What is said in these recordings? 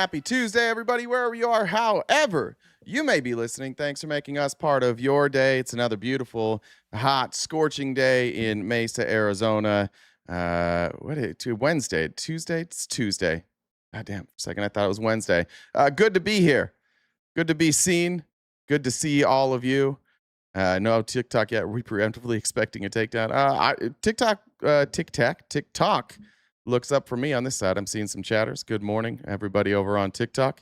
happy Tuesday, everybody, wherever you are, however you may be listening. Thanks for making us part of your day. It's another beautiful, hot, scorching day in Mesa, Arizona. Wednesday? Tuesday? It's Tuesday. God damn, for a second I thought it was Wednesday. Good to be here. Good to be seen. Good to see all of you. No TikTok yet. We're preemptively expecting a takedown. TikTok looks up for me on this side. I'm seeing some chatters. Good morning, everybody over on TikTok.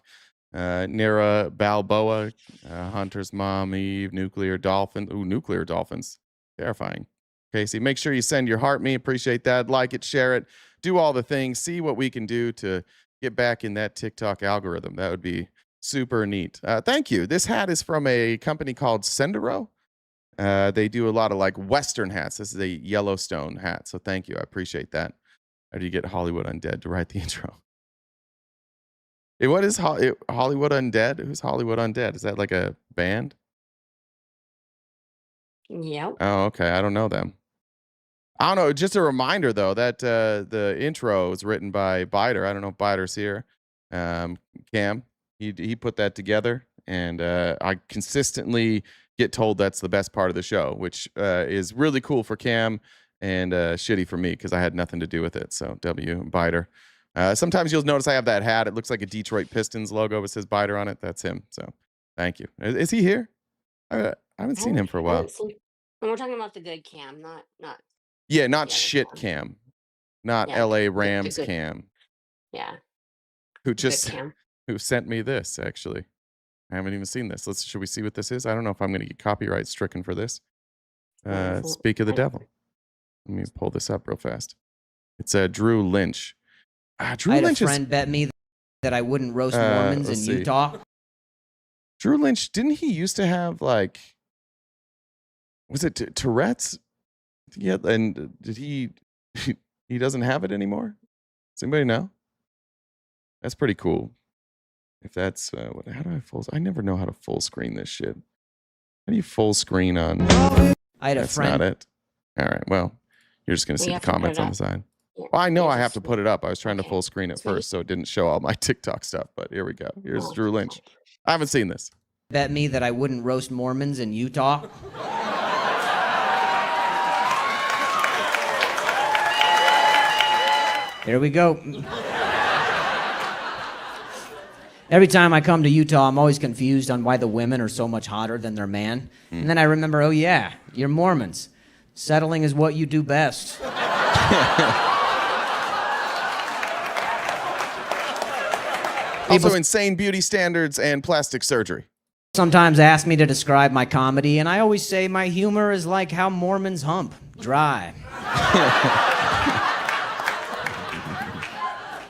Nira Balboa, Hunter's Mom, Eve, Nuclear Dolphin. Ooh, Nuclear Dolphins. Terrifying. Casey, make sure you send your heart me. Appreciate that. Like it, share it, do all the things. See what we can do to get back in that TikTok algorithm. That would be super neat. Thank you. This hat is from a company called Sendero. They do a lot of like Western hats. This is a Yellowstone hat. So thank you. I appreciate that. How do you get Hollywood Undead to write the intro? What is Hollywood Undead? Who's Hollywood Undead? Is that like a band? Yep. Oh, okay. I don't know them. I don't know. Just a reminder, though, that the intro was written by Bider. I don't know if Bider's here. Cam, he put that together, and I consistently get told that's the best part of the show, which is really cool for Cam and shitty for me because I had nothing to do with it. So Bider. Sometimes you'll notice I have that hat. It looks like a Detroit Pistons logo. It says Bider on it. That's him. So thank you. Is he here? I haven't seen him for a while. And we're talking about the good Cam, not Yeah, not shit Cam. Not LA Rams good. Cam. Yeah. Who sent me this, actually. I haven't even seen this. Should we see what this is? I don't know if I'm going to get copyright stricken for this. Speak of the devil. Let me pull this up real fast. It's Drew Lynch. Drew Lynch. A friend bet me that I wouldn't roast Mormons in Utah. Drew Lynch, didn't he used to have like, was it Tourette's? Yeah, and did he doesn't have it anymore? Does anybody know? That's pretty cool. If that's how do I never know how to full screen this shit. How do you full screen on? I had a That's friend. not it. All right, well, you're just gonna see the comments on the side. Well, I know I have to put it up. I was trying to full screen it first, so it didn't show all my TikTok stuff. But here we go. Here's Drew Lynch. I haven't seen this. Bet me that I wouldn't roast Mormons in Utah. Here we go. Every time I come to Utah, I'm always confused on why the women are so much hotter than their man. And then I remember, oh yeah, you're Mormons. Settling is what you do best. Also, insane beauty standards and plastic surgery. Sometimes ask me to describe my comedy, and I always say my humor is like how Mormons hump, dry.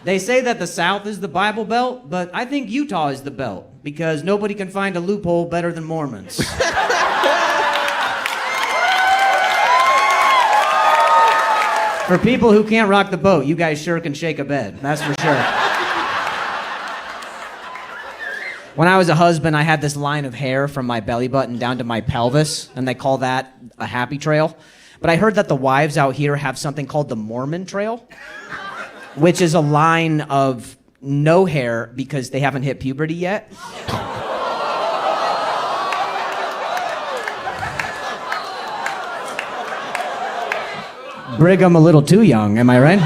They say that the South is the Bible Belt, but I think Utah is the belt, because nobody can find a loophole better than Mormons. For people who can't rock the boat, you guys sure can shake a bed, that's for sure. When I was a husband, I had this line of hair from my belly button down to my pelvis, and they call that a happy trail. But I heard that the wives out here have something called the Mormon trail, which is a line of no hair because they haven't hit puberty yet. Brigham a little too young, am I right?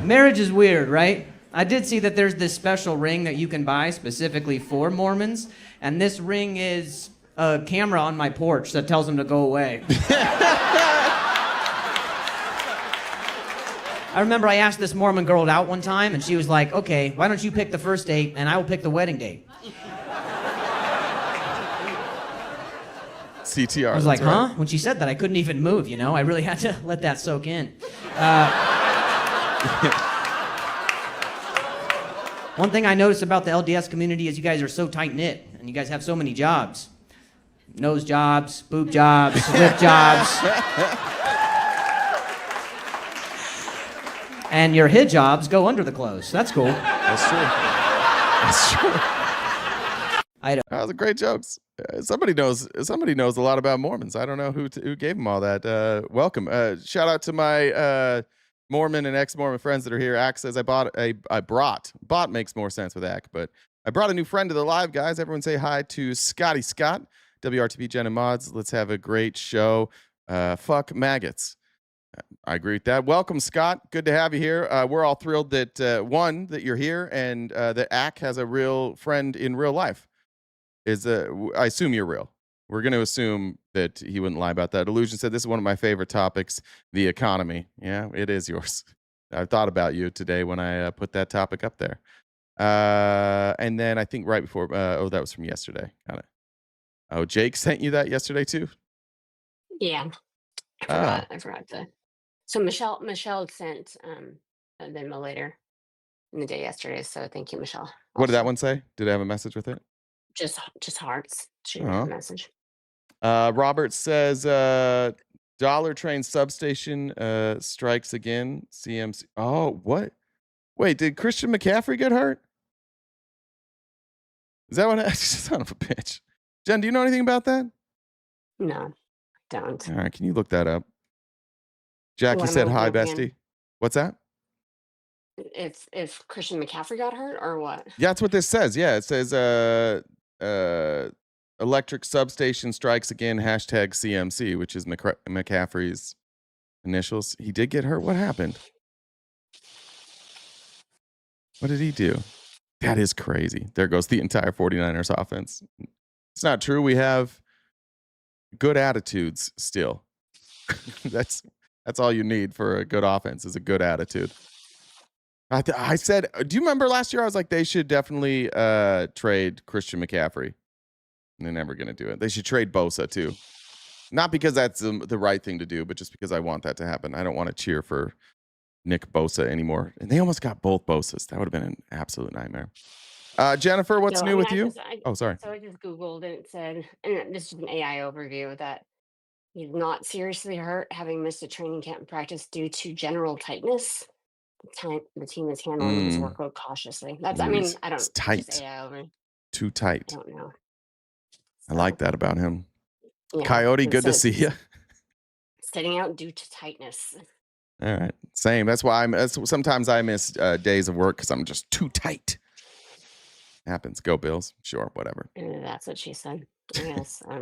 Marriage is weird, right? I did see that there's this special ring that you can buy specifically for Mormons, and this ring is a camera on my porch that tells them to go away. I remember I asked this Mormon girl out one time, and she was like, okay, why don't you pick the first date, and I will pick the wedding date. CTR. I was like, huh? When she said that, I couldn't even move, you know? I really had to let that soak in. One thing I noticed about the LDS community is you guys are so tight-knit, and you guys have so many jobs. Nose jobs, boob jobs, lip jobs. And your hijabs go under the clothes. That's cool. That's true. That's true. That was a great jokes. Somebody knows a lot about Mormons. I don't know who gave them all that. Welcome. Shout out to my Mormon and ex-Mormon friends that are here. Ack says, bought makes more sense with Ack, but I brought a new friend to the live, guys. Everyone say hi to Scotty Scott, WRTP Jen and Mods. Let's have a great show. Fuck maggots. I agree with that. Welcome, Scott. Good to have you here. We're all thrilled that, that you're here, and that Ack has a real friend in real life. I assume you're real. We're going to assume that he wouldn't lie about that. Illusion said, this is one of my favorite topics, the economy. Yeah, it is yours. I thought about you today when I put that topic up there. And then I think right before, that was from yesterday. Got it. Oh, Jake sent you that yesterday too? Yeah. I forgot to. So Michelle sent a memo later in the day yesterday. So thank you, Michelle. What did that Also. one say? Did it have a message with it? Just hearts. She didn't have a message. Robert says, Dollar Train substation strikes again. CMC. Oh, what? Wait, did Christian McCaffrey get hurt? Is that what? Son of a bitch. Jen, do you know anything about that? No, I don't. All right, can you look that up? Jackie said hi, bestie. What's that? If Christian McCaffrey got hurt or what? Yeah, that's what this says. Yeah, it says electric substation strikes again, #CMC, which is McCaffrey's initials. He did get hurt. What happened? What did he do? That is crazy. There goes the entire 49ers offense. It's not true. We have good attitudes still. That's all you need for a good offense is a good attitude. I said, do you remember last year? I was like, they should definitely trade Christian McCaffrey. And they're never going to do it. They should trade Bosa too. Not because that's the right thing to do, but just because I want that to happen. I don't want to cheer for Nick Bosa anymore. And they almost got both Bosas. That would have been an absolute nightmare. Jennifer, what's new with you? Sorry. So I just Googled and it said, and this is an AI overview, that he's not seriously hurt, having missed a training camp and practice due to general tightness. The team is handling his workload cautiously. That's, I mean, I don't. It's tight. Just AI over. Too tight. I don't know. I like that about him. Yeah, Coyote, good to see you. Sitting out due to tightness. All right, same. That's why sometimes I miss days of work because I'm just too tight. Happens. Go Bills. Sure, whatever. That's what she said. Yes. I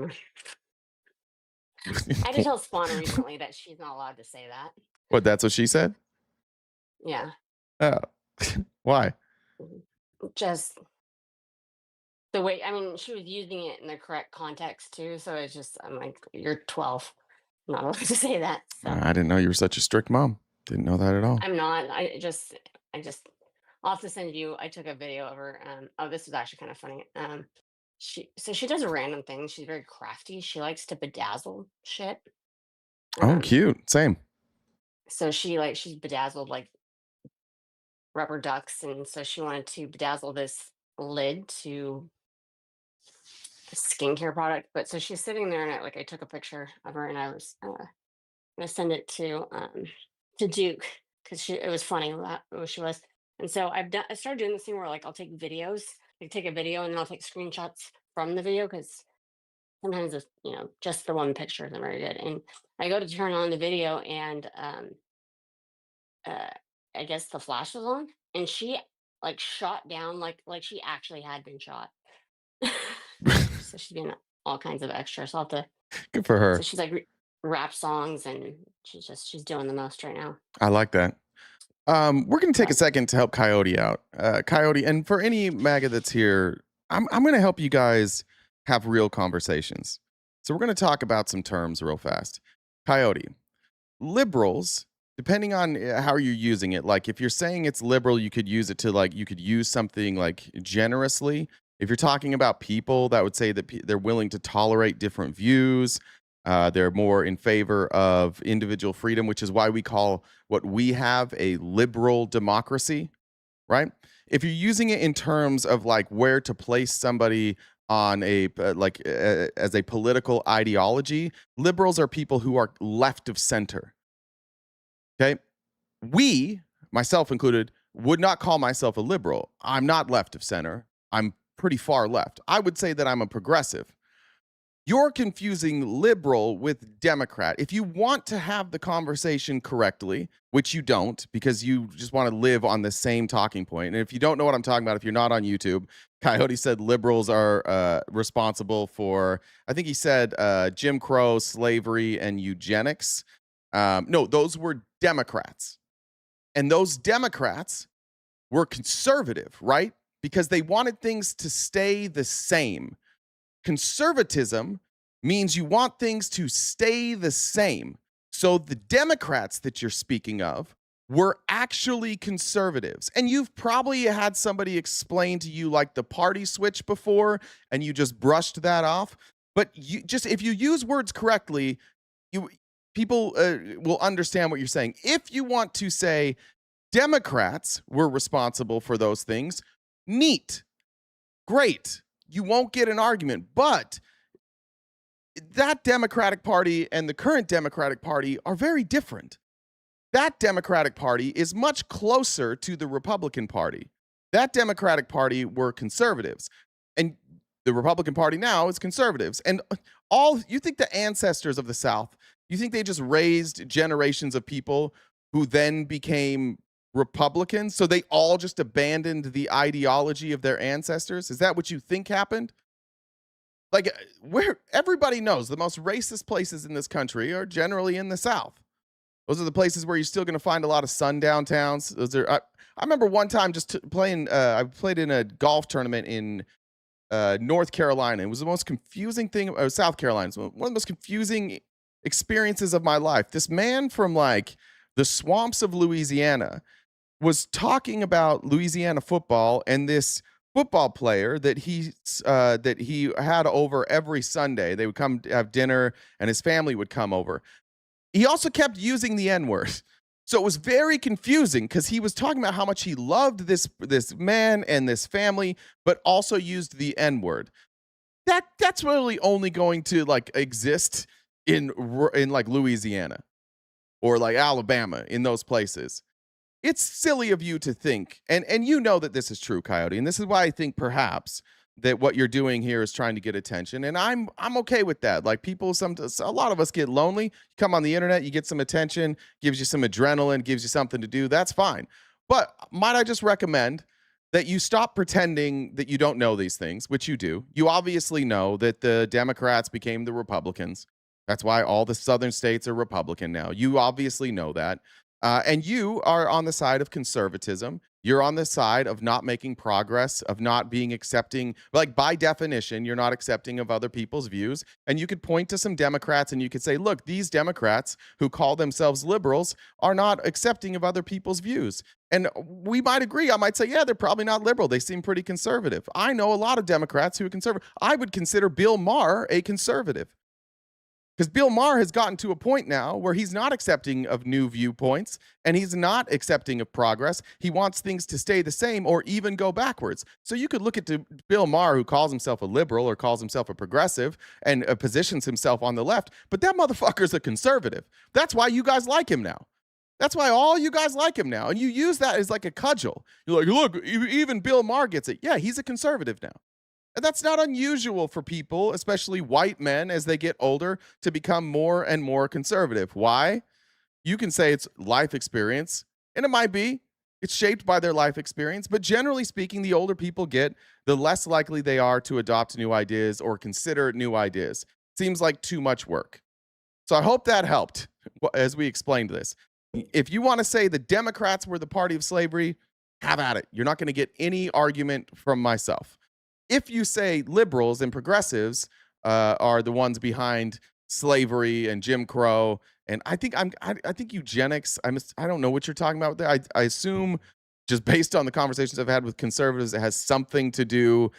had to tell Spawn recently that she's not allowed to say that. What? That's what she said? Yeah. Oh, why? Just the way, I mean, she was using it in the correct context too. So it's just, I'm like, you're 12. I'm not allowed to say that. So. I didn't know you were such a strict mom. Didn't know that at all. I'm not. I'll have to send you. I took a video of her. This was actually kind of funny. She does a random thing. She's very crafty. She likes to bedazzle shit. Oh, cute. Same. So she's bedazzled like rubber ducks, and so she wanted to bedazzle this lid to a skincare product. But so she's sitting there, and I took a picture of her, and I was gonna send it to Duke because it was funny who she was. And so I started doing this thing where I'll take videos, take a video and then I'll take screenshots from the video because sometimes it's just the one picture isn't very good. And I go to turn on the video and I guess the flash was on and she shot down like she actually had been shot. So she's doing all kinds of extra. So I'll have to. Good for her. So she's rap songs and she's doing the most right now. I like that. We're going to take a second to help Coyote out. Coyote, and for any MAGA that's here, I'm going to help you guys have real conversations. So we're going to talk about some terms real fast. Coyote, liberals, depending on how you're using it, if you're saying it's liberal, you could use it to you could use something generously. If you're talking about people, that would say that they're willing to tolerate different views. They're more in favor of individual freedom, which is why we call what we have a liberal democracy, right? If you're using it in terms of where to place somebody on as a political ideology, liberals are people who are left of center. Okay? We, myself included, would not call myself a liberal. I'm not left of center. I'm pretty far left. I would say that I'm a progressive. You're confusing liberal with Democrat. If you want to have the conversation correctly, which you don't because you just want to live on the same talking point. And if you don't know what I'm talking about, if you're not on YouTube, Coyote said liberals are responsible for, I think he said Jim Crow, slavery, and eugenics. No, those were Democrats. And those Democrats were conservative, right? Because they wanted things to stay the same. Conservatism means you want things to stay the same. So the Democrats that you're speaking of were actually conservatives. And you've probably had somebody explain to you like the party switch before, and you just brushed that off. But you just, if you use words correctly, people will understand what you're saying. If you want to say Democrats were responsible for those things, neat, great. You won't get an argument. But that Democratic Party and the current Democratic Party are very different. That Democratic Party is much closer to the Republican Party. That Democratic Party were conservatives. And the Republican Party now is conservatives. And you think the ancestors of the South, you think they just raised generations of people who then became Republicans? So they all just abandoned the ideology of their ancestors? Is that what you think happened? Like, where everybody knows the most racist places in this country are generally in the South. Those are the places where you're still going to find a lot of sundown towns. Those are. I remember one time just playing. I played in a golf tournament in North Carolina. It was the most confusing thing. South Carolina. It was one of the most confusing experiences of my life. This man from like the swamps of Louisiana was talking about Louisiana football and this football player that he had over every Sunday. They would come to have dinner and his family would come over. He also kept using the N-word. So it was very confusing because he was talking about how much he loved this man and this family, but also used the N-word. That's really only going to like exist in like Louisiana or like Alabama, in those places. It's silly of you to think, and you know that this is true, Coyote, and this is why I think perhaps that what you're doing here is trying to get attention, and I'm okay with that. Like people, a lot of us get lonely. You come on the internet, you get some attention, gives you some adrenaline, gives you something to do. That's fine. But might I just recommend that you stop pretending that you don't know these things, which you do. You obviously know that the Democrats became the Republicans. That's why all the southern states are Republican now. You obviously know that. And you are on the side of conservatism. You're on the side of not making progress, of not being accepting. Like, by definition, you're not accepting of other people's views. And you could point to some Democrats and you could say, look, these Democrats who call themselves liberals are not accepting of other people's views. And we might agree. I might say, yeah, they're probably not liberal. They seem pretty conservative. I know a lot of Democrats who are conservative. I would consider Bill Maher a conservative. Because Bill Maher has gotten to a point now where he's not accepting of new viewpoints and he's not accepting of progress. He wants things to stay the same or even go backwards. So you could look at Bill Maher, who calls himself a liberal or calls himself a progressive and positions himself on the left, but that motherfucker's a conservative. That's why you guys like him now. That's why all you guys like him now. And you use that as like a cudgel. You're like, look, even Bill Maher gets it. Yeah, he's a conservative now. And that's not unusual for people, especially white men, as they get older, to become more and more conservative. Why? You can say it's life experience, and it might be. It's shaped by their life experience. But generally speaking, the older people get, the less likely they are to adopt new ideas or consider new ideas. Seems like too much work. So I hope that helped as we explained this. If you want to say the Democrats were the party of slavery, have at it. You're not going to get any argument from myself. If you say liberals and progressives are the ones behind slavery and Jim Crow, and I think eugenics. I don't know what you're talking about there. I assume just based on the conversations I've had with conservatives, it has something to do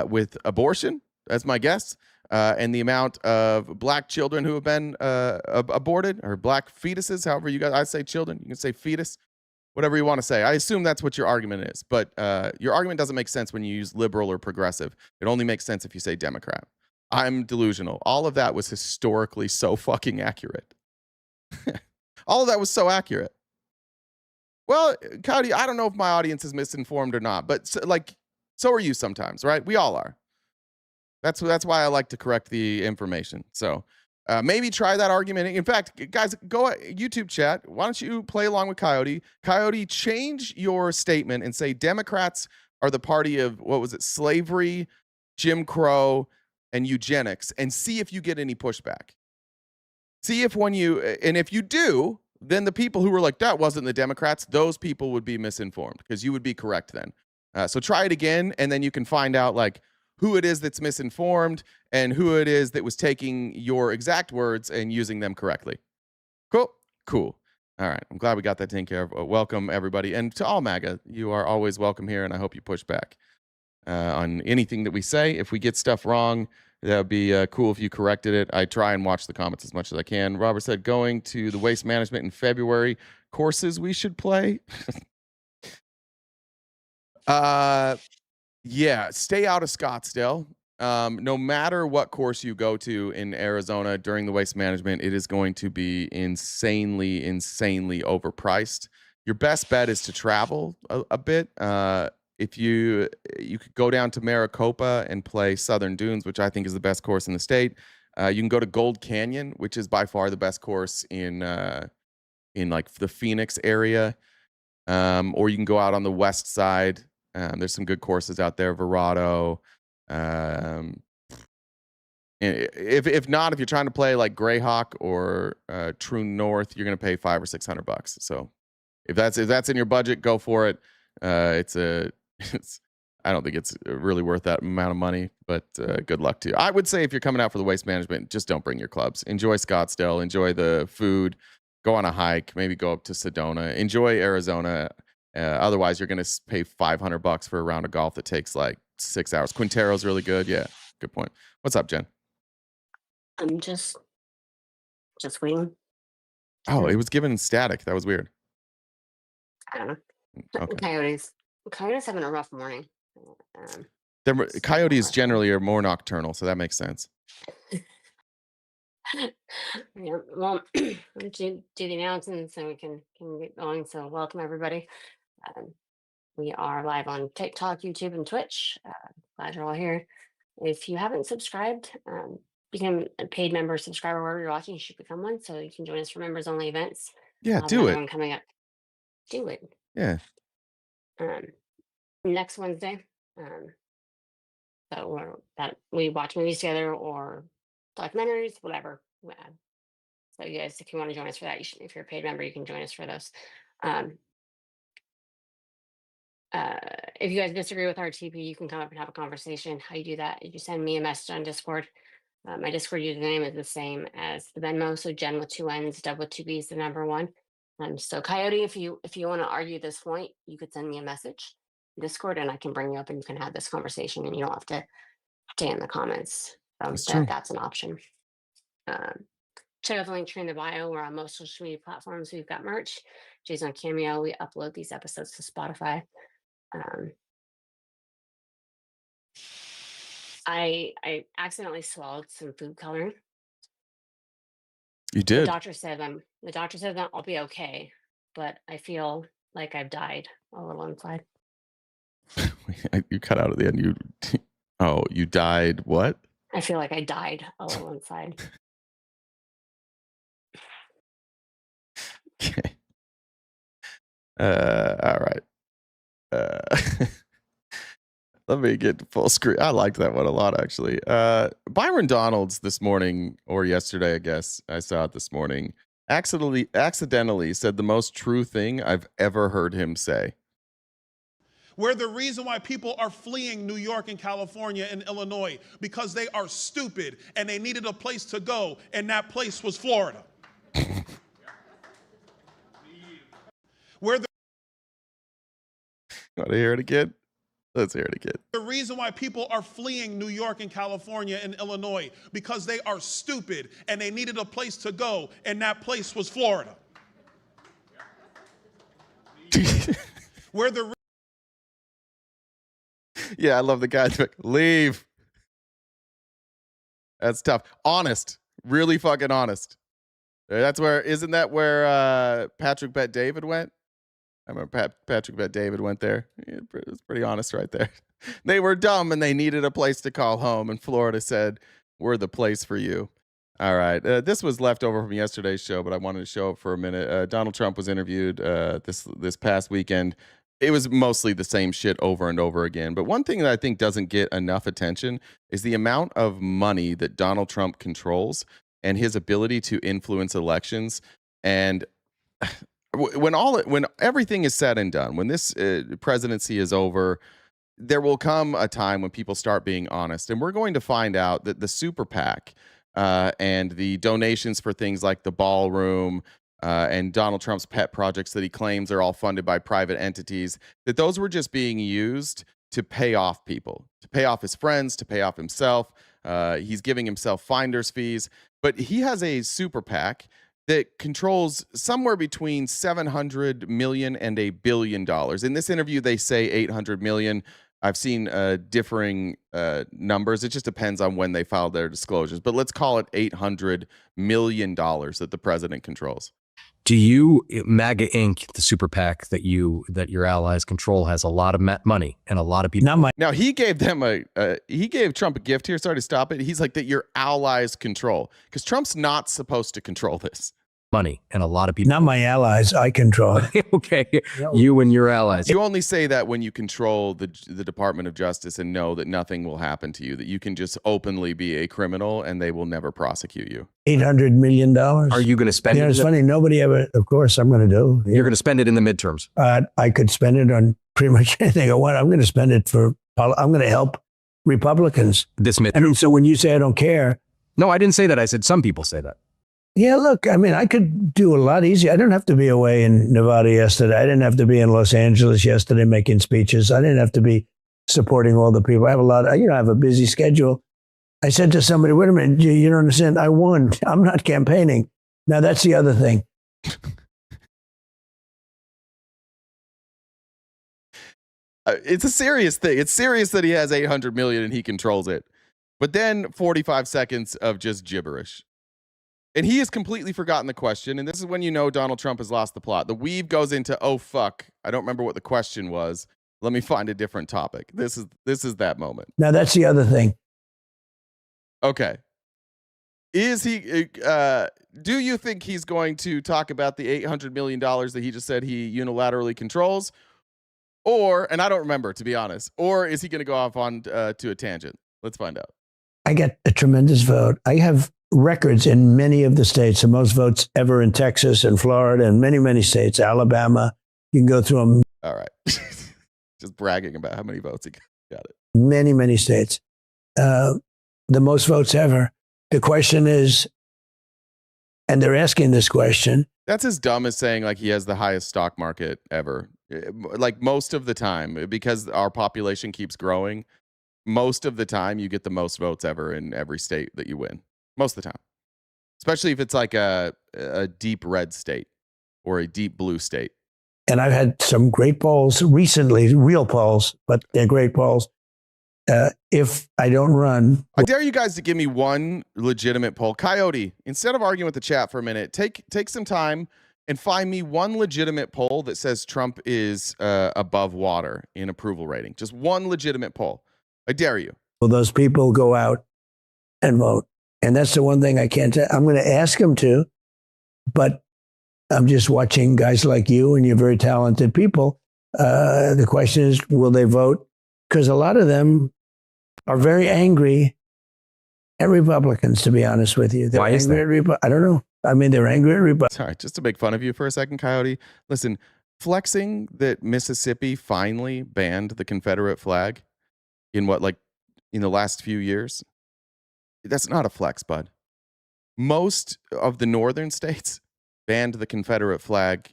with abortion. That's my guess, and the amount of black children who have been aborted, or black fetuses. However you guys, I say children. You can say fetus. Whatever you want to say. I assume that's what your argument is, but your argument doesn't make sense when you use liberal or progressive. It only makes sense if you say Democrat. I'm delusional. All of that was historically so fucking accurate. All of that was so accurate. Well, Cody, I don't know if my audience is misinformed or not, but so are you sometimes, right? We all are. That's why I like to correct the information. So maybe try that argument. In fact, guys, go YouTube chat. Why don't you play along with Coyote? Coyote, change your statement and say Democrats are the party of, what was it, slavery, Jim Crow, and eugenics, and see if you get any pushback. See if and if you do, then the people who were like, that wasn't the Democrats, those people would be misinformed because you would be correct then. So try it again, and then you can find out like who it is that's misinformed and who it is that was taking your exact words and using them correctly. Cool. All right. I'm glad we got that taken care of. Welcome, everybody. And to all MAGA, you are always welcome here, and I hope you push back on anything that we say. If we get stuff wrong, that would be cool if you corrected it. I try and watch the comments as much as I can. Robert said, going to the waste management in February. Courses we should play? Yeah, stay out of Scottsdale. No matter what course you go to in Arizona during the waste management, it is going to be insanely overpriced. Your best bet is to travel a bit. If you could go down to Maricopa and play Southern Dunes, which I think is the best course in the state. You can go to Gold Canyon, which is by far the best course in like the Phoenix area. Or you can go out on the west side. There's some good courses out there, Verado. If not, if you're trying to play like Greyhawk or True North, you're gonna pay $500 or $600. So if that's in your budget, go for it. I don't think it's really worth that amount of money, but good luck to you. I would say if you're coming out for the waste management, just don't bring your clubs. Enjoy Scottsdale, enjoy the food, go on a hike, maybe go up to Sedona, enjoy Arizona. Otherwise, you're going to pay $500 for a round of golf that takes like 6 hours. Quintero's really good. Yeah, good point. What's up, Jen? I'm just waiting. Oh, it was given static. That was weird. I don't know. Okay. Coyotes having a rough morning. Coyotes generally are more nocturnal, so that makes sense. Yeah, well, do the announcements and we can get going. So welcome everybody. We are live on TikTok, YouTube, and Twitch. Glad you're all here. If you haven't subscribed, become a paid member, subscriber wherever you're watching. You should become one so you can join us for members only events. Yeah, do it. One coming up. Do it. Yeah. Next Wednesday. That we watch movies together or documentaries, whatever. So you guys, if you want to join us for that, if you're a paid member, you can join us for those. If you guys disagree with our TP, you can come up and have a conversation. How you do that is you send me a message on Discord. My Discord username is the same as the Venmo, so Jen with 2 N's, Dub with 2 B's, the number 1. So Coyote, if you want to argue this point, you could send me a message in Discord, and I can bring you up, and you can have this conversation, and you don't have to stay in the comments. That's an option. Check out the link tree in the bio. We're on most social media platforms. We've got merch. Jay's on Cameo. We upload these episodes to Spotify. I accidentally swallowed some food coloring. You did. The doctor said that I'll be okay, but I feel like I've died a little inside. You cut out at the end. You died what? I feel like I died a little inside. Okay. All right. Let me get to full screen. I liked that one a lot, actually. Byron Donalds this morning, or yesterday, I guess. I saw it this morning. Accidentally said the most true thing I've ever heard him say. We're the reason why people are fleeing New York and California and Illinois, because they are stupid and they needed a place to go, and that place was Florida. You want to hear it again? Let's hear it again. The reason why people are fleeing New York and California and Illinois, because they are stupid and they needed a place to go, and that place was Florida. Yeah, I love the guy. Leave. That's tough. Honest. Really fucking honest. Isn't that where Patrick Bet David went? I remember Patrick Bet David went there. It was pretty honest right there. They were dumb and they needed a place to call home, and Florida said, "We're the place for you." All right. This was left over from yesterday's show, but I wanted to show it for a minute. Donald Trump was interviewed this past weekend. It was mostly the same shit over and over again. But one thing that I think doesn't get enough attention is the amount of money that Donald Trump controls and his ability to influence elections. And when everything is said and done, when this presidency is over, there will come a time when people start being honest, and we're going to find out that the Super PAC and the donations for things like the ballroom and Donald Trump's pet projects that he claims are all funded by private entities, that those were just being used to pay off people, to pay off his friends, to pay off himself. He's giving himself finder's fees, but he has a Super PAC that controls somewhere between 700 million and $1 billion. In this interview, they say 800 million. I've seen differing numbers. It just depends on when they filed their disclosures. But let's call it $800 million that the president controls. Do you, MAGA Inc., the Super PAC that your allies control, has a lot of money and a lot of people? Now he gave them he gave Trump a gift here. Sorry to stop it. He's like, that your allies control, because Trump's not supposed to control this. Money and a lot of people. Not my allies. I control it. Okay, you and your allies. You only say that when you control the Department of Justice and know that nothing will happen to you, that you can just openly be a criminal and they will never prosecute you. $800 million. Are you going to spend You know, it? it's funny. Nobody ever, of course, I'm going to do. You're going to spend it in the midterms. I could spend it on pretty much anything I want. I'm going to spend it I'm going to help Republicans. This midterm. And so when you say I don't care. No, I didn't say that. I said some people say that. Yeah, look, I mean, I could do a lot easier. I didn't have to be away in Nevada yesterday. I didn't have to be in Los Angeles yesterday making speeches. I didn't have to be supporting all the people. I have I have a busy schedule. I said to somebody, wait a minute, you don't understand. I won. I'm not campaigning. Now, that's the other thing. It's a serious thing. It's serious that he has 800 million and he controls it. But then 45 seconds of just gibberish. And he has completely forgotten the question. And this is when you know Donald Trump has lost the plot. The weave goes into, oh, fuck. I don't remember what the question was. Let me find a different topic. This is that moment. Now, that's the other thing. Okay. Is he, do you think he's going to talk about the $800 million that he just said he unilaterally controls? Or, and I don't remember, to be honest, or is he going to go off on to a tangent? Let's find out. I get a tremendous vote. I have records in many of the states, the most votes ever in Texas and Florida and many, many states, Alabama. You can go through them. All right. Just bragging about how many votes he got it. Many, many states. The most votes ever. The question is, and they're asking this question. That's as dumb as saying like he has the highest stock market ever. Like most of the time, because our population keeps growing, most of the time you get the most votes ever in every state that you win. Most of the time. Especially if it's like a deep red state or a deep blue state. And I've had some great polls recently, real polls, but they're great polls. If I don't run. I dare you guys to give me one legitimate poll. Coyote, instead of arguing with the chat for a minute, take some time and find me one legitimate poll that says Trump is above water in approval rating. Just one legitimate poll. I dare you. Will those people go out and vote? And that's the one thing I can't tell. I'm going to ask them to, but I'm just watching guys like you and you're very talented people. The question is, will they vote? Because a lot of them are very angry at Republicans, to be honest with you. They're Why is angry at I don't know. I mean, they're angry at Republicans. Sorry, just to make fun of you for a second, Coyote. Listen, flexing that Mississippi finally banned the Confederate flag in in the last few years, that's not a flex, bud. Most of the northern states banned the Confederate flag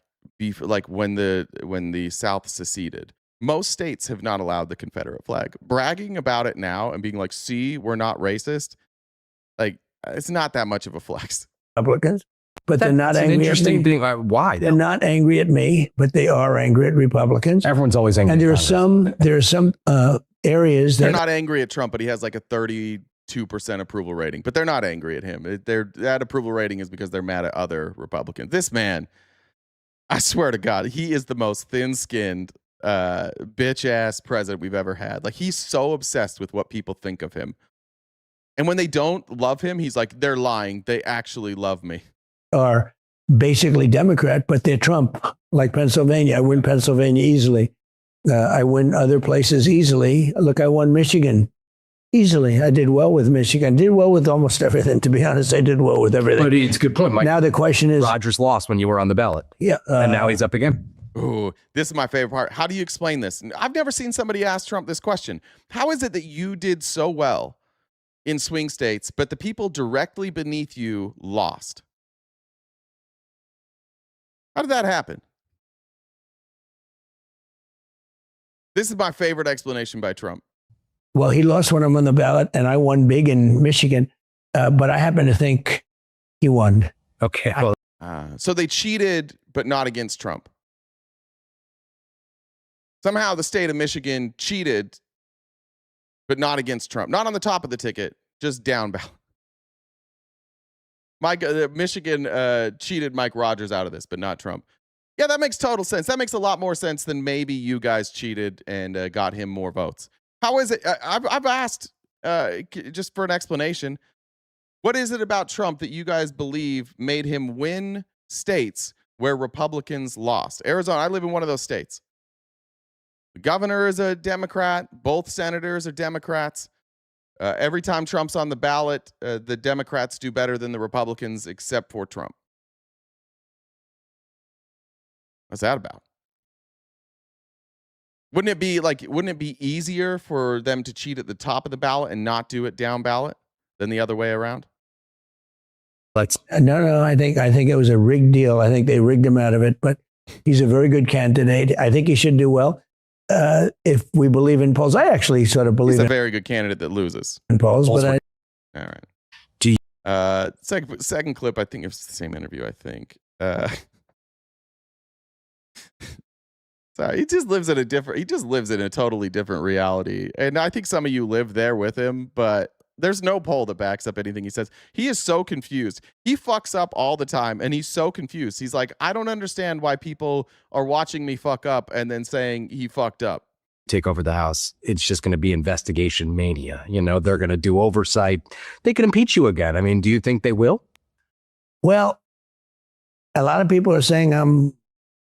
when the South seceded. Most states have not allowed the Confederate flag. Bragging about it now and being like, see, we're not racist, like, it's not that much of a flex. Republicans, but they're not angry at me. Thing. Why? They're not angry at me, but they are angry at Republicans. Everyone's always angry. And there are some areas that they're not angry at Trump, but he has like a 32% approval rating. But they're not angry at him. That approval rating is because they're mad at other Republicans. This man, I swear to God, he is the most thin-skinned, bitch-ass president we've ever had. Like, he's so obsessed with what people think of him. And when they don't love him, he's like, they're lying. They actually love me. Are basically Democrat, but they're Trump. Like Pennsylvania, I win Pennsylvania easily. I win other places easily. Look, I won Michigan easily. I did well with Michigan. Did well with almost everything. To be honest, I did well with everything. But it's a good point, Mike. Now the question is, Rogers lost when you were on the ballot. Yeah, and now he's up again. Ooh, this is my favorite part. How do you explain this? I've never seen somebody ask Trump this question. How is it that you did so well in swing states, but the people directly beneath you lost? How did that happen? This is my favorite explanation by Trump. Well, he lost when I'm on the ballot, and I won big in Michigan. But I happen to think he won. Okay. Well, So they cheated, but not against Trump. Somehow the state of Michigan cheated, but not against Trump. Not on the top of the ticket, just down ballot. Michigan cheated Mike Rogers out of this, but not Trump. Yeah, that makes total sense. That makes a lot more sense than maybe you guys cheated and got him more votes. How is it? I've asked just for an explanation. What is it about Trump that you guys believe made him win states where Republicans lost? Arizona, I live in one of those states. The governor is a Democrat. Both senators are Democrats. Every time Trump's on the ballot, the Democrats do better than the Republicans, except for Trump. What's that about? Wouldn't it be easier for them to cheat at the top of the ballot and not do it down ballot than the other way around? No. I think it was a rigged deal. I think they rigged him out of it. But he's a very good candidate. I think he should do well. If we believe in polls, I actually sort of believe he's a very good candidate that loses in polls. But all right. Do you, second clip? I think it's the same interview. I think. Sorry, he just lives in a totally different reality. And I think some of you live there with him, but there's no poll that backs up anything he says. He is so confused. He fucks up all the time, and he's so confused. He's like, I don't understand why people are watching me fuck up and then saying he fucked up. take over the House, it's just going to be investigation mania. You know, they're going to do oversight. They could impeach you again. I mean, do you think they will? Well, a lot of people are saying I'm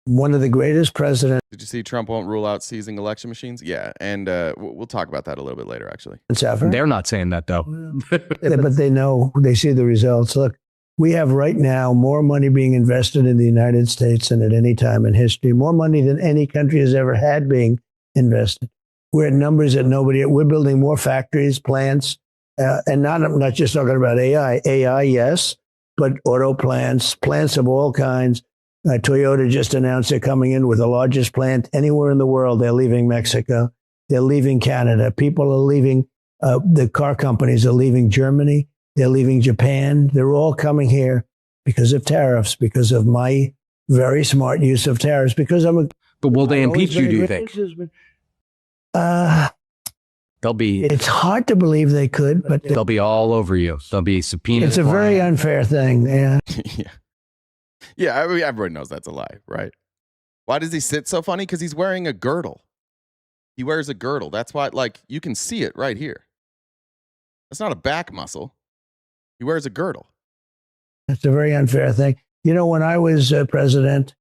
one of the greatest presidents. Did you see Trump won't rule out seizing election machines? Yeah, and we'll talk about that a little bit later, actually. Ever. They're not saying that, though. But they know, they see the results. Look, we have right now more money being invested in the United States than at any time in history, more money than any country has ever had being invested. We're at numbers that we're building more factories, plants, and I'm not just talking about AI, yes, but auto plants of all kinds. Toyota just announced they're coming in with the largest plant anywhere in the world. They're leaving Mexico. They're leaving Canada. People are leaving, the car companies are leaving Germany. They're leaving Japan. They're all coming here because of tariffs, because of my very smart use of tariffs, because I'm But will they impeach you, do you think? They'll be. It's hard to believe they could, but they'll be all over you. They'll be subpoenaed. It's a very unfair thing. Yeah. Yeah, I mean, everyone knows that's a lie, right? Why does he sit so funny? Because he's wearing a girdle. He wears a girdle. That's why, like, you can see it right here. That's not a back muscle. He wears a girdle. It's a very unfair thing. You know, when I was president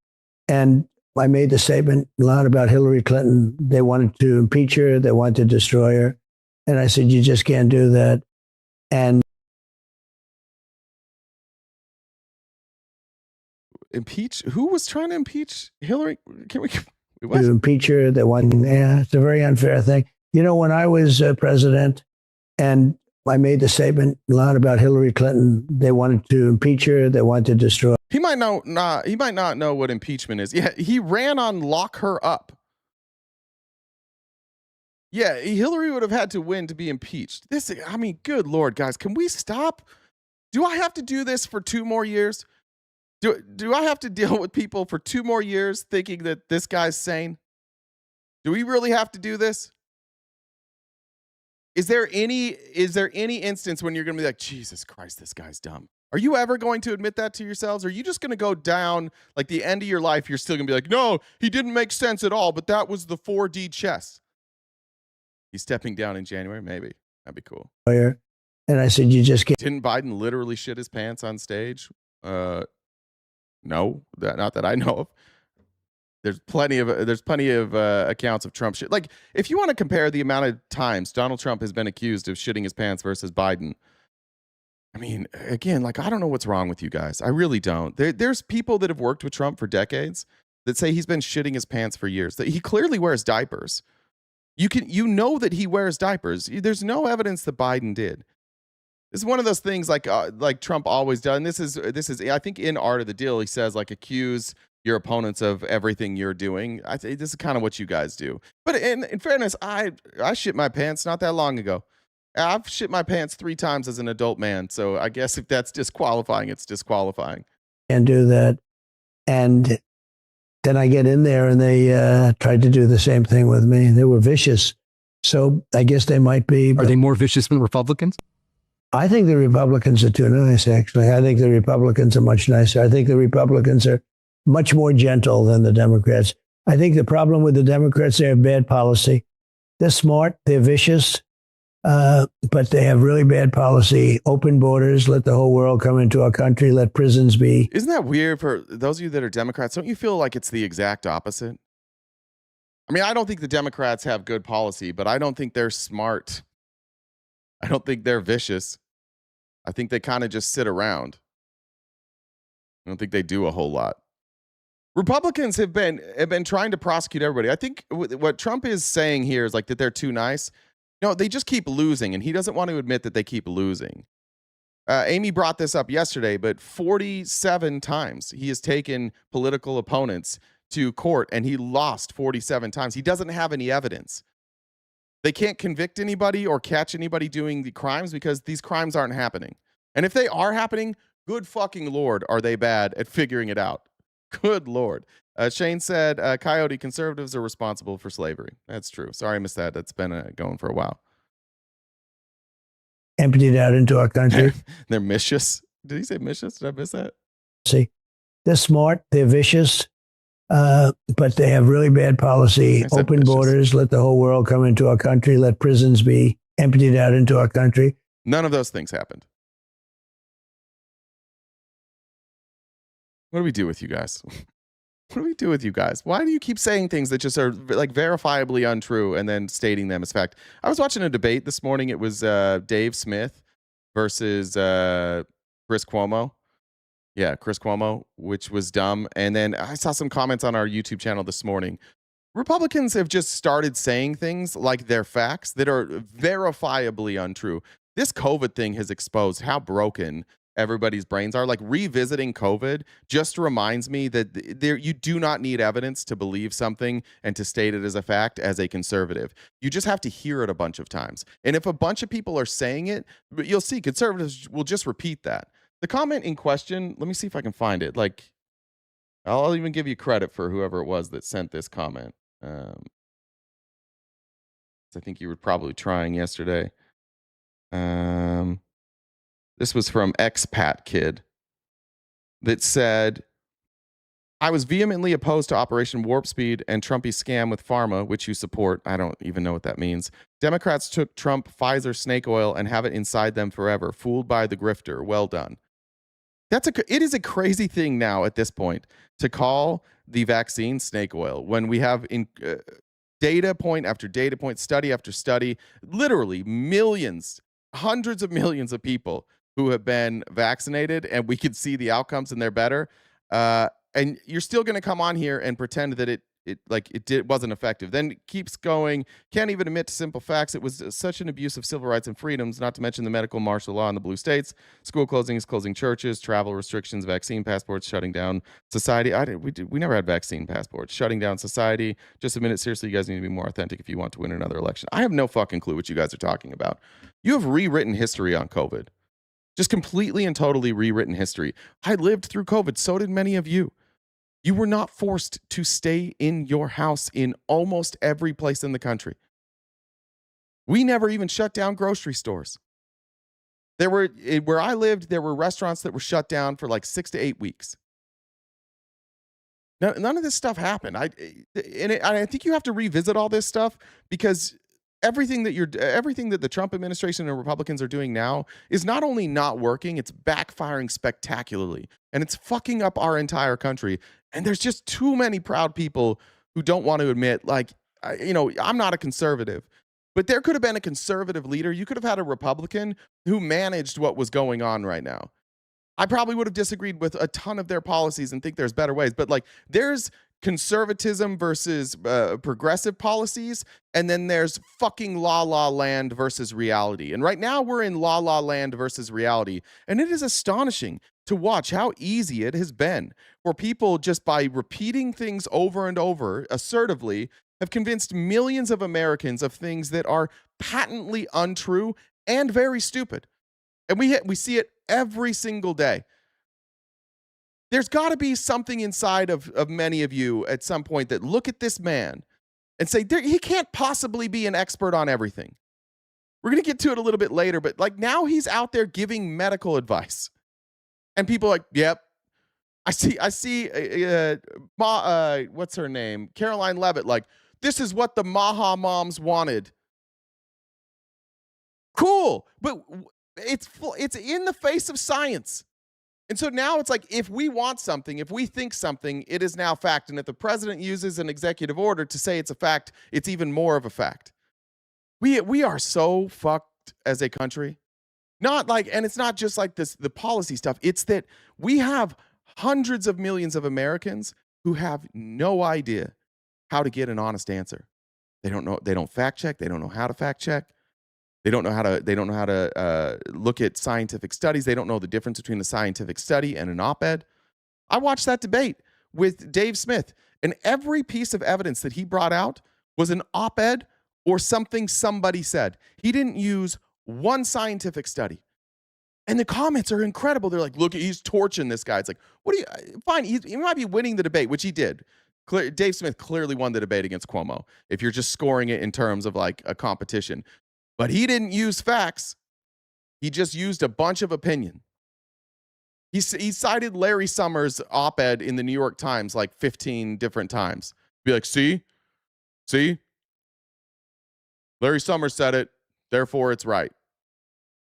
and I made the statement a lot about Hillary Clinton, they wanted to impeach her, they wanted to destroy her. And I said, you just can't do that. And impeach? Who was trying to impeach Hillary? Can we? to impeach her, they wanted, it's a very unfair thing. You know, when I was president and I made the statement a lot about Hillary Clinton, they wanted to impeach her, they wanted to destroy her. He might not know what impeachment is. Yeah, he ran on lock her up. Yeah, Hillary would have had to win to be impeached. I mean, good Lord, guys, can we stop? Do I have to do this for 2 more years? Do I have to deal with people for 2 more years thinking that this guy's sane? Do we really have to do this? Is there any instance when you're going to be like, Jesus Christ, this guy's dumb? Are you ever going to admit that to yourselves? Or are you just going to go down like the end of your life? You're still going to be like, no, he didn't make sense at all, but that was the 4D chess. He's stepping down in January. Maybe that'd be cool. And I said, you just can't. Didn't Biden literally shit his pants on stage? No, not that I know of. There's plenty of accounts of Trump shit. Like, if you want to compare the amount of times Donald Trump has been accused of shitting his pants versus Biden, I mean, again, like, I don't know what's wrong with you guys. I really don't. There's people that have worked with Trump for decades that say he's been shitting his pants for years. That he clearly wears diapers. You know that he wears diapers. There's no evidence that Biden did. This is one of those things like Trump always does. And this is I think in Art of the Deal he says, like, accuse your opponents of everything you're doing. I think this is kind of what you guys do. But in fairness, I shit my pants not that long ago. I've shit my pants 3 times as an adult man. So I guess if that's disqualifying, it's disqualifying. And do that. And then I get in there and they tried to do the same thing with me. They were vicious. So I guess they might be. Are they more vicious than Republicans? I think the Republicans are too nice, actually. I think the Republicans are much nicer. I think the Republicans are much more gentle than the Democrats. I think the problem with the Democrats, they have bad policy. They're smart. They're vicious. But they have really bad policy. Open borders, let the whole world come into our country, let prisons be. Isn't that weird for those of you that are Democrats? Don't you feel like it's the exact opposite? I mean, I don't think the Democrats have good policy, but I don't think they're smart. I don't think they're vicious. I think they kind of just sit around. I don't think they do a whole lot. Republicans have been trying to prosecute everybody. I think what Trump is saying here is like that they're too nice. No, they just keep losing, and he doesn't want to admit that they keep losing. Amy brought this up yesterday, but 47 times he has taken political opponents to court, and he lost 47 times. He doesn't have any evidence. They can't convict anybody or catch anybody doing the crimes because these crimes aren't happening. And if they are happening, good fucking Lord, are they bad at figuring it out. Good Lord. Shane said, Coyote, conservatives are responsible for slavery. That's true. Sorry I missed that. That's been going for a while. Emptied out into our country. They're vicious. Did he say vicious? Did I miss that? See, they're smart. They're vicious. But they have really bad policy. Open borders, let the whole world come into our country, let prisons be emptied out into our country. None of those things happened. What do we do with you guys? What do we do with you guys? Why do you keep saying things that just are like verifiably untrue and then stating them as fact? I was watching a debate this morning. It was Dave Smith versus Chris Cuomo. Yeah, Chris Cuomo, which was dumb. And then I saw some comments on our YouTube channel this morning. Republicans have just started saying things like they're facts that are verifiably untrue. This COVID thing has exposed how broken everybody's brains are. Like, revisiting COVID just reminds me that you do not need evidence to believe something and to state it as a fact as a conservative. You just have to hear it a bunch of times. And if a bunch of people are saying it, you'll see conservatives will just repeat that. The comment in question, let me see if I can find it. Like, I'll even give you credit for whoever it was that sent this comment. I think you were probably trying yesterday. This was from Expat Kid that said, I was vehemently opposed to Operation Warp Speed and Trumpy's scam with pharma, which you support. I don't even know what that means. Democrats took Trump Pfizer snake oil and have it inside them forever. Fooled by the grifter. Well done. It is a crazy thing now at this point to call the vaccine snake oil when we have data point after data point, study after study, literally millions, hundreds of millions of people who have been vaccinated, and we can see the outcomes and they're better. And you're still going to come on here and pretend that it wasn't effective. Then it keeps going. Can't even admit to simple facts. It was such an abuse of civil rights and freedoms, not to mention the medical martial law in the blue states, school closings, closing churches, travel restrictions, vaccine passports, shutting down society. We never had vaccine passports. Shutting down society. Just a minute. Seriously, you guys need to be more authentic if you want to win another election. I have no fucking clue what you guys are talking about. You have rewritten history on COVID. Just completely and totally rewritten history. I lived through COVID. So did many of you. You were not forced to stay in your house in almost every place in the country. We never even shut down grocery stores. Where I lived, there were restaurants that were shut down for like 6 to 8 weeks. None of this stuff happened. I think you have to revisit all this stuff because everything that the Trump administration and Republicans are doing now is not only not working, it's backfiring spectacularly, and it's fucking up our entire country. And there's just too many proud people who don't want to admit, like, I'm not a conservative, but there could have been a conservative leader. You could have had a Republican who managed what was going on right now. I probably would have disagreed with a ton of their policies and think there's better ways, but like there's conservatism versus progressive policies, and then there's fucking la la land versus reality. And right now we're in la la land versus reality, and it is astonishing to watch how easy it has been for people just by repeating things over and over assertively have convinced millions of Americans of things that are patently untrue and very stupid. And we see it every single day. There's got to be something inside of many of you at some point that look at this man and say, he can't possibly be an expert on everything. We're going to get to it a little bit later, but like now he's out there giving medical advice. And people are like, yep. I see what's her name? Caroline Levitt, like, this is what the Maha moms wanted. Cool. But it's in the face of science. And so now it's like, if we want something, if we think something, it is now fact. And if the president uses an executive order to say it's a fact, it's even more of a fact. We are so fucked as a country. Not like, and it's not just like this, the policy stuff. It's that we have hundreds of millions of Americans who have no idea how to get an honest answer. They don't know, they don't fact check, they don't know how to fact check. They don't know how to look at scientific studies. They don't know the difference between a scientific study and an op-ed. I watched that debate with Dave Smith, and every piece of evidence that he brought out was an op-ed or something somebody said. He didn't use one scientific study. And the comments are incredible. They're like, look, he's torching this guy. It's like, fine, he might be winning the debate, which he did. Dave Smith clearly won the debate against Cuomo, if you're just scoring it in terms of like a competition. But he didn't use facts. He just used a bunch of opinion. He cited Larry Summers' op-ed in the New York Times like 15 different times. Be like, see? Larry Summers said it, therefore it's right.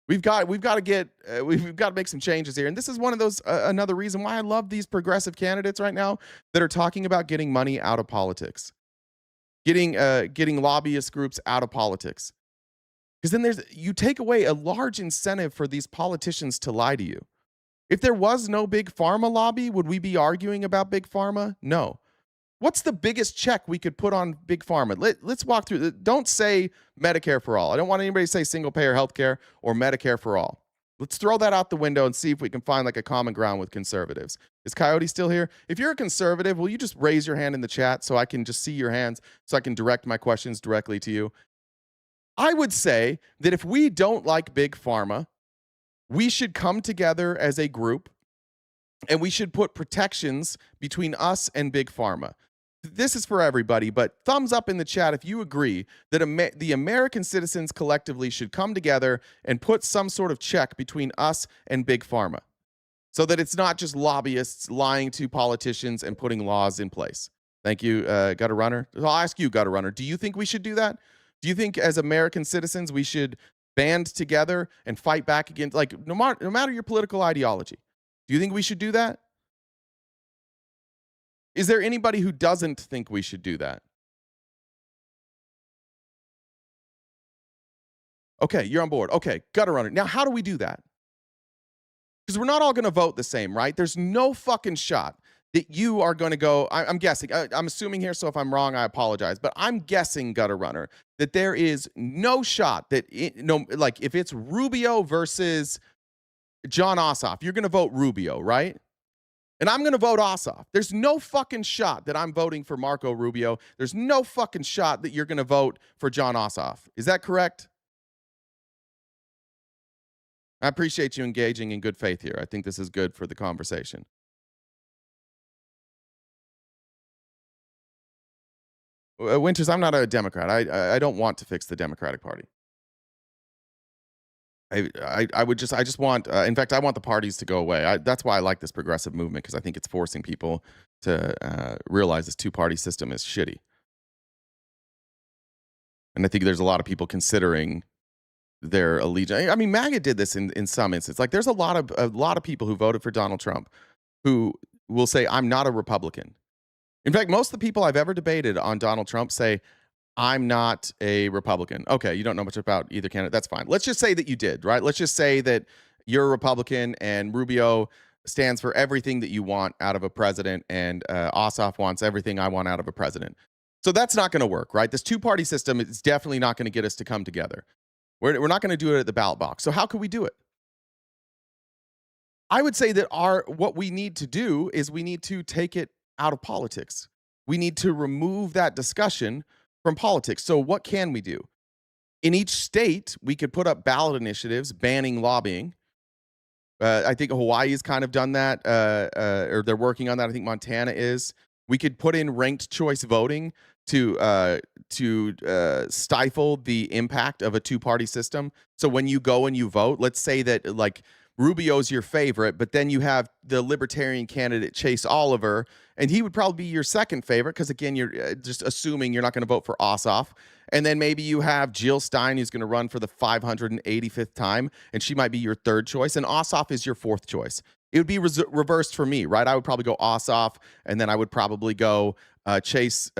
We've got to make some changes here. And this is one of those, another reason why I love these progressive candidates right now that are talking about getting money out of politics. Getting lobbyist groups out of politics. Because then you take away a large incentive for these politicians to lie to you. If there was no big pharma lobby, would we be arguing about big pharma? No. What's the biggest check we could put on big pharma? Let's walk through. Don't say Medicare for all. I don't want anybody to say single payer healthcare or Medicare for all. Let's throw that out the window and see if we can find like a common ground with conservatives. Is Coyote still here? If you're a conservative, will you just raise your hand in the chat so I can just see your hands so I can direct my questions directly to you? I would say that if we don't like big pharma, we should come together as a group and we should put protections between us and big pharma. This is for everybody, but thumbs up in the chat if you agree that the American citizens collectively should come together and put some sort of check between us and big pharma so that it's not just lobbyists lying to politicians and putting laws in place. Thank you, Gutter Runner. I'll ask you, Gutter Runner, do you think we should do that? Do you think as American citizens we should band together and fight back against, like, no matter your political ideology? Do you think we should do that? Is there anybody who doesn't think we should do that? Okay, you're on board. Okay, Gutter Runner. Now, how do we do that? Because we're not all going to vote the same, right? There's no fucking shot that you are going to go, I'm guessing, I'm assuming here, so if I'm wrong, I apologize, but I'm guessing, Gutter Runner, that there is no shot that, like if it's Rubio versus John Ossoff, you're going to vote Rubio, right? And I'm going to vote Ossoff. There's no fucking shot that I'm voting for Marco Rubio. There's no fucking shot that you're going to vote for John Ossoff. Is that correct? I appreciate you engaging in good faith here. I think this is good for the conversation. Winters, I'm not a Democrat. I don't want to fix the Democratic Party. I just want, in fact, I want the parties to go away. That's why I like this progressive movement, because I think it's forcing people to realize this two-party system is shitty. And I think there's a lot of people considering their allegiance. I mean, MAGA did this in some instances. Like, there's a lot of people who voted for Donald Trump who will say, I'm not a Republican. In fact, most of the people I've ever debated on Donald Trump say, I'm not a Republican. Okay, you don't know much about either candidate. That's fine. Let's just say that you did, right? Let's just say that you're a Republican and Rubio stands for everything that you want out of a president, and Ossoff wants everything I want out of a president. So that's not going to work, right? This two-party system is definitely not going to get us to come together. We're not going to do it at the ballot box. So how can we do it? I would say that what we need to do is we need to take it out of politics. We need to remove that discussion from politics. So what can we do? In each state, we could put up ballot initiatives banning lobbying. I think Hawaii's kind of done that, or they're working on that. I think Montana is. We could put in ranked choice voting to stifle the impact of a two-party system. So when you go and you vote, let's say that like Rubio's your favorite, but then you have the libertarian candidate Chase Oliver, and he would probably be your second favorite because, again, you're just assuming you're not going to vote for Ossoff. And then maybe you have Jill Stein, who's going to run for the 585th time, and she might be your third choice, and Ossoff is your fourth choice. It would be reversed for me, right? I would probably go Ossoff, and then I would probably go Chase.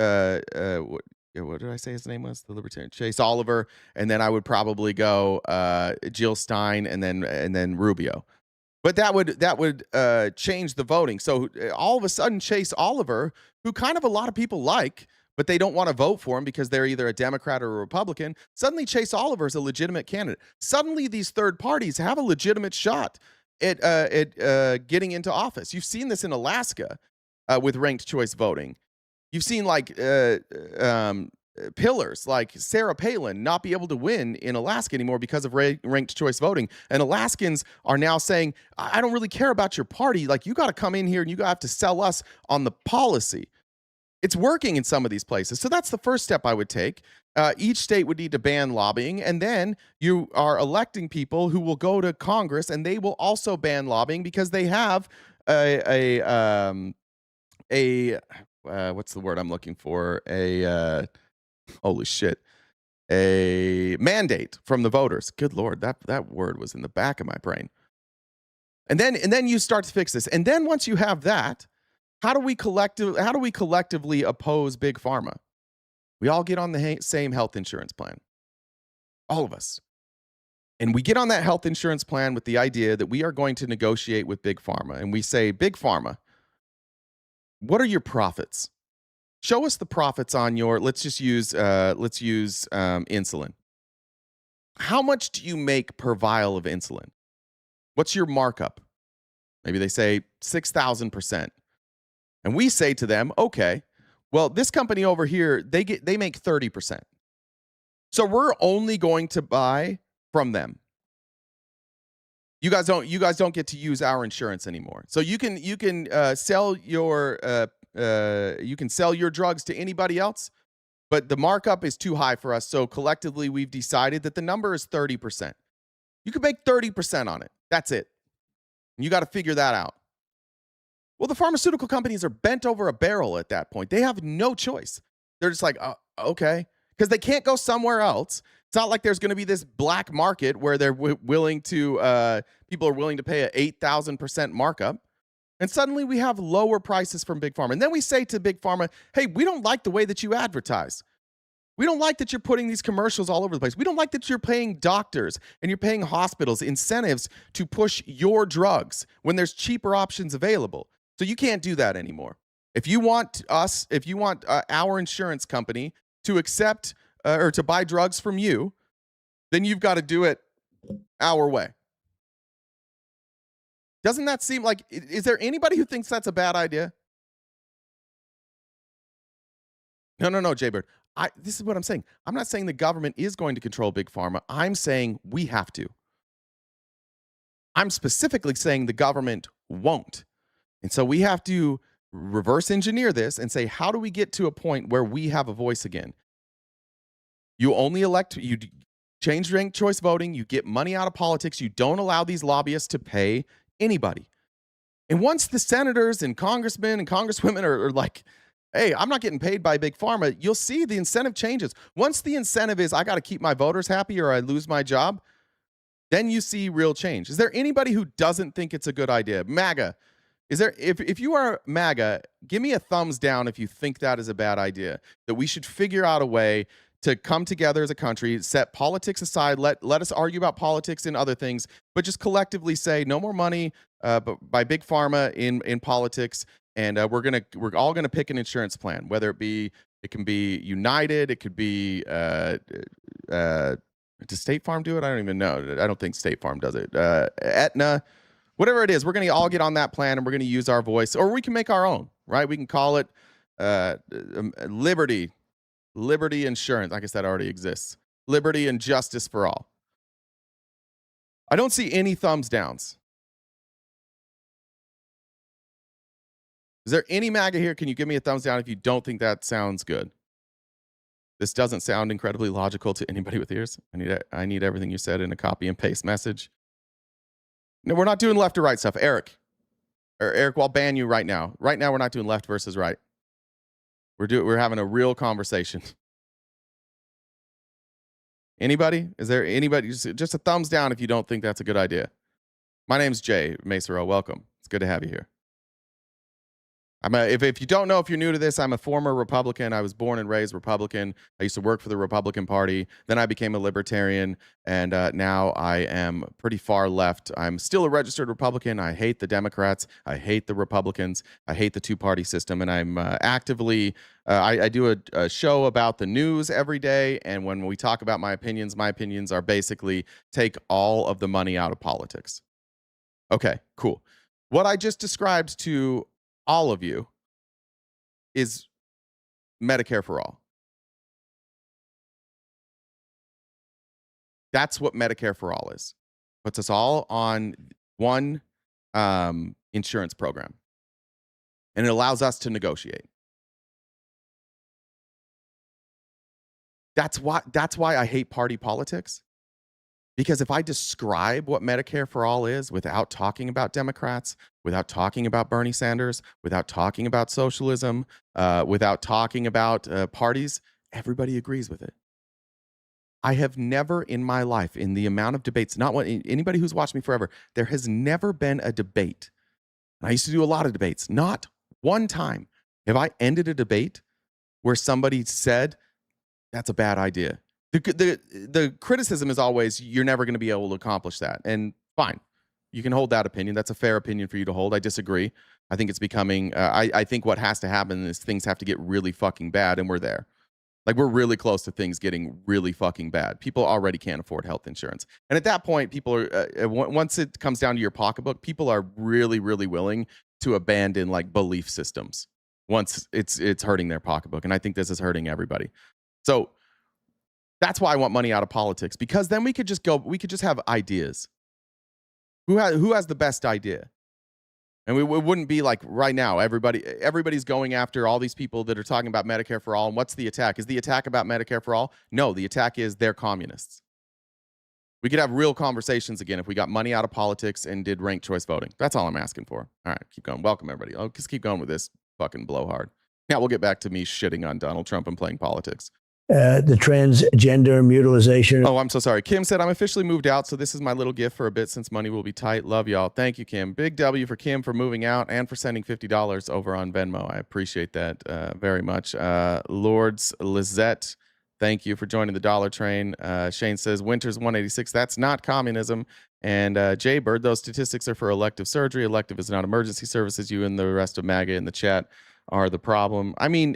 What did I say his name was? The libertarian Chase Oliver, and then I would probably go Jill Stein, and then Rubio. But that would change the voting. So all of a sudden, Chase Oliver, who kind of a lot of people like, but they don't want to vote for him because they're either a Democrat or a Republican, suddenly Chase Oliver is a legitimate candidate. Suddenly these third parties have a legitimate shot at getting into office. You've seen this in Alaska with ranked choice voting. You've seen like pillars like Sarah Palin not be able to win in Alaska anymore because of ranked choice voting. And Alaskans are now saying, I don't really care about your party. Like, you got to come in here and you have to sell us on the policy. It's working in some of these places. So that's the first step I would take. Each state would need to ban lobbying, and then you are electing people who will go to Congress, and they will also ban lobbying because they have what's the word I'm looking for? Holy shit. A mandate from the voters. Good Lord, that word was in the back of my brain. And then you start to fix this. And then once you have that, how do we collectively oppose big pharma? We all get on the same health insurance plan. All of us. And we get on that health insurance plan with the idea that we are going to negotiate with big pharma. And we say, big pharma, what are your profits? Show us the profits on your, let's use insulin. How much do you make per vial of insulin? What's your markup? Maybe they say 6,000%. And we say to them, okay, well, this company over here, they make 30%. So we're only going to buy from them. You guys don't get to use our insurance anymore. So you can sell your drugs to anybody else, but the markup is too high for us. So collectively, we've decided that the number is 30%. You can make 30% on it. That's it. And you got to figure that out. Well, the pharmaceutical companies are bent over a barrel at that point. They have no choice. They're just like, okay, because they can't go somewhere else. It's not like there's going to be this black market where they're willing to, people are willing to pay a 8,000% markup. And suddenly we have lower prices from Big Pharma. And then we say to Big Pharma, hey, we don't like the way that you advertise. We don't like that you're putting these commercials all over the place. We don't like that you're paying doctors and you're paying hospitals incentives to push your drugs when there's cheaper options available. So you can't do that anymore. If you want our insurance company to accept or to buy drugs from you, then you've got to do it our way. Doesn't that seem like, is there anybody who thinks that's a bad idea? No, Jaybird. This is what I'm saying. I'm not saying the government is going to control Big Pharma. I'm saying we have to. I'm specifically saying the government won't. And so we have to reverse engineer this and say, how do we get to a point where we have a voice again? You only elect, Change ranked choice voting. You get money out of politics. You don't allow these lobbyists to pay anybody. And once the senators and congressmen and congresswomen are like, hey, I'm not getting paid by big pharma, you'll see the incentive changes. Once the incentive is I got to keep my voters happy or I lose my job, then you see real change. Is there anybody who doesn't think it's a good idea? MAGA. Is there, if you are MAGA, give me a thumbs down if you think that is a bad idea, that we should figure out a way to come together as a country, set politics aside, let us argue about politics and other things, but just collectively say no more money by big pharma in politics, and we're all gonna pick an insurance plan, whether it can be United, it could be does State Farm do it? I don't even know. I don't think State Farm does it. Aetna, whatever it is, we're gonna all get on that plan and we're gonna use our voice, or we can make our own, right? We can call it Liberty Insurance. I guess that already exists. Liberty and Justice for All. I don't see any thumbs downs. Is there any MAGA here? Can you give me a thumbs down if you don't think that sounds good? This doesn't sound incredibly logical to anybody with ears. I need everything you said in a copy and paste message. No, we're not doing left or right stuff. Eric, I'll ban you right now. Right now, we're not doing left versus right. We're having a real conversation. Anybody? Is there anybody? Just a thumbs down if you don't think that's a good idea. My name's Jay Macero. Welcome. It's good to have you here. If you don't know, if you're new to this, I'm a former Republican. I was born and raised Republican. I used to work for the Republican Party. Then I became a libertarian, and now I am pretty far left. I'm still a registered Republican. I hate the Democrats. I hate the Republicans. I hate the two-party system, and I'm actively I do a show about the news every day, and when we talk about my opinions are basically take all of the money out of politics. Okay, cool. What I just described to all of you is Medicare for all. That's what Medicare for all is. Puts us all on one insurance program, and it allows us to negotiate. That's why I hate party politics. Because if I describe what Medicare for all is without talking about Democrats, without talking about Bernie Sanders, without talking about socialism, without talking about parties, everybody agrees with it. I have never in my life, in the amount of debates, anybody who's watched me forever, there has never been a debate. I used to do a lot of debates. Not one time have I ended a debate where somebody said, that's a bad idea. The criticism is always, you're never going to be able to accomplish that. And fine, you can hold that opinion. That's a fair opinion for you to hold. I disagree. I think it's becoming, I think what has to happen is things have to get really fucking bad, and we're there. Like, we're really close to things getting really fucking bad. People already can't afford health insurance. And at that point, people are, once it comes down to your pocketbook, people are really, really willing to abandon like belief systems once it's hurting their pocketbook. And I think this is hurting everybody. So that's why I want money out of politics, because then we could just have ideas. Who has the best idea? And it wouldn't be like right now, everybody's going after all these people that are talking about Medicare for all. And what's the attack? Is the attack about Medicare for all? No, the attack is they're communists. We could have real conversations again if we got money out of politics and did ranked choice voting. That's all I'm asking for. All right, keep going. Welcome, everybody. I'll just keep going with this fucking blowhard. Now we'll get back to me shitting on Donald Trump and playing politics. The transgender mutilization. Oh, I'm so sorry. Kim said, I'm officially moved out, so this is my little gift for a bit since money will be tight. Love y'all. Thank you, Kim. Big W for Kim for moving out and for sending $50 over on Venmo. I appreciate that very much. Lords Lizette, thank you for joining the Dollar Train. Shane says, Winters 186, that's not communism. And Jay Bird, those statistics are for elective surgery. Elective is not emergency services. You and the rest of MAGA in the chat are the problem. I mean,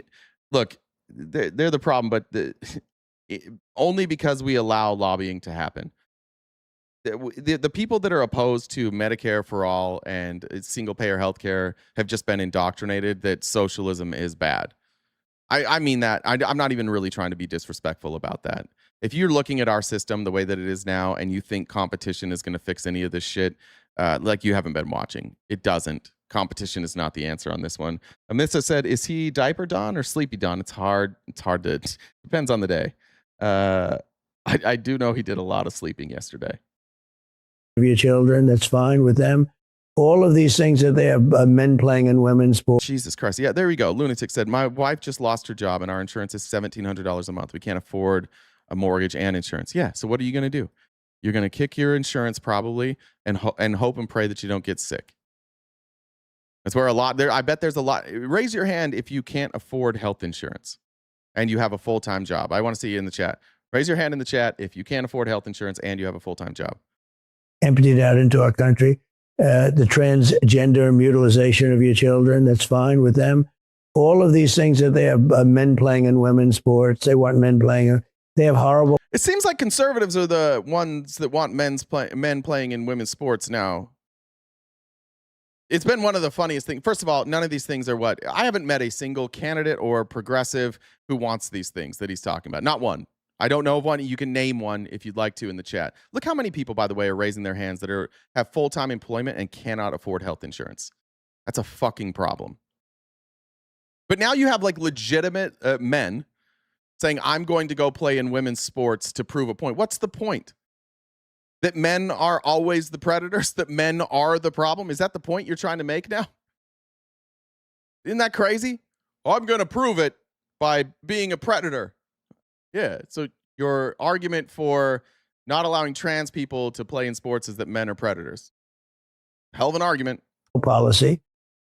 look, they're the problem, but only because we allow lobbying to happen. The people that are opposed to Medicare for all and single payer healthcare have just been indoctrinated that socialism is bad. I mean that. I'm not even really trying to be disrespectful about that. If you're looking at our system the way that it is now and you think competition is going to fix any of this shit, like you haven't been watching. It doesn't. Competition is not the answer on this one. Amissa said, is he diaper Don or sleepy Don? It's hard to, depends on the day. I do know he did a lot of sleeping yesterday. Your children, that's fine with them. All of these things that they have men playing in women's sports. Jesus Christ. Yeah, there we go. Lunatic said, my wife just lost her job and our insurance is $1,700 a month. We can't afford a mortgage and insurance. Yeah. So what are you going to do? You're going to kick your insurance probably and hope and pray that you don't get sick. That's where a lot there. I bet there's a lot. Raise your hand if you can't afford health insurance and you have a full-time job. I want to see you in the chat. Raise your hand in the chat if you can't afford health insurance and you have a full-time job. Emptied out into our country. The transgender mutilization of your children, that's fine with them. All of these things that they have men playing in women's sports, they want men playing. They have horrible. It seems like conservatives are the ones that want men playing in women's sports now. It's been one of the funniest things. First of all, none of these things are what I haven't met a single candidate or progressive who wants these things that he's talking about. Not one. I don't know of one. You can name one if you'd like to in the chat. Look how many people, by the way, are raising their hands that have full-time employment and cannot afford health insurance. That's a fucking problem. But now you have like legitimate men saying, I'm going to go play in women's sports to prove a point. What's the point? That men are always the predators? That men are the problem? Is that the point you're trying to make now? Isn't that crazy? I'm going to prove it by being a predator. Yeah, so your argument for not allowing trans people to play in sports is that men are predators. Hell of an argument. Policy.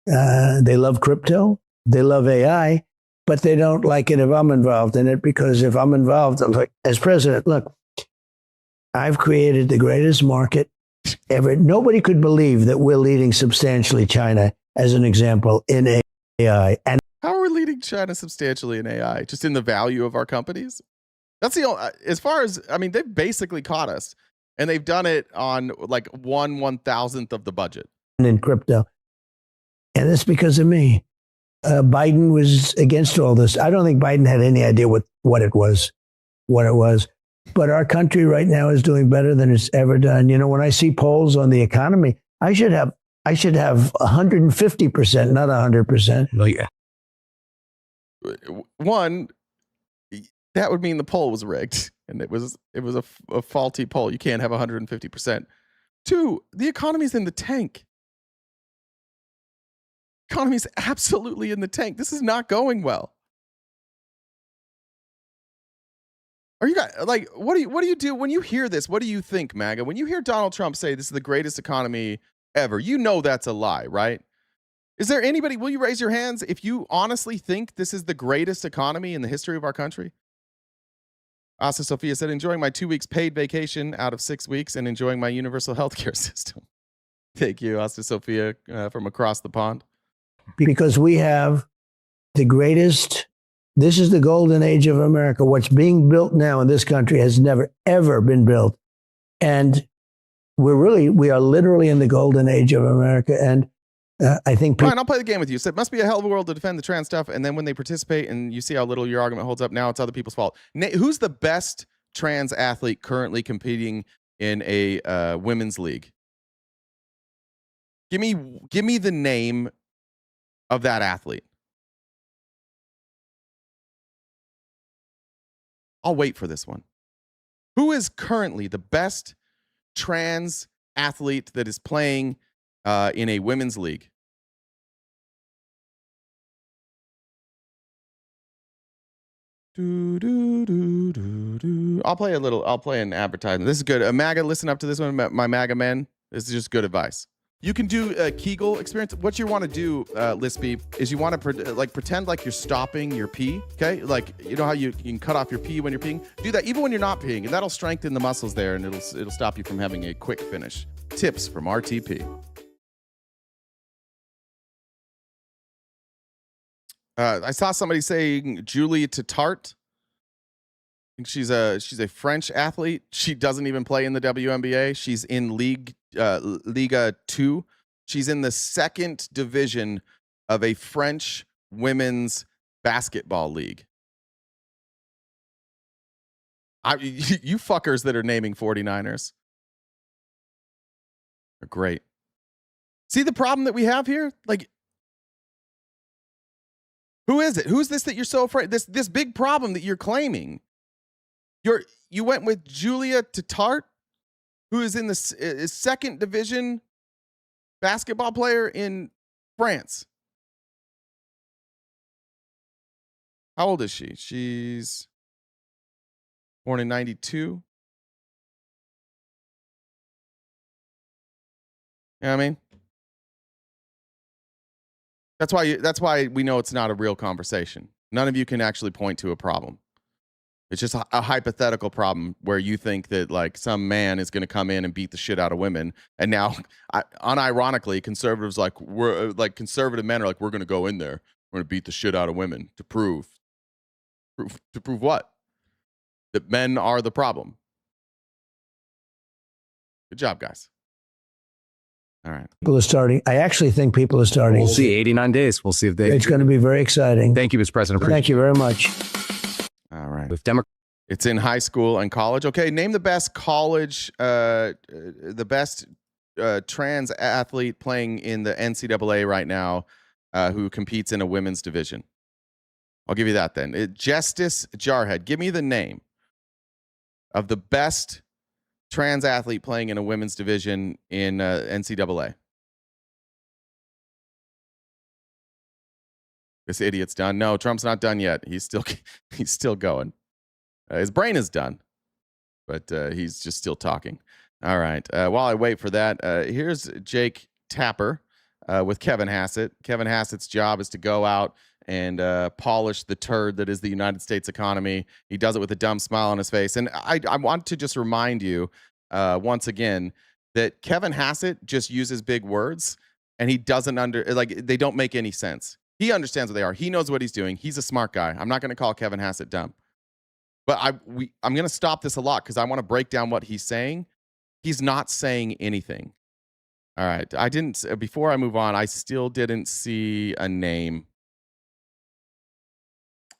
They love crypto. They love AI, but they don't like it if I'm involved in it, because if I'm involved, like, as president, look, I've created the greatest market ever. Nobody could believe that we're leading substantially China, as an example, in AI. And how are we leading China substantially in AI? Just in the value of our companies? That's the only, as far as, I mean, they've basically caught us, and they've done it on like 1/1000th of the budget. In crypto. And it's because of me. Biden was against all this. I don't think Biden had any idea what it was. But our country right now is doing better than it's ever done. You know, when I see polls on the economy, I should have 150%, not 100%. Well, yeah. One, that would mean the poll was rigged, and it was a faulty poll. You can't have 150%. Two, the economy's in the tank. Economy's absolutely in the tank. This is not going well. Are you guys like, what do you do when you hear this? What do you think, MAGA? When you hear Donald Trump say this is the greatest economy ever, you know that's a lie, right? Is there anybody, will you raise your hands if you honestly think this is the greatest economy in the history of our country? Asa Sophia said, enjoying my 2 weeks paid vacation out of 6 weeks and enjoying my universal healthcare system. Thank you, Asa Sophia, from across the pond. Because we have the greatest, this is the golden age of America. What's being built now in this country has never, ever been built. And we are literally in the golden age of America. And I think Fine, I'll play the game with you. So it must be a hell of a world to defend the trans stuff. And then when they participate and you see how little your argument holds up, now it's other people's fault. Who's the best trans athlete currently competing in a women's league? Give me the name of that athlete. I'll wait for this one. Who is currently the best trans athlete that is playing in a women's league? I'll play an advertisement. This is good. MAGA, listen up to this one. My MAGA men. This is just good advice. You can do a Kegel experience. What you want to do, Lispy, is you want to pretend like you're stopping your pee. Okay, like you know how you can cut off your pee when you're peeing. Do that even when you're not peeing, and that'll strengthen the muscles there, and it'll stop you from having a quick finish. Tips from RTP. I saw somebody saying Julie Tatart. I think she's a French athlete. She doesn't even play in the WNBA. She's in Liga 2. She's in the second division of a French women's basketball league. You fuckers that are naming 49ers are great. See the problem that we have here? Like, who is it? Who's this that you're so afraid? This big problem that you're claiming. You went with Julia Tatart, who is in the second division basketball player in France. How old is she? She's born in 92. You know what I mean? That's why we know it's not a real conversation. None of you can actually point to a problem. It's just a hypothetical problem where you think that like some man is going to come in and beat the shit out of women, and now, unironically, conservatives conservative men are like, we're going to go in there, we're going to beat the shit out of women to prove what? That men are the problem. Good job, guys. All right. People are starting. I actually think people are starting. We'll see. 89 days. We'll see if they. It's going to be very exciting. Thank you, Mr. President. Thank you very much. All right. With Democrats. It's in high school and college. Okay, name the best college, the best trans athlete playing in the NCAA right now who competes in a women's division. I'll give you that then. Justice Jarhead. Give me the name of the best trans athlete playing in a women's division in NCAA. This idiot's done. No, Trump's not done yet. He's still going. His brain is done, but he's just still talking. All right. While I wait for that, here's Jake Tapper with Kevin Hassett. Kevin Hassett's job is to go out and polish the turd that is the United States economy. He does it with a dumb smile on his face. And I want to just remind you once again that Kevin Hassett just uses big words, and he doesn't they don't make any sense. He understands what they are. He knows what he's doing. He's a smart guy. I'm not going to call Kevin Hassett dumb. But I'm going to stop this a lot because I want to break down what he's saying. He's not saying anything. All right. Before I move on, I still didn't see a name.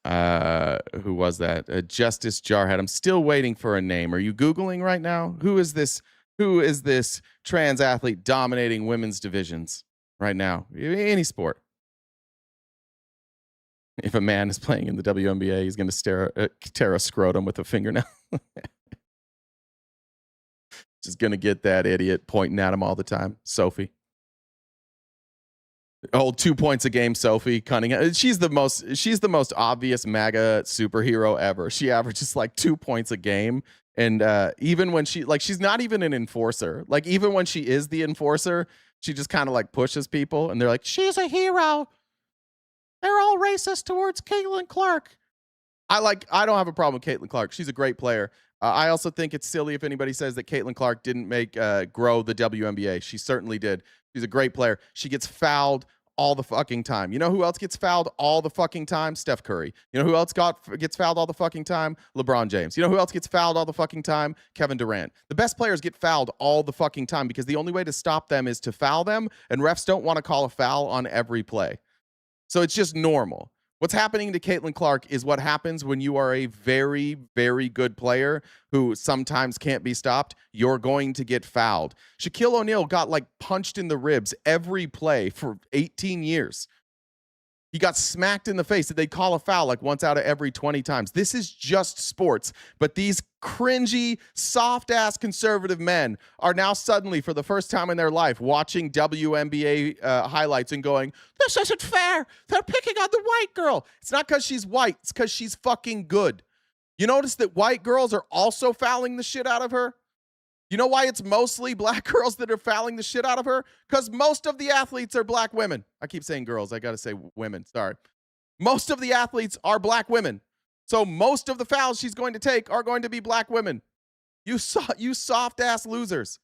Who was that? Justice Jarhead. I'm still waiting for a name. Are you Googling right now? Who is this trans athlete dominating women's divisions right now? Any sport. If a man is playing in the WNBA, he's going to tear a scrotum with a fingernail. Just going to get that idiot pointing at him all the time. Sophie. Old 2 points a game, Sophie Cunningham. She's the most obvious MAGA superhero ever. She averages like 2 points a game. And even when she's not even an enforcer. Like even when she is the enforcer, she just kind of like pushes people and they're like, she's a hero. They're all racist towards Caitlin Clark. I don't have a problem with Caitlin Clark. She's a great player. I also think it's silly if anybody says that Caitlin Clark didn't grow the WNBA. She certainly did. She's a great player. She gets fouled all the fucking time. You know who else gets fouled all the fucking time? Steph Curry. You know who else gets fouled all the fucking time? LeBron James. You know who else gets fouled all the fucking time? Kevin Durant. The best players get fouled all the fucking time because the only way to stop them is to foul them, and refs don't want to call a foul on every play. So it's just normal. What's happening to Caitlin Clark is what happens when you are a very, very good player who sometimes can't be stopped. You're going to get fouled. Shaquille O'Neal got like punched in the ribs every play for 18 years. He got smacked in the face. They call a foul like once out of every 20 times. This is just sports. But these cringy, soft-ass conservative men are now suddenly, for the first time in their life, watching WNBA highlights and going, this isn't fair. They're picking on the white girl. It's not because she's white. It's because she's fucking good. You notice that white girls are also fouling the shit out of her? You know why it's mostly black girls that are fouling the shit out of her? Because most of the athletes are black women. I keep saying girls. I got to say women. Sorry. Most of the athletes are black women. So most of the fouls she's going to take are going to be black women. You soft-ass losers.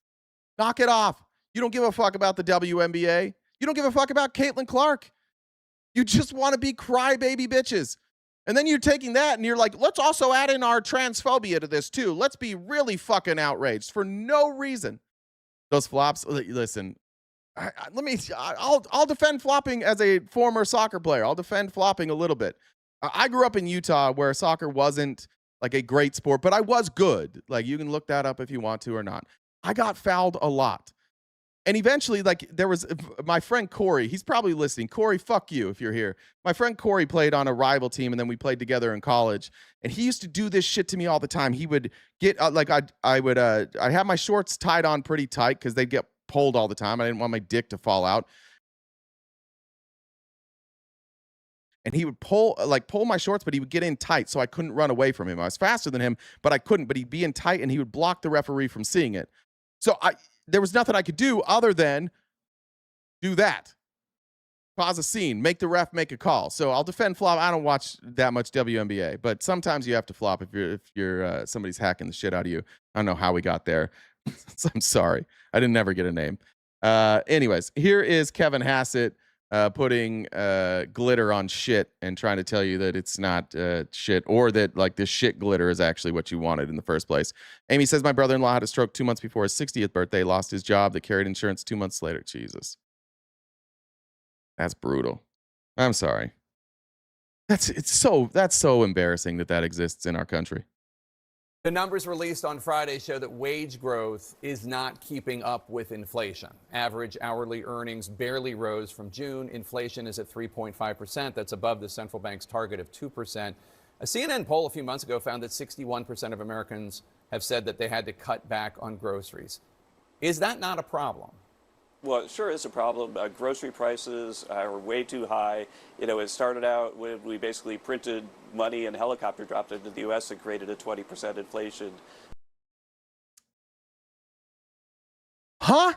Knock it off. You don't give a fuck about the WNBA. You don't give a fuck about Caitlin Clark. You just want to be crybaby bitches. And then you're taking that and you're like, let's also add in our transphobia to this too. Let's be really fucking outraged for no reason. Those flops, listen, I'll defend flopping as a former soccer player. I'll defend flopping a little bit. I grew up in Utah where soccer wasn't like a great sport, but I was good. Like you can look that up if you want to or not. I got fouled a lot. And eventually, like, there was my friend Corey. He's probably listening. Corey, fuck you if you're here. My friend Corey played on a rival team, and then we played together in college. And he used to do this shit to me all the time. He would get like I'd have my shorts tied on pretty tight because they'd get pulled all the time. I didn't want my dick to fall out. And he would pull my shorts, but he would get in tight, so I couldn't run away from him. I was faster than him, but I couldn't. But he'd be in tight, and he would block the referee from seeing it. So there was nothing I could do other than do that. Cause a scene, make the ref make a call. So I'll defend flop. I don't watch that much WNBA, but sometimes you have to flop if you're somebody's hacking the shit out of you. I don't know how we got there. So I'm sorry. I didn't ever get a name. Anyways, here is Kevin Hassett putting glitter on shit and trying to tell you that it's not shit, or that like this shit glitter is actually what you wanted in the first place. Amy says, my brother-in-law had a stroke 2 months before his 60th birthday, lost his job that carried insurance 2 months later. Jesus. That's brutal. I'm sorry. That's so embarrassing that exists in our country. The numbers released on Friday show that wage growth is not keeping up with inflation. Average hourly earnings barely rose from June. Inflation is at 3.5%. That's above the central bank's target of 2%. A CNN poll a few months ago found that 61% of Americans have said that they had to cut back on groceries. Is that not a problem? Well, it sure is a problem. Grocery prices are way too high. You know, it started out when we basically printed money and helicopter dropped into the U.S. and created a 20% inflation. Huh?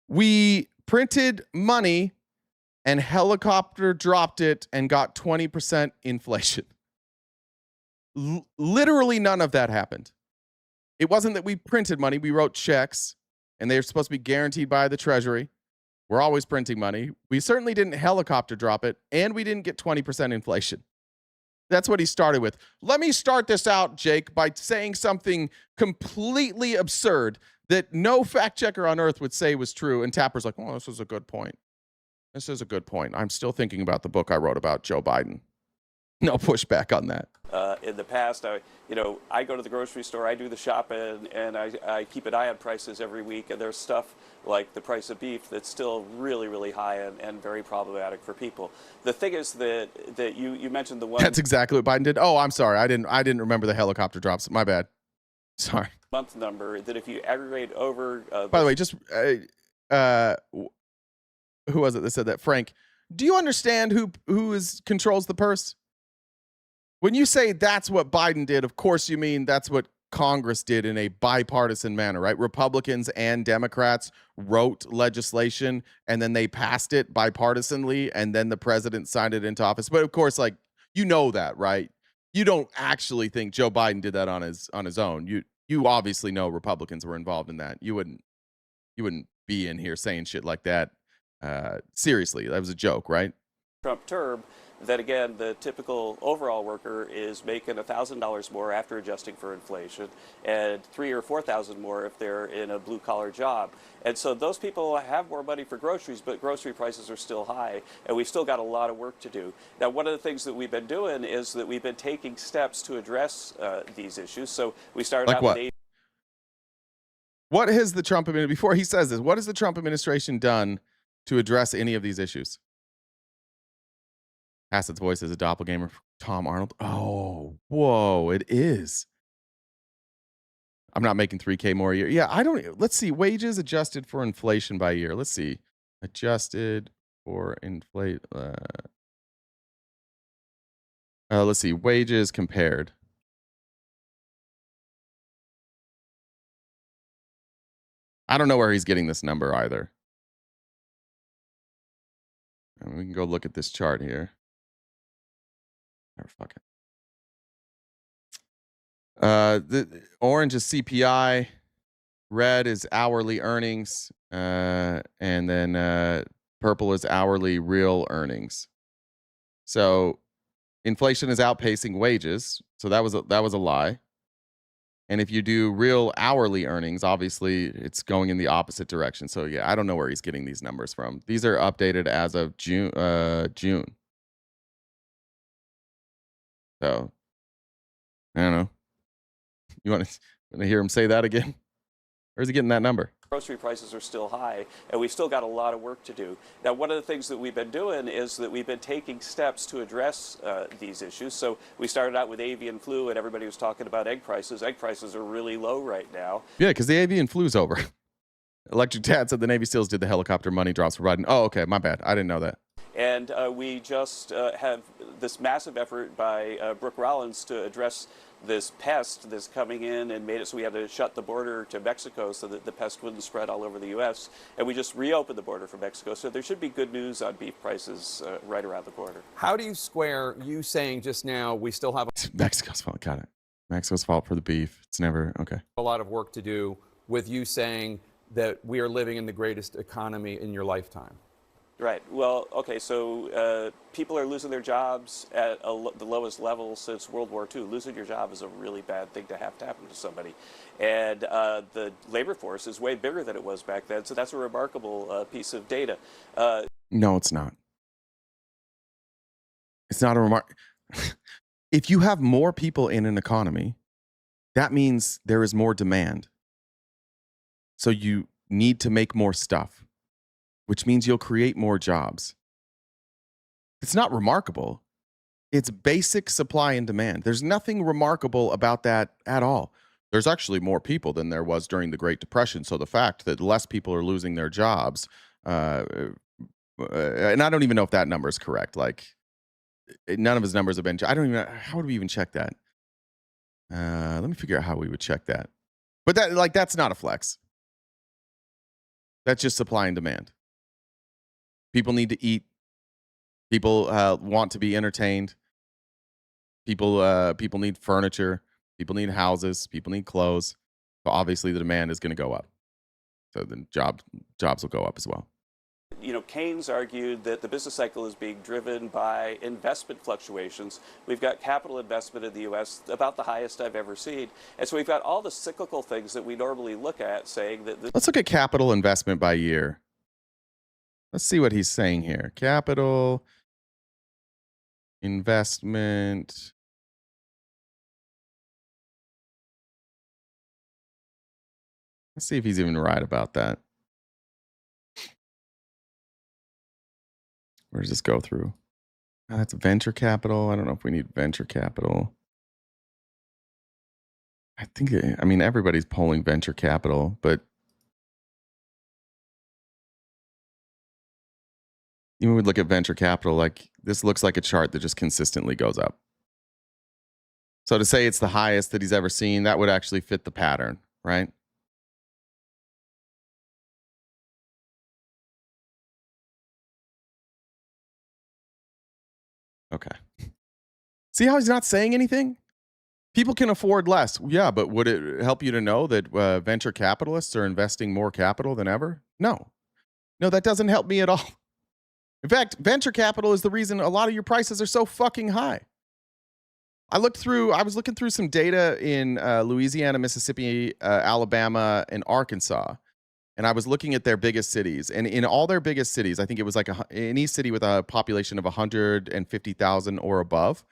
We printed money and helicopter dropped it and got 20% inflation. Literally none of that happened. It wasn't that we printed money. We wrote checks. And they're supposed to be guaranteed by the Treasury. We're always printing money. We certainly didn't helicopter drop it, and we didn't get 20% inflation. That's what he started with. Let me start this out, Jake, by saying something completely absurd that no fact checker on earth would say was true. And Tapper's like, oh, this is a good point. This is a good point. I'm still thinking about the book I wrote about Joe Biden. No pushback on that. In the past, I go to the grocery store, I do the shopping, and I keep an eye on prices every week. And there's stuff like the price of beef that's still really, really high and very problematic for people. The thing is that you mentioned the one. That's exactly what Biden did. Oh, I'm sorry. I didn't remember the helicopter drops. My bad. Sorry. Month number that if you aggregate over. By the way, just who was it that said that? Frank. Do you understand who controls the purse? When you say that's what Biden did, of course you mean that's what Congress did in a bipartisan manner, right? Republicans and Democrats wrote legislation and then they passed it bipartisanly and then the president signed it into office. But of course, like, you know that, right? You don't actually think Joe Biden did that on his own. You obviously know Republicans were involved in that. You wouldn't be in here saying shit like that. Seriously, that was a joke, right? Trump term. That again, the typical overall worker is making $1,000 more after adjusting for inflation, and $3,000 or $4,000 more if they're in a blue-collar job. And so those people have more money for groceries, but grocery prices are still high, and we've still got a lot of work to do. Now, one of the things that we've been doing is that we've been taking steps to address these issues. So we started like out what? with What has the Trump administration, before he says this, what has the Trump administration done to address any of these issues? Hassett's voice is a doppelganger for Tom Arnold. Oh, whoa, it is. I'm not making $3K more a year. Yeah, I don't. Let's see. Wages adjusted for inflation by year. Let's see. Adjusted for inflation. Let's see. Wages compared. I don't know where he's getting this number either. And we can go look at this chart here. Fuck it. The orange is CPI, red is hourly earnings, and then purple is hourly real earnings. So inflation is outpacing wages. So that was a lie. And if you do real hourly earnings, obviously it's going in the opposite direction. So yeah, I don't know where he's getting these numbers from. These are updated as of June. So, I don't know. You want to hear him say that again? Where's he getting that number? Grocery prices are still high, and we've still got a lot of work to do. Now, one of the things that we've been doing is that we've been taking steps to address these issues. So we started out with avian flu, and everybody was talking about egg prices. Egg prices are really low right now. Yeah, because the avian flu's over. Electric Dad said the Navy SEALs did the helicopter money drops for Biden. Oh, okay, my bad. I didn't know that. And we just have this massive effort by Brooke Rollins to address this pest that's coming in and made it so we had to shut the border to Mexico so that the pest wouldn't spread all over the U.S. And we just reopened the border for Mexico. So there should be good news on beef prices right around the border. How do you square you saying just now we still have Mexico's fault. Got it. Mexico's fault for the beef. It's never okay. a lot of work to do with you saying that we are living in the greatest economy in your lifetime? Right. Well, okay, so people are losing their jobs at the lowest level since World War II. Losing your job is a really bad thing to happen to somebody. And the labor force is way bigger than it was back then, so that's a remarkable piece of data. No, it's not. It's not a remark. If you have more people in an economy, that means there is more demand. So you need to make more stuff, which means you'll create more jobs. It's not remarkable. It's basic supply and demand. There's nothing remarkable about that at all. There's actually more people than there was during the Great Depression. So the fact that less people are losing their jobs, and I don't even know if that number is correct. Like, none of his numbers have been. I don't even know. How would we even check that? Let me figure out how we would check that. But that's not a flex. That's just supply and demand. People need to eat. People want to be entertained. People need furniture. People need houses. People need clothes. So obviously the demand is going to go up. So then jobs will go up as well. You know, Keynes argued that the business cycle is being driven by investment fluctuations. We've got capital investment in the U.S. about the highest I've ever seen. And so we've got all the cyclical things that we normally look at saying that... Let's look at capital investment by year. Let's see what he's saying here. Capital investment. Let's see if he's even right about that. Where does this go through? That's venture capital. I don't know if we need venture capital. I mean, everybody's polling venture capital, but even when we look at venture capital, like this looks like a chart that just consistently goes up. So to say it's the highest that he's ever seen, that would actually fit the pattern, right? Okay. See how he's not saying anything? People can afford less. Yeah, but would it help you to know that venture capitalists are investing more capital than ever? No. No, that doesn't help me at all. In fact, venture capital is the reason a lot of your prices are so fucking high. I was looking through some data in Louisiana, Mississippi, Alabama, and Arkansas. And I was looking at their biggest cities. And in all their biggest cities, I think it was like any city with a population of 150,000 or above,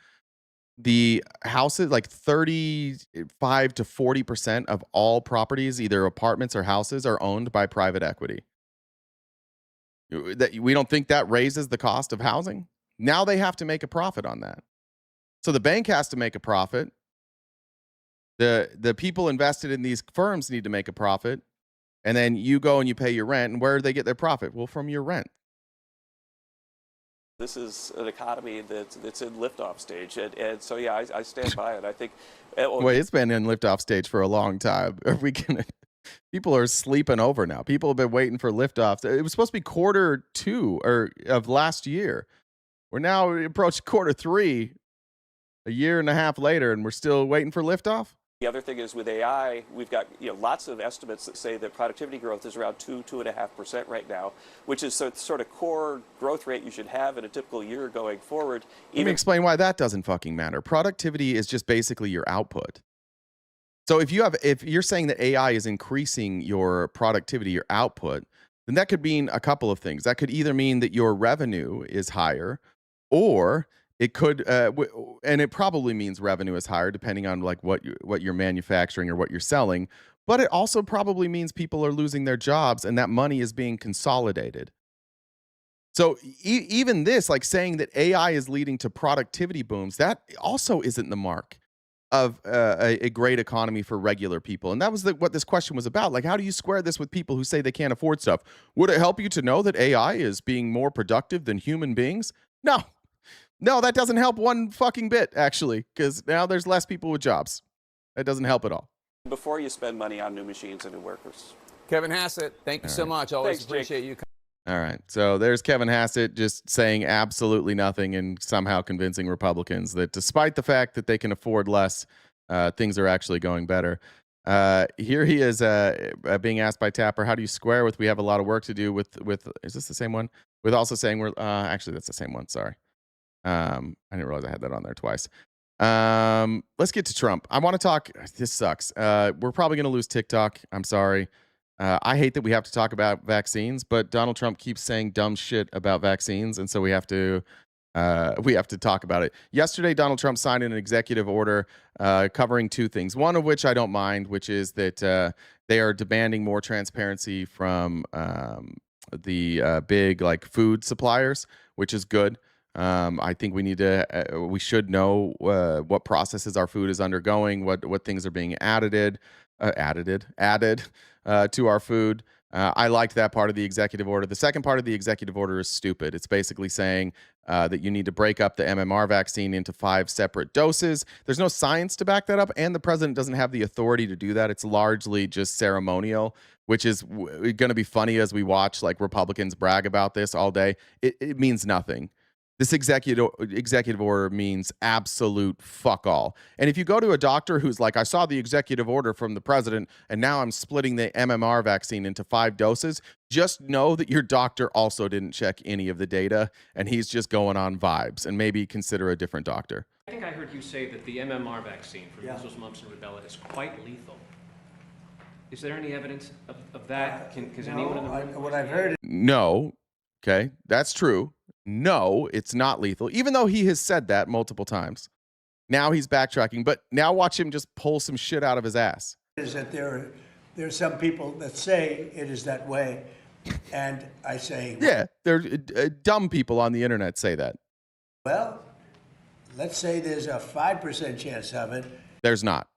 the houses, like 35 to 40% of all properties, either apartments or houses, are owned by private equity. We don't think that raises the cost of housing. Now they have to make a profit on that. So the bank has to make a profit. The people invested in these firms need to make a profit. And then you go and you pay your rent. And where do they get their profit? Well, from your rent. This is an economy that's in liftoff stage. And so, yeah, I stand by it. I think... Well, it's been in liftoff stage for a long time. People are sleeping over now. People have been waiting for liftoffs. It was supposed to be Q2 of last year. We're now approaching Q3 a year and a half later, and we're still waiting for liftoff. The other thing is with AI, we've got lots of estimates that say that productivity growth is around 2.5% right now, which is the sort of core growth rate you should have in a typical year going forward. Let me explain why that doesn't fucking matter. Productivity is just basically your output. So if you're saying that AI is increasing your productivity, your output, then that could mean a couple of things. That could either mean that your revenue is higher, or it could, and it probably means revenue is higher, depending on like what you're manufacturing or what you're selling, but it also probably means people are losing their jobs and that money is being consolidated. So even this, like saying that AI is leading to productivity booms, that also isn't the mark of a great economy for regular people. And that was what this question was about. Like, how do you square this with people who say they can't afford stuff? Would it help you to know that AI is being more productive than human beings? No, no, that doesn't help one fucking bit, actually, because now there's less people with jobs. That doesn't help at all. Before you spend money on new machines and new workers. Kevin Hassett, thank you so much. Always Thanks, Jake. appreciate you. All right. So there's Kevin Hassett just saying absolutely nothing and somehow convincing Republicans that despite the fact that they can afford less, things are actually going better. Here he is being asked by Tapper, how do you square with we have a lot of work to do with is this the same one? With also saying we're actually that's the same one. Sorry. I didn't realize I had that on there twice. Let's get to Trump. I want to talk. This sucks. We're probably going to lose TikTok. I'm sorry. I hate that we have to talk about vaccines, but Donald Trump keeps saying dumb shit about vaccines, and so we have to talk about it. Yesterday, Donald Trump signed an executive order covering two things. One of which I don't mind, which is that they are demanding more transparency from the big like food suppliers, which is good. I think we should know what processes our food is undergoing, what things are being added to our food. I liked that part of the executive order. The second part of the executive order is stupid. It's basically saying that you need to break up the MMR vaccine into 5 separate doses. There's no science to back that up, and the president doesn't have the authority to do that. It's largely just ceremonial, which is going to be funny as we watch like Republicans brag about this all day. It means nothing. This executive order means absolute fuck all. And if you go to a doctor who's like, I saw the executive order from the president, and now I'm splitting the MMR vaccine into 5 doses, just know that your doctor also didn't check any of the data, and he's just going on vibes, and maybe consider a different doctor. I think I heard you say that the MMR vaccine for measles, mumps, and rubella is quite lethal. Is there any evidence of that? Because anyone in the room? What I've heard. No. Okay, that's true. No, it's not lethal, even though he has said that multiple times. Now he's backtracking, but now watch him just pull some shit out of his ass. Is that there are some people that say it is that way, and I say, yeah, they're dumb people on the internet say that. Well, let's say there's a 5% chance of it. There's not.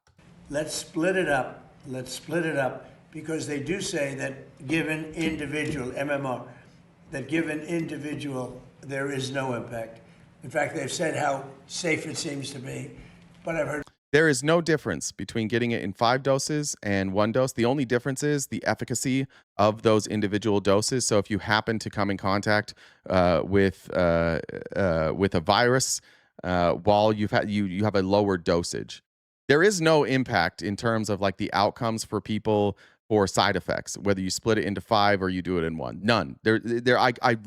Let's split it up. Because they do say that given individual MMR, that given individual, there is no impact. In fact, they've said how safe it seems to be, but I've heard there is no difference between getting it in 5 doses and 1 dose. The only difference is the efficacy of those individual doses. So if you happen to come in contact with a virus while you have a lower dosage, there is no impact in terms of like the outcomes for people or side effects, whether you split it into 5 or you do it in 1. None. I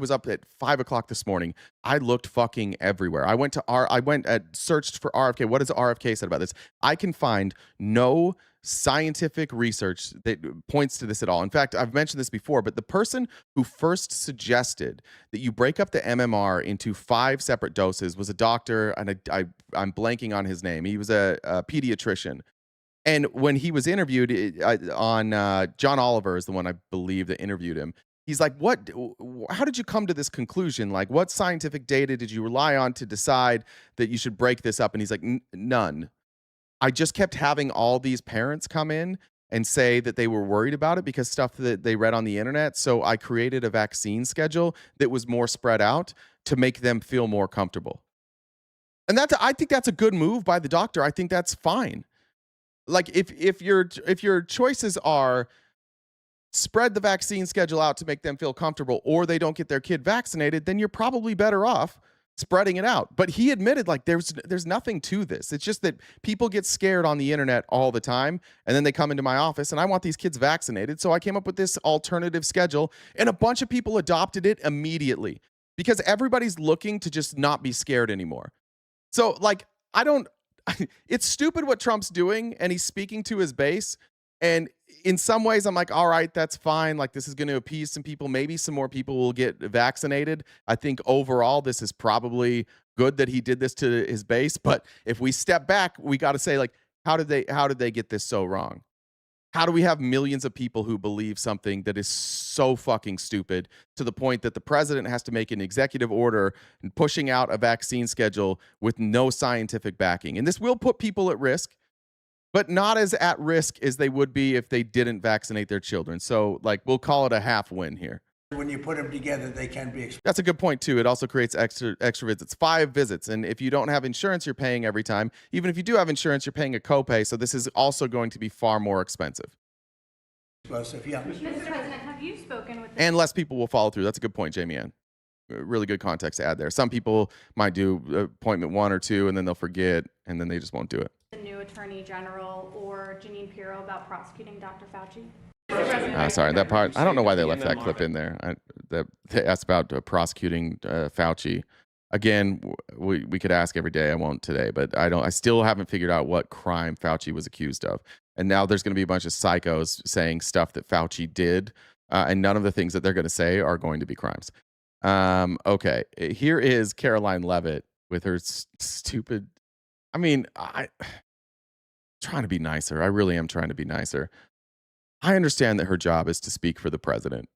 was up at 5 o'clock this morning. I looked fucking everywhere. I searched for RFK. What has RFK said about this? I can find no scientific research that points to this at all. In fact, I've mentioned this before, but the person who first suggested that you break up the MMR into 5 separate doses was a doctor, and I'm blanking on his name. He was a pediatrician. And when he was interviewed on John Oliver is the one I believe that interviewed him. He's like, how did you come to this conclusion? Like, what scientific data did you rely on to decide that you should break this up? And he's like, none. I just kept having all these parents come in and say that they were worried about it because stuff that they read on the internet. So I created a vaccine schedule that was more spread out to make them feel more comfortable. And I think that's a good move by the doctor. I think that's fine. Like if your choices are spread the vaccine schedule out to make them feel comfortable, or they don't get their kid vaccinated, then you're probably better off spreading it out. But he admitted like there's nothing to this. It's just that people get scared on the internet all the time, and then they come into my office and I want these kids vaccinated. So I came up with this alternative schedule, and a bunch of people adopted it immediately because everybody's looking to just not be scared anymore. So like it's stupid what Trump's doing, and he's speaking to his base. And in some ways, I'm like, all right, that's fine. Like, this is going to appease some people. Maybe some more people will get vaccinated. I think overall, this is probably good that he did this to his base. But if we step back, we got to say, like, how did they get this so wrong? How do we have millions of people who believe something that is so fucking stupid to the point that the president has to make an executive order and pushing out a vaccine schedule with no scientific backing? And this will put people at risk, but not as at risk as they would be if they didn't vaccinate their children. So, like, we'll call it a half win here. When you put them together, they can be expensive. That's a good point, too. It also creates extra visits, 5 visits. And if you don't have insurance, you're paying every time. Even if you do have insurance, you're paying a copay. So this is also going to be far more expensive. Explosive, yeah. Mr. President, have you spoken with And less people will follow through. That's a good point, Jamie Ann. Really good context to add there. Some people might do appointment 1 or 2, and then they'll forget, and then they just won't do it. the new Attorney General or Janine Pirro about prosecuting Dr. Fauci? Sorry, that part. I don't know why they left that clip in there. That's about prosecuting Fauci. Again, we could ask every day. I won't today, but I still haven't figured out what crime Fauci was accused of. And now there's going to be a bunch of psychos saying stuff that Fauci did, and none of the things that they're going to say are going to be crimes. Okay, here is Caroline Leavitt with her stupid. I mean, I'm trying to be nicer. I really am trying to be nicer. I understand that her job is to speak for the president.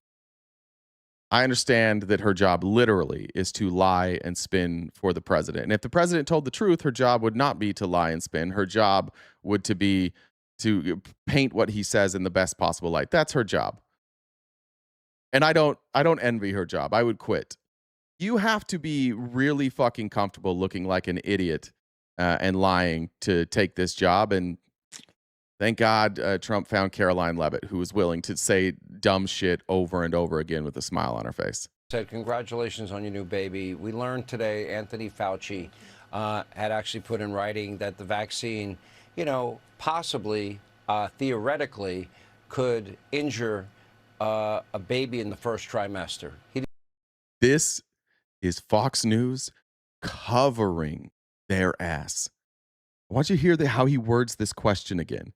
I understand that her job literally is to lie and spin for the president. And if the president told the truth, her job would not be to lie and spin. Her job would to be to paint what he says in the best possible light. That's her job. And I don't envy her job. I would quit. You have to be really fucking comfortable looking like an idiot and lying to take this job. And thank God Trump found Caroline Leavitt, who was willing to say dumb shit over and over again with a smile on her face. Said, congratulations on your new baby. We learned today Anthony Fauci had actually put in writing that the vaccine, possibly, theoretically, could injure a baby in the first trimester. This is Fox News covering their ass. I want you to hear how he words this question again.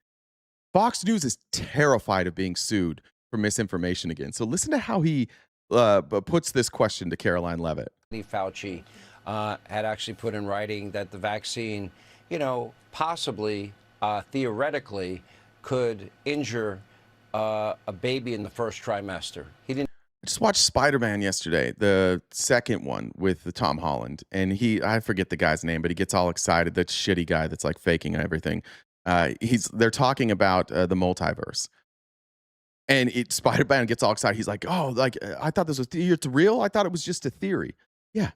Fox News is terrified of being sued for misinformation again. So listen to how he puts this question to Caroline Leavitt. Fauci had actually put in writing that the vaccine, possibly, theoretically, could injure a baby in the first trimester. He didn't. I just watched Spider-Man yesterday, the second one with Tom Holland, and I forget the guy's name, but he gets all excited. That shitty guy that's like faking everything. They're talking about the multiverse, and Spider-Man gets all excited. He's like, "Oh, like I thought this was it's real. I thought it was just a theory." Yeah,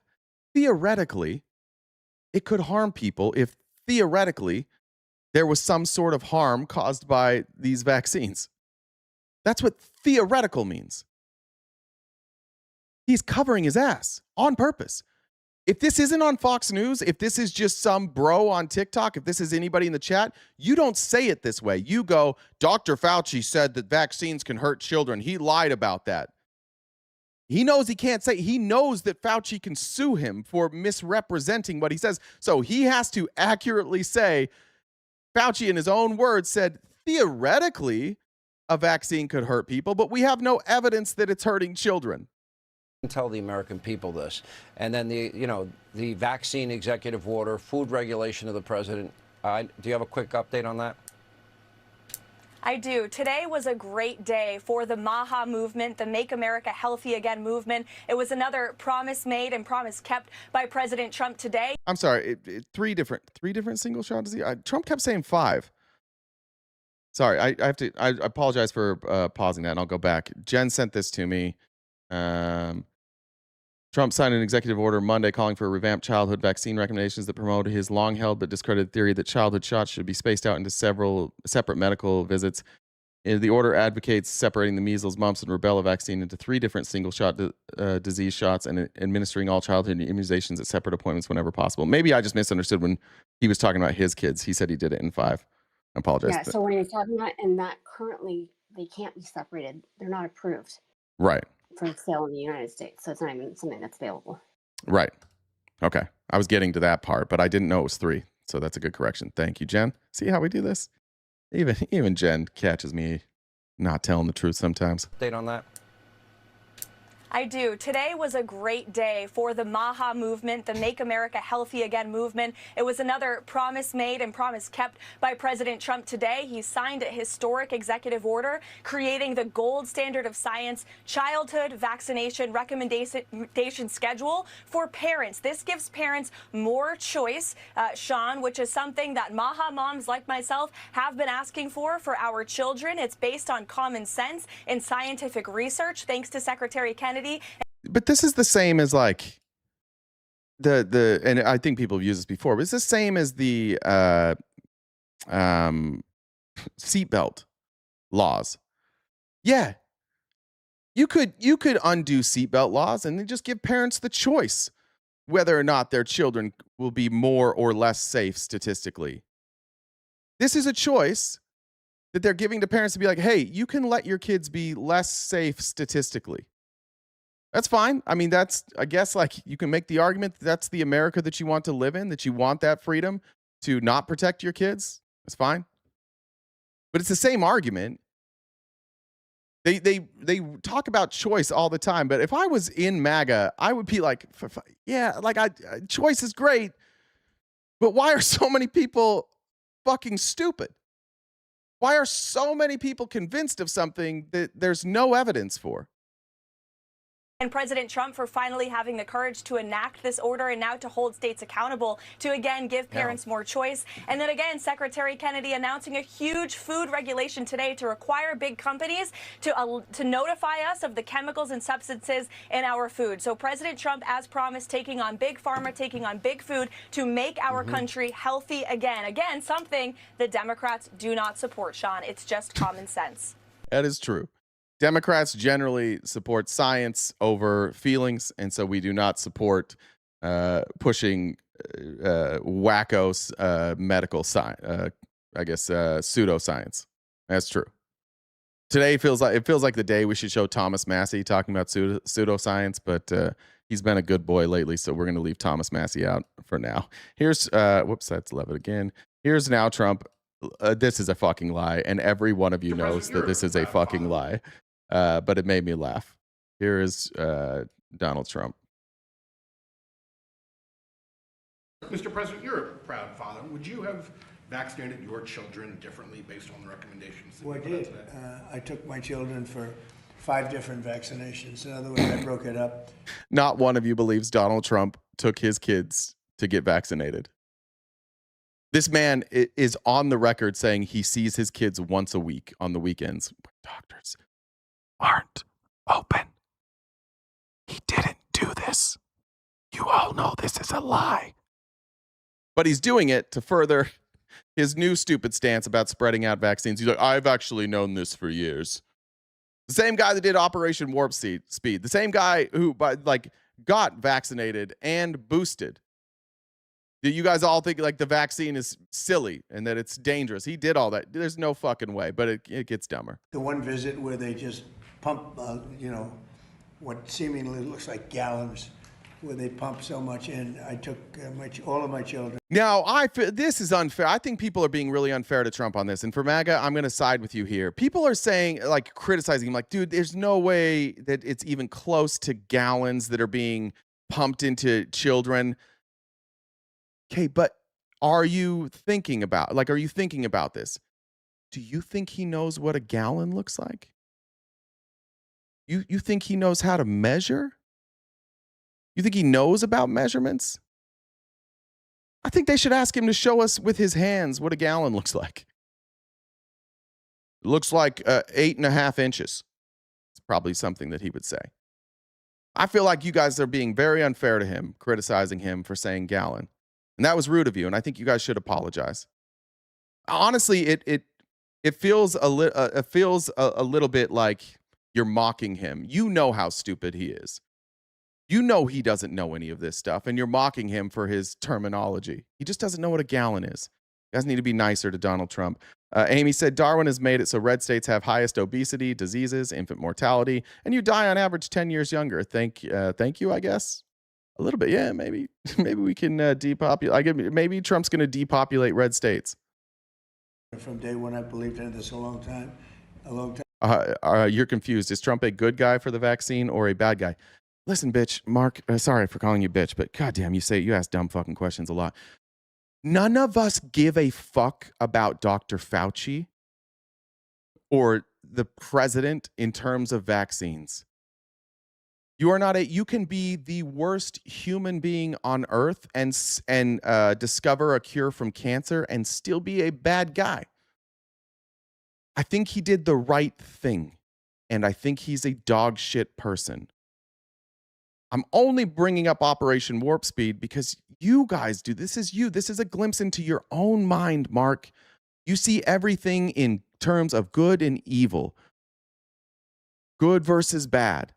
theoretically, it could harm people if theoretically there was some sort of harm caused by these vaccines. That's what theoretical means. He's covering his ass on purpose. If this isn't on Fox News, if this is just some bro on TikTok, if this is anybody in the chat, you don't say it this way. You go, Dr. Fauci said that vaccines can hurt children. He lied about that. He knows he can't say, he knows that Fauci can sue him for misrepresenting what he says. So he has to accurately say, Fauci in his own words said, theoretically, a vaccine could hurt people, but we have no evidence that it's hurting children. Tell the American people this. And then the vaccine executive order, food regulation of the president. Do you have a quick update on that? I do. Today was a great day for the MAGA movement, the Make America Healthy Again movement. It was another promise made and promise kept by President Trump today. I'm sorry, three different single shots. Trump kept saying 5. Sorry, I apologize for pausing that, and I'll go back. Jen sent this to me. Trump signed an executive order Monday calling for revamped childhood vaccine recommendations that promote his long-held but discredited theory that childhood shots should be spaced out into several separate medical visits. The order advocates separating the measles, mumps, and rubella vaccine into 3 different single-shot disease shots and administering all childhood immunizations at separate appointments whenever possible. Maybe I just misunderstood when he was talking about his kids. He said he did it in 5. I apologize. Yeah, so when you're talking about, and that currently, they can't be separated. They're not approved. Right. For sale in the United States, so it's not even something that's available. Right. Okay. I was getting to that part, but I didn't know it was 3. So that's a good correction. Thank you, Jen. See how we do this? Even Jen catches me not telling the truth sometimes. Update on that? I do. Today was a great day for the MAGA movement, the Make America Healthy Again movement. It was another promise made and promise kept by President Trump today. He signed a historic executive order creating the gold standard of science childhood vaccination recommendation schedule for parents. This gives parents more choice, Sean, which is something that MAGA moms like myself have been asking for our children. It's based on common sense and scientific research, thanks to Secretary Kennedy. But this is the same as like and I think people have used this before, but it's the same as the seatbelt laws. Yeah. You could undo seatbelt laws and then just give parents the choice whether or not their children will be more or less safe statistically. This is a choice that they're giving to parents to be like, hey, you can let your kids be less safe statistically. That's fine. I mean, I guess, like, you can make the argument that that's the America that you want to live in, that you want that freedom to not protect your kids. That's fine. But it's the same argument. They talk about choice all the time, but if I was in MAGA, I would be like, yeah, like choice is great, but why are so many people fucking stupid? Why are so many people convinced of something that there's no evidence for? And President Trump for finally having the courage to enact this order and now to hold states accountable to, again, give parents more choice. And then, again, Secretary Kennedy announcing a huge food regulation today to require big companies to notify us of the chemicals and substances in our food. So President Trump, as promised, taking on big pharma, taking on big food to make our country healthy again. Again, something the Democrats do not support, Sean. It's just common sense. That is true. Democrats generally support science over feelings, and so we do not support pushing wackos medical science. I guess pseudo-science. That's true. Today feels like the day we should show Thomas Massey talking about pseudo-science, but he's been a good boy lately, so we're going to leave Thomas Massey out for now. Here's whoops, that's love it again. Here's now Trump. This is a fucking lie, and every one of you knows that this is a fucking lie. But it made me laugh. Here is Donald Trump. Mr. President, you're a proud father. Would you have vaccinated your children differently based on the recommendations? Well, I did. I took my children for 5 different vaccinations. In other words, I broke it up. Not one of you believes Donald Trump took his kids to get vaccinated. This man is on the record saying he sees his kids once a week on the weekends. Doctors aren't open. He didn't do this. You all know this is a lie. But he's doing it to further his new stupid stance about spreading out vaccines. He's like, I've actually known this for years. The same guy that did Operation Warp Speed. The same guy who got vaccinated and boosted. Do you guys all think like the vaccine is silly and that it's dangerous? He did all that. There's no fucking way, but it gets dumber. The one visit where they just pump, what seemingly looks like gallons, where they pump so much in. I took all of my children. Now, this is unfair. I think people are being really unfair to Trump on this. And for MAGA, I'm going to side with you here. People are saying, like, criticizing him, like, dude, there's no way that it's even close to gallons that are being pumped into children. Okay, but are you thinking about this? Do you think he knows what a gallon looks like? You think he knows how to measure? You think he knows about measurements? I think they should ask him to show us with his hands what a gallon looks like. It looks like 8.5 inches. It's probably something that he would say. I feel like you guys are being very unfair to him, criticizing him for saying gallon. And that was rude of you, and I think you guys should apologize. Honestly, it feels a little bit like you're mocking him. You know how stupid he is. You know he doesn't know any of this stuff, and you're mocking him for his terminology. He just doesn't know what a gallon is. You guys need to be nicer to Donald Trump. Amy said, Darwin has made it so red states have highest obesity, diseases, infant mortality, and you die on average 10 years younger. Thank you, I guess. A little bit, yeah, maybe we can depopulate. Maybe Trump's going to depopulate red states. From day one, I believed in this a long time. You're confused. Is Trump a good guy for the vaccine or a bad guy? Listen, bitch, Mark, sorry for calling you bitch, but goddamn, you ask dumb fucking questions a lot. None of us give a fuck about Dr. Fauci or the president in terms of vaccines. You can be the worst human being on earth and discover a cure from cancer and still be a bad guy. I think he did the right thing, and I think he's a dog shit person. I'm only bringing up Operation Warp Speed because you guys do. This is you. This is a glimpse into your own mind, Mark. You see everything in terms of good and evil, good versus bad.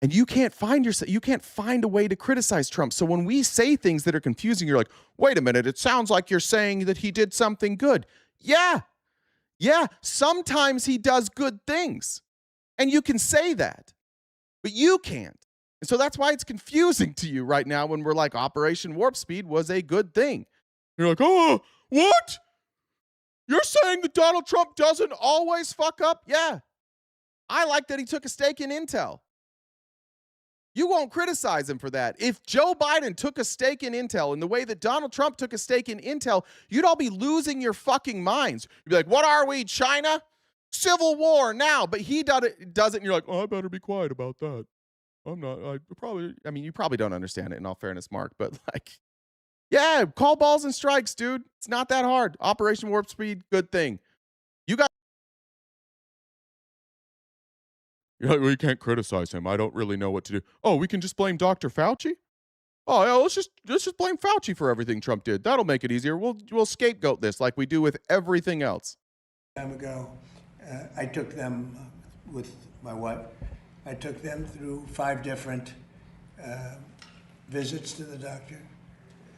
And you can't find a way to criticize Trump. So when we say things that are confusing, you're like, wait a minute, it sounds like you're saying that he did something good. Yeah, sometimes he does good things. And you can say that, but you can't. And so that's why it's confusing to you right now when we're like, Operation Warp Speed was a good thing. You're like, oh, what? You're saying that Donald Trump doesn't always fuck up? Yeah. I like that he took a stake in Intel. You won't criticize him for that. If Joe Biden took a stake in Intel in the way that Donald Trump took a stake in Intel, you'd all be losing your fucking minds. You'd be like, what are we, China? Civil war now. But he does it, and you're like, oh, I better be quiet about that. You probably don't understand it in all fairness, Mark, but like, yeah, call balls and strikes, dude. It's not that hard. Operation Warp Speed, good thing. You're like, well, you can't criticize him. I don't really know what to do. Oh, we can just blame Dr. Fauci? Oh, yeah, let's just blame Fauci for everything Trump did. That'll make it easier. We'll scapegoat this like we do with everything else. Time ago, I took them with my wife. I took them through 5 different visits to the doctor.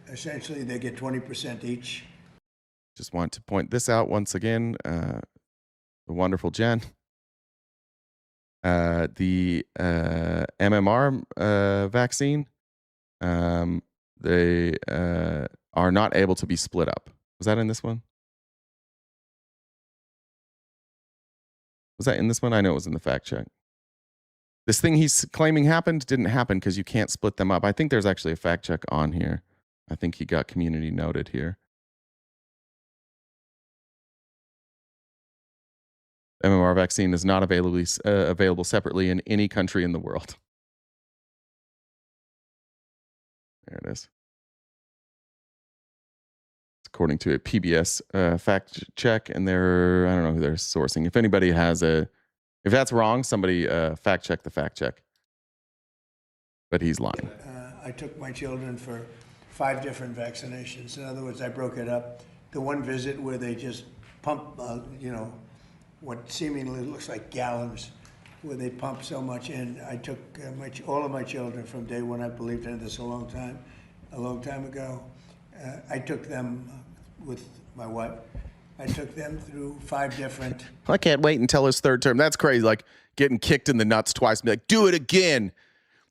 Essentially, they get 20% each. Just want to point this out once again. The wonderful Jen. The MMR vaccine, they are not able to be split up. Was that in this one? Was that in this one? I know it was in the fact check. This thing he's claiming happened didn't happen because you can't split them up. I think there's actually a fact check on here. I think he got community noted here. MMR vaccine is not available separately in any country in the world. There it is. According to a PBS fact check, and I don't know who they're sourcing. If anybody has if that's wrong, somebody fact check the fact check. But he's lying. I took my children for 5 different vaccinations. In other words, I broke it up. The one visit where they just pump, what seemingly looks like gallons, where they pump so much in. I took all of my children from day one. I believed in this a long time ago. I took them with my wife. I took them through 5 different. I can't wait until his 3rd term. That's crazy. Like getting kicked in the nuts twice. Be like, do it again.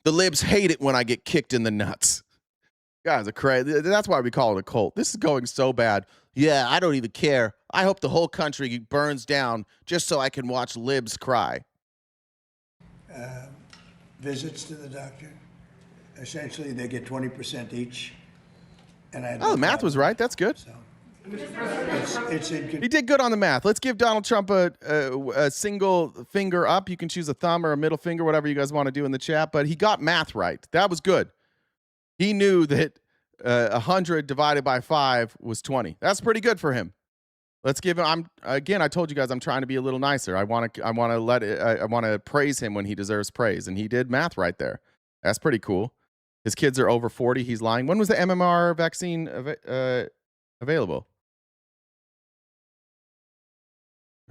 The libs hate it when I get kicked in the nuts. Guys are crazy. That's why we call it a cult. This is going so bad. Yeah, I don't even care. I hope the whole country burns down just so I can watch libs cry. Visits to the doctor. Essentially, they get 20% each. And the math was right. That's good. So, he did good on the math. Let's give Donald Trump a single finger up. You can choose a thumb or a middle finger, whatever you guys want to do in the chat. But he got math right. That was good. He knew that 100 divided by 5 was 20. That's pretty good for him. Let's give him. I told you guys I'm trying to be a little nicer. I want to praise him when he deserves praise, and he did math right there. That's pretty cool. His kids are over 40. He's lying. When was the MMR vaccine available?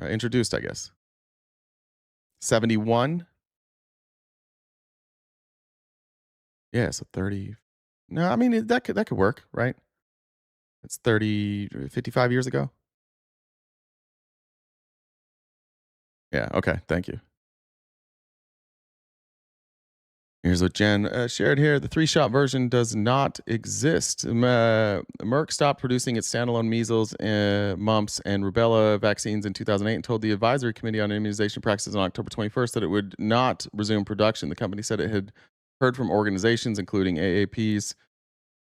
Introduced, I guess. 71. Yeah, so 30. No, I mean that could work, right? It's 55 years ago. Yeah, okay, thank you. Here's what Jen shared here. The 3-shot version does not exist. Merck stopped producing its standalone measles, mumps, and rubella vaccines in 2008 and told the Advisory Committee on Immunization Practices on October 21st that it would not resume production. The company said it had heard from organizations, including AAP's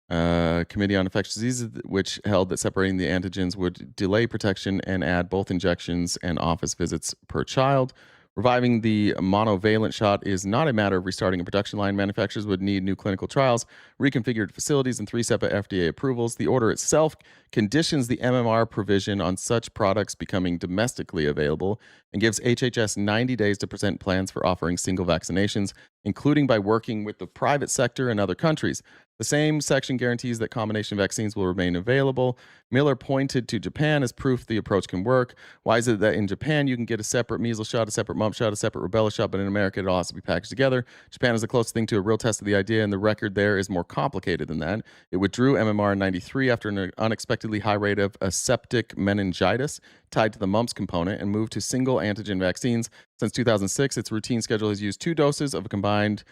Committee on Infectious Diseases, which held that separating the antigens would delay protection and add both injections and office visits per child. Reviving the monovalent shot is not a matter of restarting a production line. Manufacturers would need new clinical trials, reconfigured facilities, and 3 separate FDA approvals. The order itself conditions the MMR provision on such products becoming domestically available and gives HHS 90 days to present plans for offering single vaccinations, including by working with the private sector and other countries. The same section guarantees that combination vaccines will remain available. Miller pointed to Japan as proof the approach can work. Why is it that in Japan you can get a separate measles shot, a separate mump shot, a separate rubella shot, but in America it all has to be packaged together? Japan is the closest thing to a real test of the idea, and the record there is more complicated than that. It withdrew MMR in 93 after an unexpectedly high rate of aseptic meningitis tied to the mumps component and moved to single antigen vaccines. Since 2006, its routine schedule has used 2 doses of a combined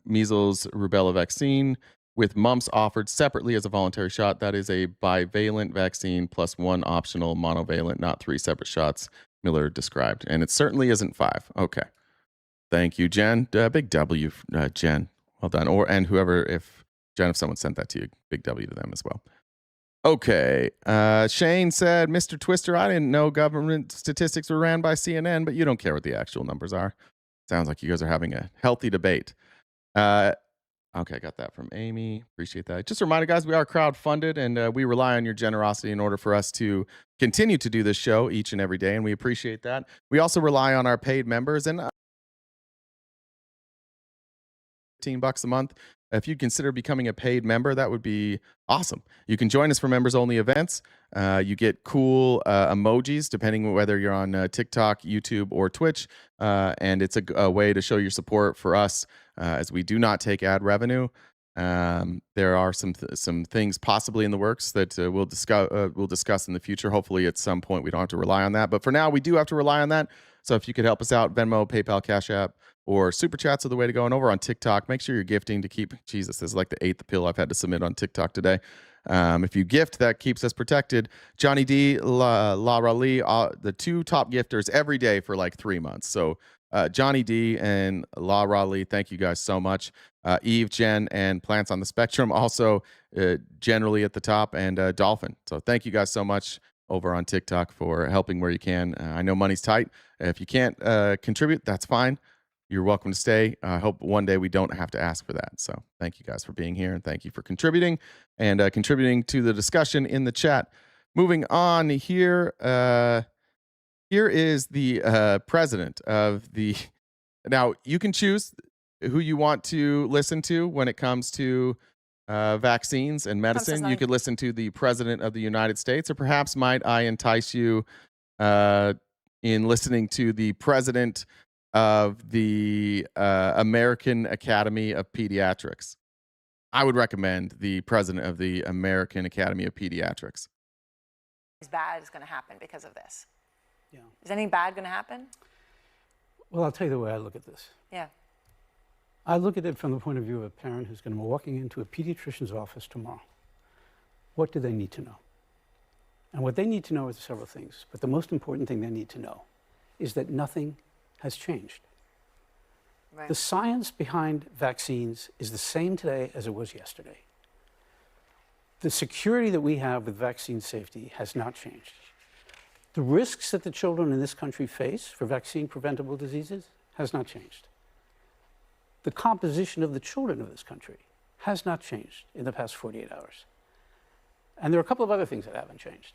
measles rubella vaccine with mumps offered separately as a voluntary shot. That is a bivalent vaccine plus 1 optional monovalent, not 3 separate shots, Miller described. And it certainly isn't 5. Okay. Thank you, Jen. Big W, Jen. Well done. And whoever, if someone sent that to you, big W to them as well. Okay. Shane said, Mr. Twister, I didn't know government statistics were ran by CNN, but you don't care what the actual numbers are. Sounds like you guys are having a healthy debate. Okay, got that from Amy. Appreciate that. Just a reminder, guys, we are crowdfunded, and we rely on your generosity in order for us to continue to do this show each and every day, and we appreciate that. We also rely on our paid members, and $15 a month. If you consider becoming a paid member, that would be awesome. You can join us for members-only events. You get cool emojis, depending on whether you're on TikTok, YouTube, or Twitch. And it's a way to show your support for us, as we do not take ad revenue. There are some things possibly in the works that we'll discuss in the future. Hopefully, at some point, we don't have to rely on that. But for now, we do have to rely on that. So if you could help us out, Venmo, PayPal, Cash App, or Super Chats are the way to go. And over on TikTok, make sure you're gifting to keep, Jesus, this is like the 8th appeal I've had to submit on TikTok today. If you gift, that keeps us protected. Johnny D, Lara Lee, the 2 top gifters every day for like 3 months. So Johnny D and Lara Lee, thank you guys so much. Eve, Jen, and Plants on the Spectrum also generally at the top, and Dolphin. So thank you guys so much over on TikTok for helping where you can. I know money's tight. If you can't contribute, that's fine. You're welcome to stay. I hope one day we don't have to ask for that. So thank you guys for being here, and thank you for contributing and contributing to the discussion in the chat. Moving on here, here is the president of the... Now, you can choose who you want to listen to when it comes to vaccines and medicine. You could listen to the president of the United States, or perhaps might I entice you in listening to the president of the American Academy of Pediatrics. I would recommend the president of the American Academy of Pediatrics. Bad is going to happen because of this. Yeah. Is anything bad going to happen? Well, I'll tell you the way I look at this. Yeah. I look at it from the point of view of a parent who's going to be walking into a pediatrician's office tomorrow. What do they need to know? And what they need to know is several things, but the most important thing they need to know is that nothing has changed. Right. The science behind vaccines is the same today as it was yesterday. The security that we have with vaccine safety has not changed. The risks that the children in this country face for vaccine-preventable diseases has not changed. The composition of the children of this country has not changed in the past 48 hours. And there are a couple of other things that haven't changed.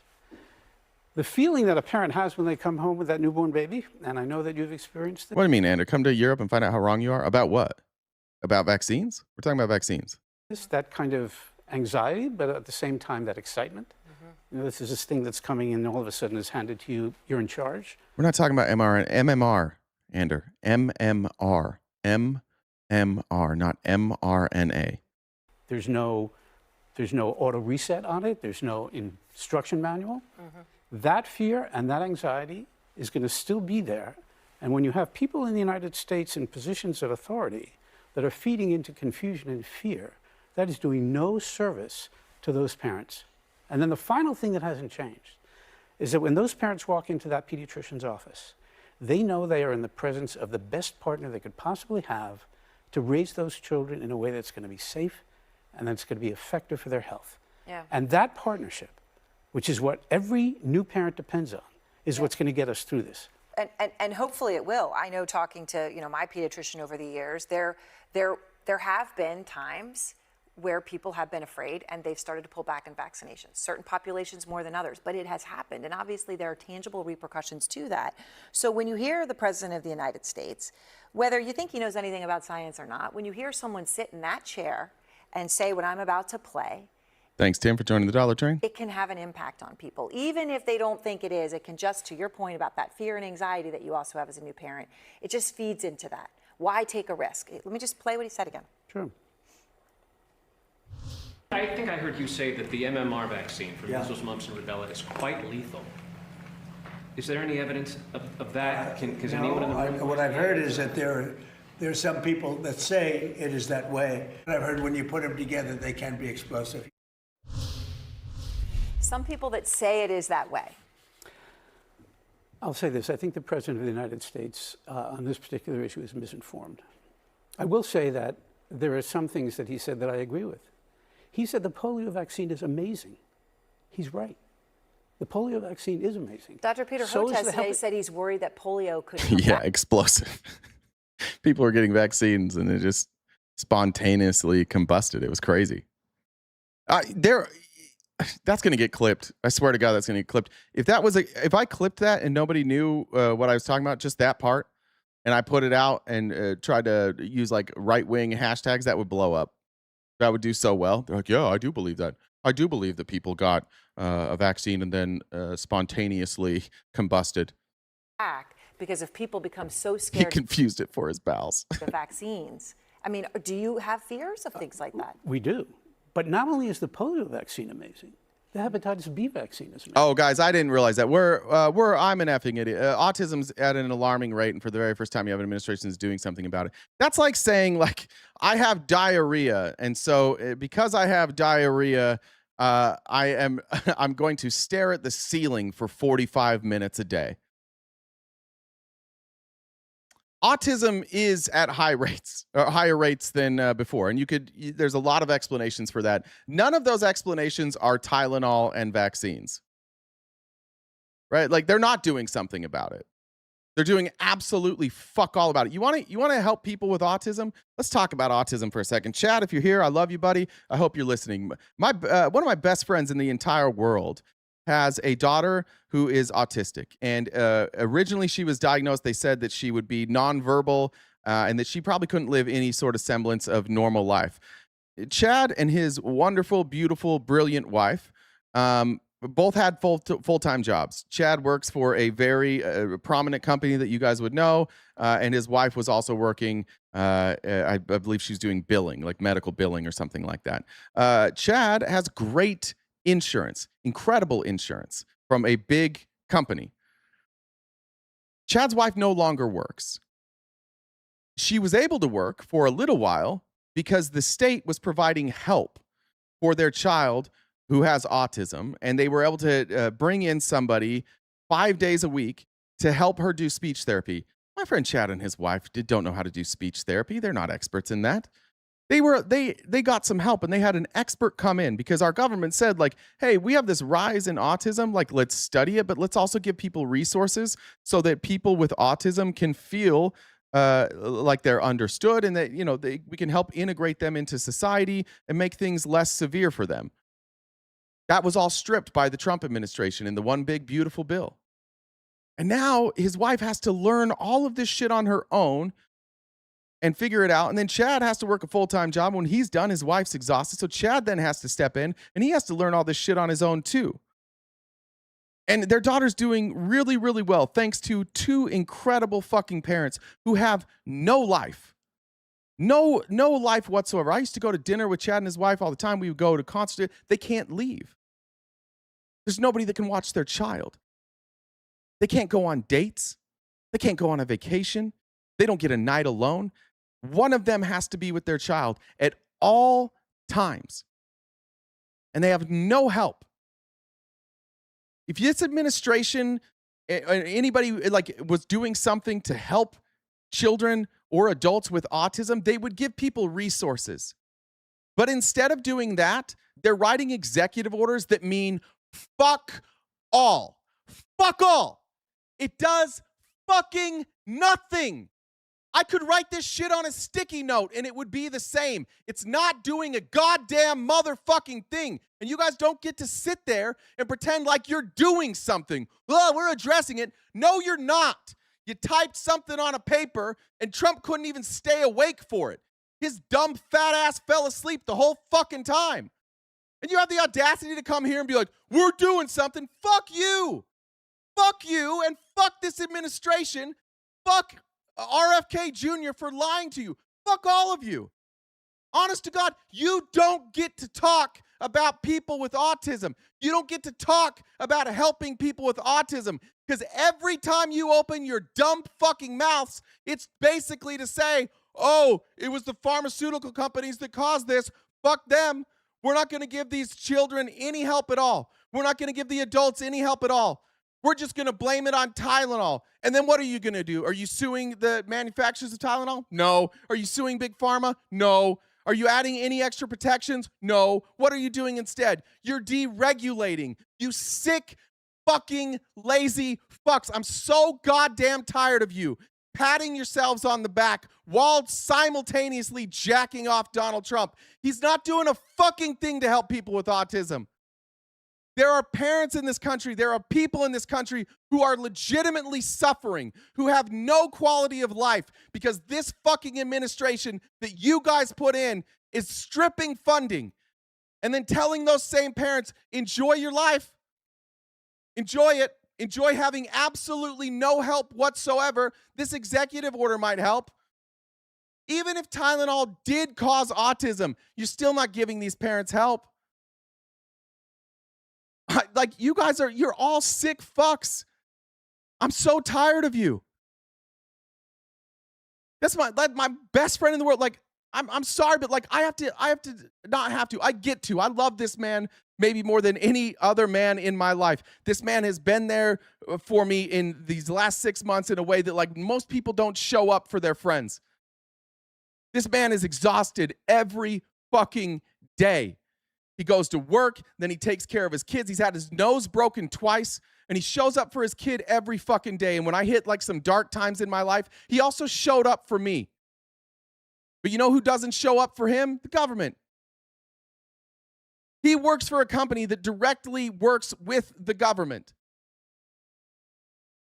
The feeling that a parent has when they come home with that newborn baby, and I know that you've experienced it. What do you mean, Andrew? Come to Europe and find out how wrong you are? About what? About vaccines? We're talking about vaccines. That kind of anxiety, but at the same time, that excitement. You know, this is this thing that's coming in and all of a sudden is handed to you, you're in charge. We're not talking about MMR, Andrew. MMR, not mRNA. There's no auto reset on it. There's no instruction manual. That fear and that anxiety is going to still be there. And when you have people in the United States in positions of authority that are feeding into confusion and fear, that is doing no service to those parents. And then the final thing that hasn't changed is that when those parents walk into that pediatrician's office, they know they are in the presence of the best partner they could possibly have to raise those children in a way that's going to be safe and that's going to be effective for their health. Yeah. And that partnership, which is what every new parent depends on, is what's going to get us through this. And hopefully it will. I know, talking to my pediatrician over the years, there have been times where people have been afraid and they've started to pull back in vaccinations, certain populations more than others, but it has happened. And obviously there are tangible repercussions to that. So when you hear the President of the United States, whether you think he knows anything about science or not, when you hear someone sit in that chair and say what I'm about to play, Thanks, Tim, for joining the Dollar Train. it can have an impact on people. Even if they don't think it is, it can just, to your point about that fear and anxiety that you also have as a new parent, it just feeds into that. Why take a risk? Let me just play what he said again. Sure. I think I heard you say that the MMR vaccine for measles, mumps, and rubella is quite lethal. Is there any evidence of that? Because anyone in the room? What I've heard is that there are some people that say it is that way. I've heard when you put them together, they can be explosive. Some people that say it is that way. I'll say this. I think the President of the United States on this particular issue is misinformed. I will say that there are some things that he said that I agree with. He said the polio vaccine is amazing. He's right. The polio vaccine is amazing. Dr. Peter So is Hotez the today said he's worried that polio could come Yeah, back. explosive. People are getting vaccines and it just spontaneously combusted. It was crazy. That's going to get clipped. I swear to God, that's going to get clipped. If I clipped that and nobody knew what I was talking about, just that part, and I put it out and tried to use like right-wing hashtags, that would blow up. That would do so well. They're like, yeah, I do believe that. I do believe that people got a vaccine and then spontaneously combusted. Because if people become so He scared confused it for his bowels. of the vaccines, I mean, do you have fears of things like that? We do. But not only is the polio vaccine amazing, the hepatitis B vaccine is amazing. Oh, guys, I didn't realize that. I'm an effing idiot. Autism's at an alarming rate, and for the very first time, you have an administration that's doing something about it. That's like saying, like, I have diarrhea, and so because I have diarrhea, I'm going to stare at the ceiling for 45 minutes a day. Autism is at higher rates than before. And there's a lot of explanations for that. None of those explanations are Tylenol and vaccines, right? Like they're not doing something about it. They're doing absolutely fuck all about it. You want to help people with autism? Let's talk about autism for a second. Chad, if you're here, I love you, buddy. I hope you're listening. One of my best friends in the entire world has a daughter who is autistic. And originally she was diagnosed, they said that she would be nonverbal and that she probably couldn't live any sort of semblance of normal life. Chad and his wonderful, beautiful, brilliant wife both had full-time jobs. Chad works for a very prominent company that you guys would know, and his wife was also working, I believe she's doing billing, like medical billing or something like that. Chad has great insurance, incredible insurance from a big company. Chad's wife no longer works. She was able to work for a little while because the state was providing help for their child who has autism, and they were able to bring in somebody 5 days a week to help her do speech therapy. My friend Chad and his wife don't know how to do speech therapy. They're not experts in that. They got some help, and they had an expert come in because our government said, like, hey, we have this rise in autism, like, let's study it, but let's also give people resources so that people with autism can feel like they're understood and that, we can help integrate them into society and make things less severe for them. That was all stripped by the Trump administration in the one big beautiful bill. And now his wife has to learn all of this shit on her own and figure it out. And then Chad has to work a full-time job. When he's done, his wife's exhausted. So Chad then has to step in and he has to learn all this shit on his own too. And their daughter's doing really, really well thanks to two incredible fucking parents who have no life. No life whatsoever. I used to go to dinner with Chad and his wife all the time. We would go to concerts. They can't leave. There's nobody that can watch their child. They can't go on dates. They can't go on a vacation. They don't get a night alone. One of them has to be with their child at all times. And they have no help. If this administration, anybody like was doing something to help children or adults with autism, they would give people resources. But instead of doing that, they're writing executive orders that mean fuck all. Fuck all. It does fucking nothing. I could write this shit on a sticky note and it would be the same. It's not doing a goddamn motherfucking thing. And you guys don't get to sit there and pretend like you're doing something. Oh, we're addressing it. No, you're not. You typed something on a paper and Trump couldn't even stay awake for it. His dumb fat ass fell asleep the whole fucking time. And you have the audacity to come here and be like, we're doing something. Fuck you. Fuck you and fuck this administration. Fuck RFK Jr. for lying to you. Fuck all of you. Honest to God, you don't get to talk about people with autism. You don't get to talk about helping people with autism because every time you open your dumb fucking mouths, it's basically to say, oh, it was the pharmaceutical companies that caused this. Fuck them. We're not going to give these children any help at all. We're not going to give the adults any help at all. We're just going to blame it on Tylenol. And then what are you going to do? Are you suing the manufacturers of Tylenol? No. Are you suing Big Pharma? No. Are you adding any extra protections? No. What are you doing instead? You're deregulating. You sick, fucking, lazy fucks. I'm so goddamn tired of you patting yourselves on the back while simultaneously jacking off Donald Trump. He's not doing a fucking thing to help people with autism. There are parents in this country, there are people in this country who are legitimately suffering, who have no quality of life because this fucking administration that you guys put in is stripping funding and then telling those same parents, enjoy your life, enjoy it, enjoy having absolutely no help whatsoever. This executive order might help. Even if Tylenol did cause autism, you're still not giving these parents help. Like, you guys you're all sick fucks. I'm so tired of you. That's my best friend in the world. Like, I'm sorry, but like, I have to not have to. I get to. I love this man maybe more than any other man in my life. This man has been there for me in these last 6 months in a way that like most people don't show up for their friends. This man is exhausted every fucking day. He goes to work, then he takes care of his kids. He's had his nose broken twice, and he shows up for his kid every fucking day. And when I hit like some dark times in my life, he also showed up for me. But you know who doesn't show up for him? The government. He works for a company that directly works with the government.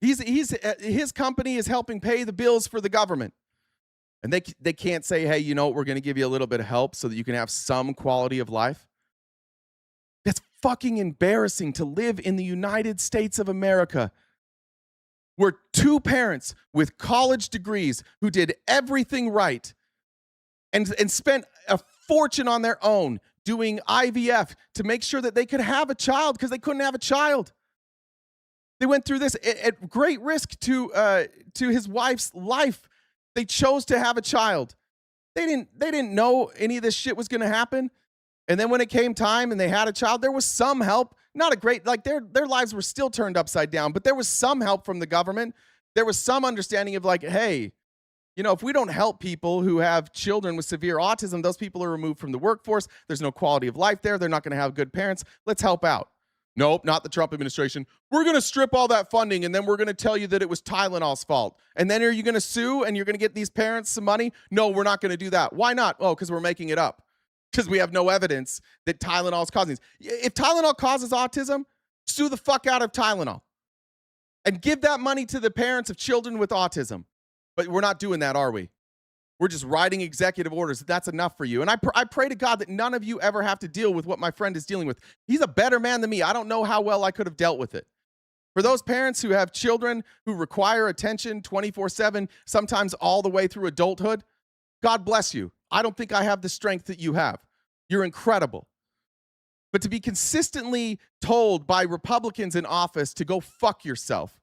His company is helping pay the bills for the government. And they can't say, hey, you know what, we're going to give you a little bit of help so that you can have some quality of life. That's fucking embarrassing to live in the United States of America, where two parents with college degrees who did everything right and spent a fortune on their own doing IVF to make sure that they could have a child because they couldn't have a child. They went through this at great risk to his wife's life. They chose to have a child. They didn't know any of this shit was going to happen. And then when it came time and they had a child, there was some help. Not a great, like their lives were still turned upside down, but there was some help from the government. There was some understanding of like, hey, you know, if we don't help people who have children with severe autism, those people are removed from the workforce. There's no quality of life there. They're not going to have good parents. Let's help out. Nope, not the Trump administration. We're going to strip all that funding, and then we're going to tell you that it was Tylenol's fault. And then are you going to sue, and you're going to get these parents some money? No, we're not going to do that. Why not? Oh, because we're making it up. Because we have no evidence that Tylenol is causing this. If Tylenol causes autism, sue the fuck out of Tylenol. And give that money to the parents of children with autism. But we're not doing that, are we? We're just writing executive orders. That's enough for you. And I pray to God that none of you ever have to deal with what my friend is dealing with. He's a better man than me. I don't know how well I could have dealt with it. For those parents who have children who require attention 24/7, sometimes all the way through adulthood, God bless you. I don't think I have the strength that you have. You're incredible. But to be consistently told by Republicans in office to go fuck yourself,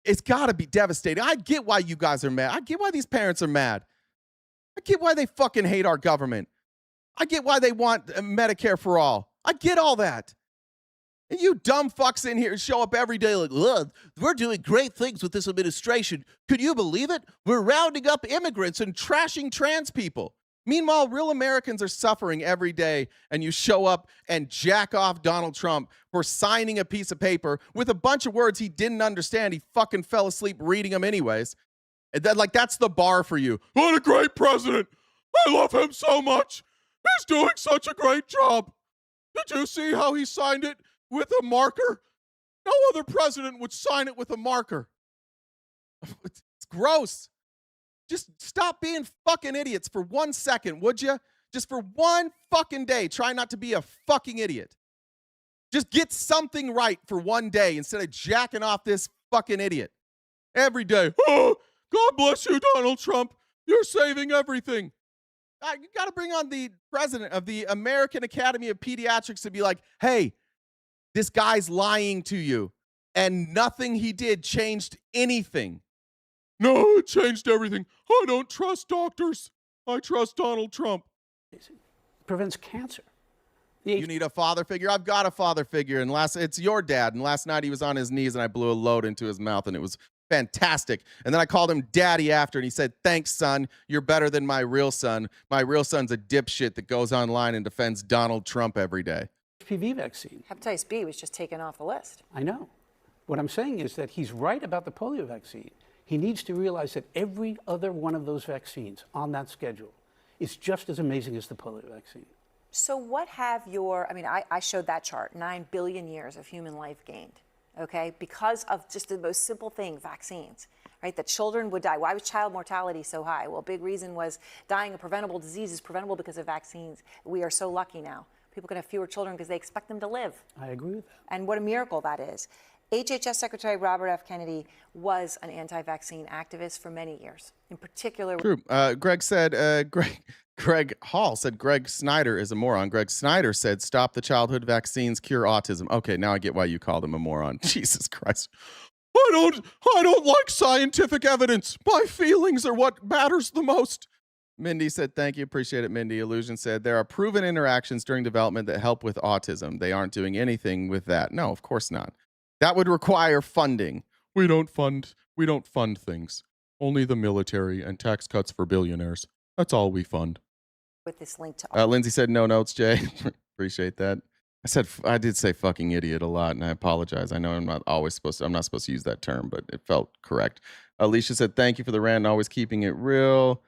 it's got to be devastating. I get why you guys are mad. I get why these parents are mad. I get why they fucking hate our government. I get why they want Medicare for all. I get all that. And you dumb fucks in here show up every day like, look, we're doing great things with this administration. Could you believe it? We're rounding up immigrants and trashing trans people. Meanwhile, real Americans are suffering every day, and you show up and jack off Donald Trump for signing a piece of paper with a bunch of words he didn't understand. He fucking fell asleep reading them anyways. And then, like, that's the bar for you. What a great president. I love him so much. He's doing such a great job. Did you see how he signed it with a marker? No other president would sign it with a marker. It's gross. Just stop being fucking idiots for 1 second, would you? Just for one fucking day, try not to be a fucking idiot. Just get something right for one day instead of jacking off this fucking idiot. Every day, oh, God bless you, Donald Trump. You're saving everything. You got to bring on the president of the American Academy of Pediatrics to be like, hey, this guy's lying to you. And nothing he did changed anything. No, it changed everything. I don't trust doctors. I trust Donald Trump. It prevents cancer. You need a father figure? I've got a father figure. And it's your dad. And last night he was on his knees and I blew a load into his mouth and it was fantastic. And then I called him daddy after and he said, thanks, son. You're better than my real son. My real son's a dipshit that goes online and defends Donald Trump every day. HPV vaccine. Hepatitis B was just taken off the list. I know. What I'm saying is that he's right about the polio vaccine. He needs to realize that every other one of those vaccines on that schedule is just as amazing as the polio vaccine. So what have I showed that chart, 9 billion years of human life gained, okay? Because of just the most simple thing, vaccines, right? That children would die. Why was child mortality so high? Well, a big reason was dying of preventable diseases, preventable because of vaccines. We are so lucky now. People can have fewer children because they expect them to live. I agree with that. And what a miracle that is. HHS Secretary Robert F. Kennedy was an anti-vaccine activist for many years, in particular. True. Greg Hall said Greg Snyder is a moron. Greg Snyder said stop the childhood vaccines, cure autism. Okay, now I get why you called him a moron. Jesus Christ. I don't like scientific evidence. My feelings are what matters the most. Mindy said, thank you. Appreciate it, Mindy. Illusion said, there are proven interactions during development that help with autism. They aren't doing anything with that. No, of course not. That would require funding. We don't fund things. Only the military and tax cuts for billionaires. That's all we fund. With this link to Lindsay said, no notes, Jay. Appreciate that. I did say fucking idiot a lot, and I apologize. I know I'm not supposed to use that term, but it felt correct. Alicia said, thank you for the rant and always keeping it real.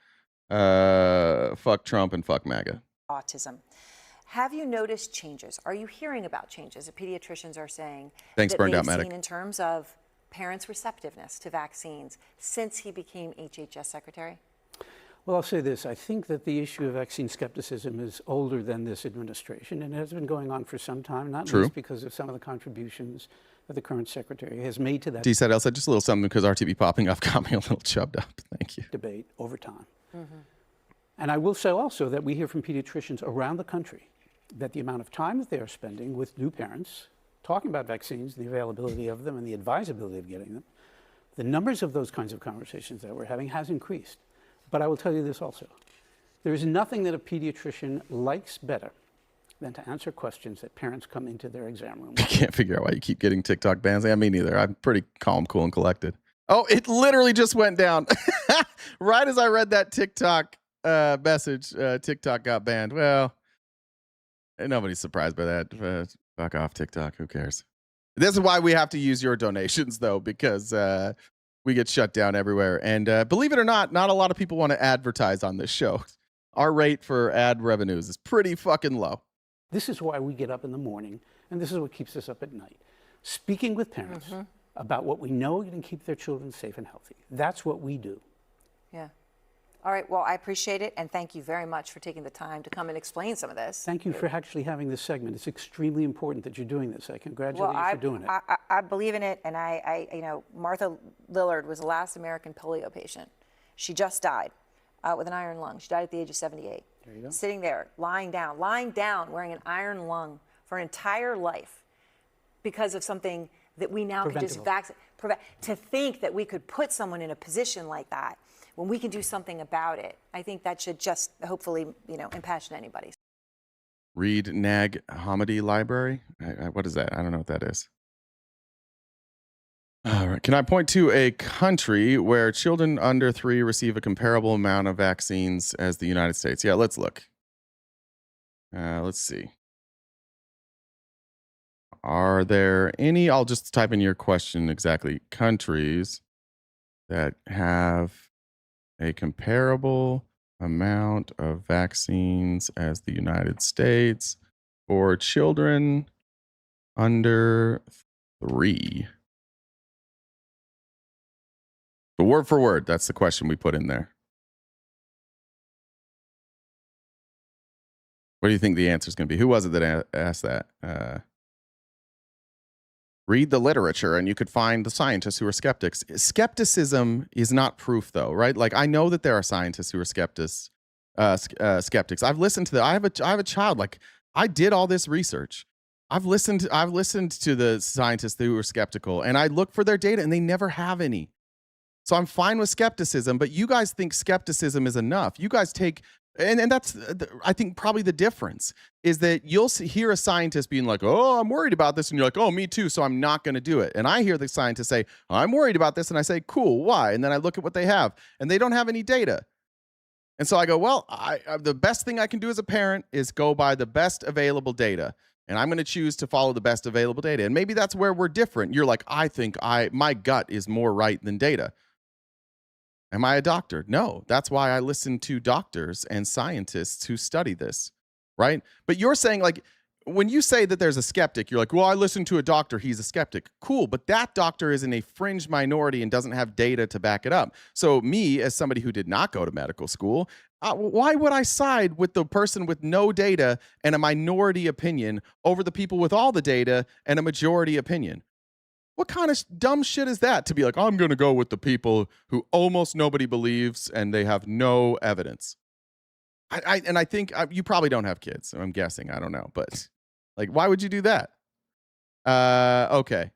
Fuck Trump and fuck MAGA. Autism. Have you noticed changes? Are you hearing about changes that pediatricians are saying Thanks, that burned they've out medic. seen in terms of parents' receptiveness to vaccines since he became HHS secretary? Well, I'll say this. I think that the issue of vaccine skepticism is older than this administration, and it has been going on for some time, not least because of some of the contributions that the current secretary has made to that. D said, Elsa, just a little something because RTB popping off got me a little chubbed up. Thank you. Debate over time. And I will say also that we hear from pediatricians around the country that the amount of time that they are spending with new parents talking about vaccines, the availability of them and the advisability of getting them, the numbers of those kinds of conversations that we're having has increased. But I will tell you this also. There is nothing that a pediatrician likes better than to answer questions that parents come into their exam room. I can't figure out why you keep getting TikTok bans. Yeah, me neither. I'm pretty calm, cool, and collected. Oh, it literally just went down. Right as I read that TikTok message, TikTok got banned. Well, nobody's surprised by that. Fuck off, TikTok. Who cares? This is why we have to use your donations, though, because we get shut down everywhere. And believe it or not a lot of people want to advertise on this show. Our rate for ad revenues is pretty fucking low. This is why we get up in the morning, and this is what keeps us up at night. Speaking with parents about what we know can keep their children safe and healthy. That's what we do. Yeah. All right. Well, I appreciate it, and thank you very much for taking the time to come and explain some of this. Thank you for actually having this segment. It's extremely important that you're doing this. I congratulate you for doing it. I believe in it, and Martha Lillard was the last American polio patient. She just died with an iron lung. She died at the age of 78. There you go. Sitting there, lying down, wearing an iron lung for an entire life because of something that we now can just vaccinate. To think that we could put someone in a position like that when we can do something about it, I think that should just hopefully, impassion anybody. Read Nag Hammadi Library. What is that? I don't know what that is. All right. Can I point to a country where children under 3 receive a comparable amount of vaccines as the United States? Yeah, let's look. Let's see. Are there any? I'll just type in your question exactly. Countries that have a comparable amount of vaccines as the United States for children under 3. But word for word, that's the question we put in there. What do you think the answer is going to be? Who was it that asked that? Read the literature and you could find the scientists who are skeptics. Skepticism is not proof, though, right? Like, I know that there are scientists who are skeptics. I've listened to I have a child. Like, I did all this research. I've listened to the scientists who are skeptical, and I look for their data, and they never have any. So I'm fine with skepticism, but you guys think skepticism is enough. You guys take, and that's, I think, probably the difference is that you'll hear a scientist being like, oh, I'm worried about this. And you're like, oh, me too. So I'm not going to do it. And I hear the scientist say, I'm worried about this. And I say, cool, why? And then I look at what they have, and they don't have any data. And so I go, well, the best thing I can do as a parent is go by the best available data. And I'm going to choose to follow the best available data. And maybe that's where we're different. You're like, I think my gut is more right than data. Am I a doctor? No. That's why I listen to doctors and scientists who study this, right? But you're saying, like, when you say that there's a skeptic, you're like, well, I listen to a doctor, he's a skeptic. Cool, but that doctor is in a fringe minority and doesn't have data to back it up. So me, as somebody who did not go to medical school, why would I side with the person with no data and a minority opinion over the people with all the data and a majority opinion? What kind of dumb shit is that, to be like, I'm going to go with the people who almost nobody believes and they have no evidence? I think you probably don't have kids. So I'm guessing. I don't know. But, like, why would you do that? Okay.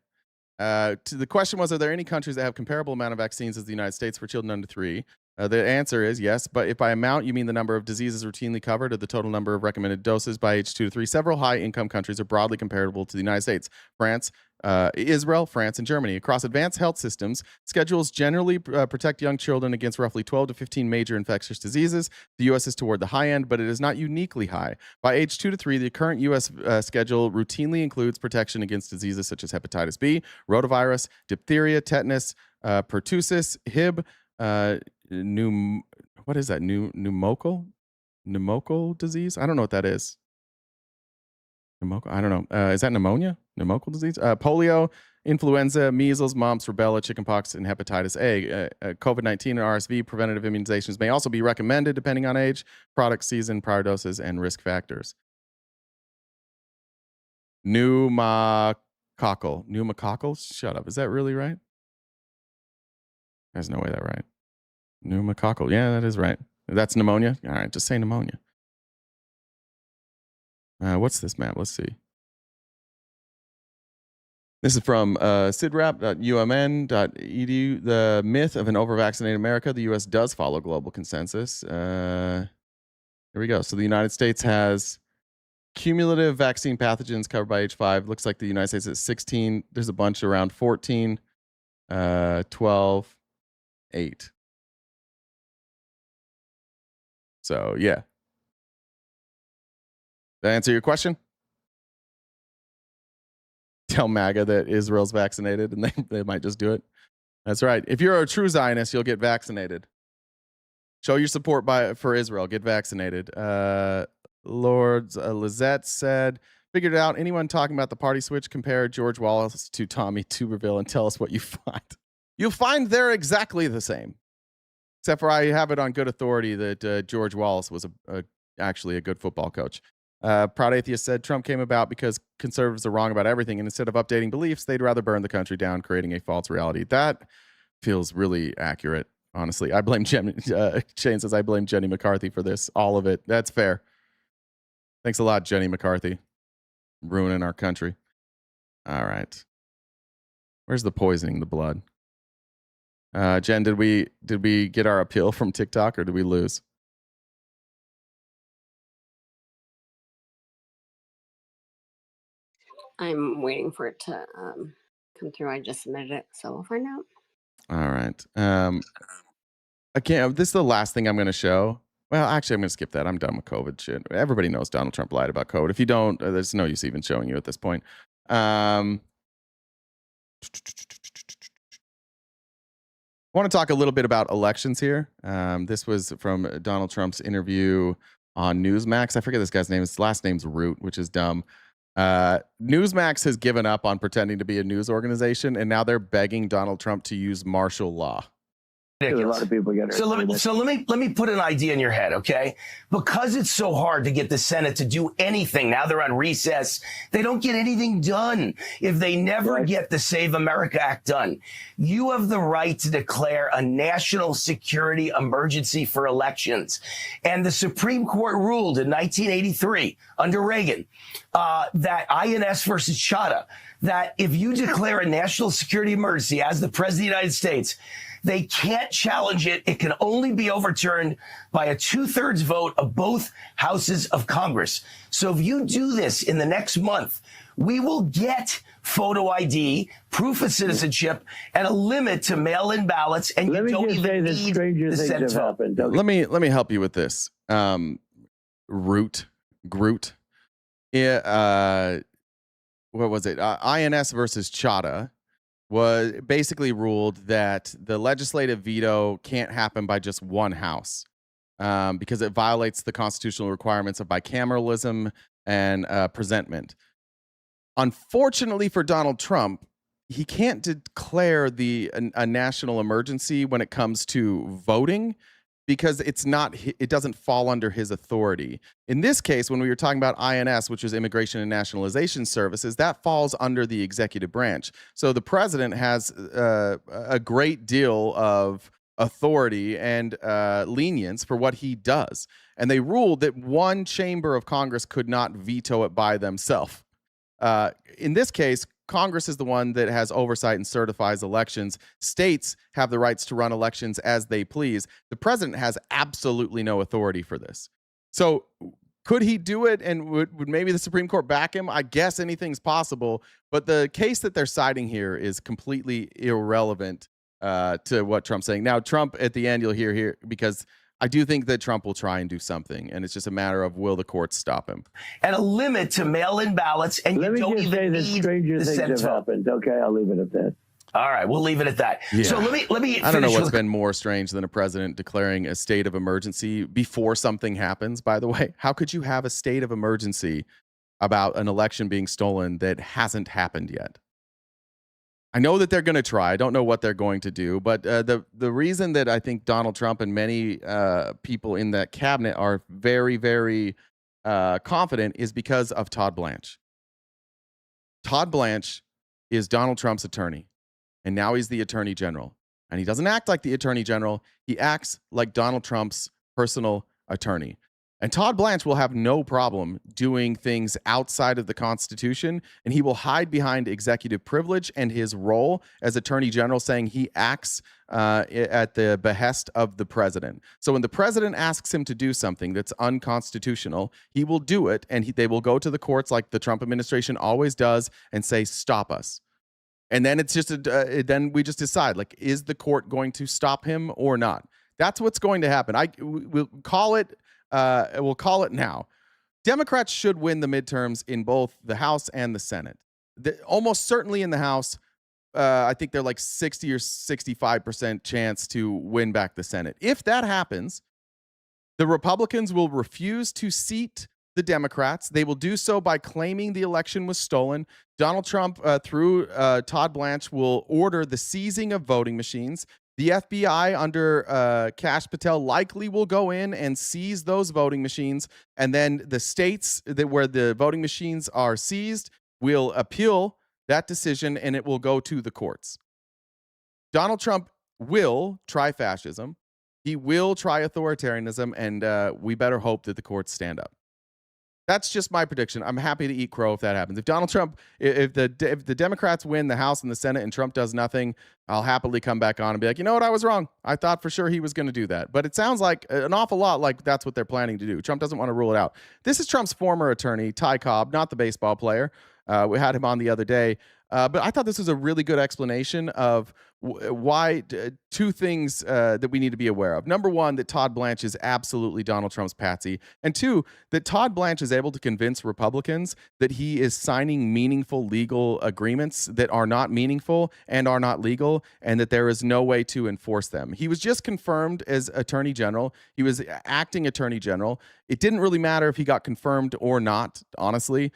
The question was, are there any countries that have comparable amount of vaccines as the United States for children under 3? The answer is yes, but if by amount you mean the number of diseases routinely covered or the total number of recommended doses by age 2 to 3, several high-income countries are broadly comparable to the United States. France, Israel, France, and Germany. Across advanced health systems, schedules generally protect young children against roughly 12 to 15 major infectious diseases. The U.S. is toward the high end, but it is not uniquely high. By age 2 to 3, the current U.S. Schedule routinely includes protection against diseases such as hepatitis B, rotavirus, diphtheria, tetanus, pertussis, Hib, what is that? Pneumococcal disease? I don't know what that is. I don't know. Is that pneumonia? Pneumococcal disease? Polio, influenza, measles, mumps, rubella, chickenpox, and hepatitis A. COVID-19 and RSV preventative immunizations may also be recommended depending on age, product season, prior doses, and risk factors. Pneumococcal. Shut up. Is that really right? There's no way that's right. Pneumococcal. Yeah, that is right. That's pneumonia. All right, just say pneumonia. What's this map? Let's see. This is from sidrap.umn.edu. The myth of an over-vaccinated America. The U.S. does follow global consensus. Here we go. So the United States has cumulative vaccine pathogens covered by age 5. Looks like the United States is 16. There's a bunch around 14, 12, 8. So, yeah. Did that answer your question? Tell MAGA that Israel's vaccinated and they might just do it. That's right. If you're a true Zionist, you'll get vaccinated. Show your support for Israel. Get vaccinated. Lord Lizette said, figured it out. Anyone talking about the party switch, compare George Wallace to Tommy Tuberville and tell us what you find. You'll find they're exactly the same. Except for I have it on good authority that George Wallace was actually a good football coach. Proud Atheist said Trump came about because conservatives are wrong about everything, and instead of updating beliefs, they'd rather burn the country down, creating a false reality. That feels really accurate, honestly. I blame Shane says I blame Jenny McCarthy for this, all of it. That's fair. Thanks a lot, Jenny McCarthy, ruining our country. All right. Where's the poisoning the blood? Jen, did we get our appeal from TikTok or did we lose? I'm waiting for it to come through. I just submitted it, so we'll find out. All right. I can't. This is the last thing I'm going to show. Well, actually, I'm going to skip that. I'm done with COVID shit. Everybody knows Donald Trump lied about COVID. If you don't, there's no use even showing you at this point. I want to talk a little bit about elections here. This was from Donald Trump's interview on Newsmax. I forget this guy's name. His last name's Root, which is dumb. Newsmax has given up on pretending to be a news organization, and now they're begging Donald Trump to use martial law. A lot of people get hurt. So let me put an idea in your head, okay? Because it's so hard to get the Senate to do anything. Now they're on recess. They don't get anything done if they never get the Save America Act done. You have the right to declare a national security emergency for elections. And the Supreme Court ruled in 1983 under Reagan that INS versus Chadha, that if you declare a national security emergency as the President of the United States, they can't challenge it. It can only be overturned by a 2/3 vote of both houses of Congress. So if you do this in the next month, we will get photo ID, proof of citizenship, and a limit to mail-in ballots. And you don't even need the Senate vote. Let me help you with this. Groot. Yeah, what was it? INS versus Chadha was basically ruled that the legislative veto can't happen by just one house because it violates the constitutional requirements of bicameralism and presentment. Unfortunately for Donald Trump, he can't declare a national emergency when it comes to voting because it doesn't fall under his authority. In this case, when we were talking about INS, which is Immigration and Nationalization Services, that falls under the executive branch. So the president has a great deal of authority and lenience for what he does. And they ruled that one chamber of Congress could not veto it by themselves. In this case, Congress is the one that has oversight and certifies elections. States have the rights to run elections as they please. The president has absolutely no authority for this. So could he do it, and would maybe the Supreme Court back him? I guess anything's possible, but the case that they're citing here is completely irrelevant to what Trump's saying. Now, Trump at the end, you'll hear here, because I do think that Trump will try and do something, and it's just a matter of will the courts stop him. And a limit to mail-in ballots, and you don't even need the Senate vote. Okay, I'll leave it at that. All right, we'll leave it at that. Yeah. So let me. I don't know what's been more strange than a president declaring a state of emergency before something happens. By the way, how could you have a state of emergency about an election being stolen that hasn't happened yet? I know that they're going to try. I don't know what they're going to do, but the reason that I think Donald Trump and many people in that cabinet are very, very confident is because of Todd Blanche. Todd Blanche is Donald Trump's attorney, and now he's the attorney general. And he doesn't act like the attorney general. He acts like Donald Trump's personal attorney. And Todd Blanche will have no problem doing things outside of the Constitution, and he will hide behind executive privilege and his role as Attorney General, saying he acts at the behest of the president. So when the president asks him to do something that's unconstitutional, he will do it, and they will go to the courts like the Trump administration always does and say, stop us. And then it's just then we just decide, like, is the court going to stop him or not? That's what's going to happen. We'll call it. We'll call it now. Democrats should win the midterms in both the House and the Senate. Almost certainly in the House, I think they're like 60 or 65% chance to win back the Senate. If that happens, the Republicans will refuse to seat the Democrats. They will do so by claiming the election was stolen. Donald Trump, through Todd Blanche, will order the seizing of voting machines. The FBI under Kash Patel likely will go in and seize those voting machines, and then the states where the voting machines are seized will appeal that decision, and it will go to the courts. Donald Trump will try fascism. He will try authoritarianism, and we better hope that the courts stand up. That's just my prediction. I'm happy to eat crow if that happens. If Donald Trump, if the Democrats win the House and the Senate and Trump does nothing, I'll happily come back on and be like, you know what, I was wrong. I thought for sure he was going to do that. But it sounds like an awful lot like that's what they're planning to do. Trump doesn't want to rule it out. This is Trump's former attorney, Ty Cobb, not the baseball player. We had him on the other day. But I thought this was a really good explanation of why two things that we need to be aware of. Number one, that Todd Blanche is absolutely Donald Trump's patsy. And two, that Todd Blanche is able to convince Republicans that he is signing meaningful legal agreements that are not meaningful and are not legal, and that there is no way to enforce them. He was just confirmed as Attorney General. He was acting Attorney General. It didn't really matter if he got confirmed or not, honestly,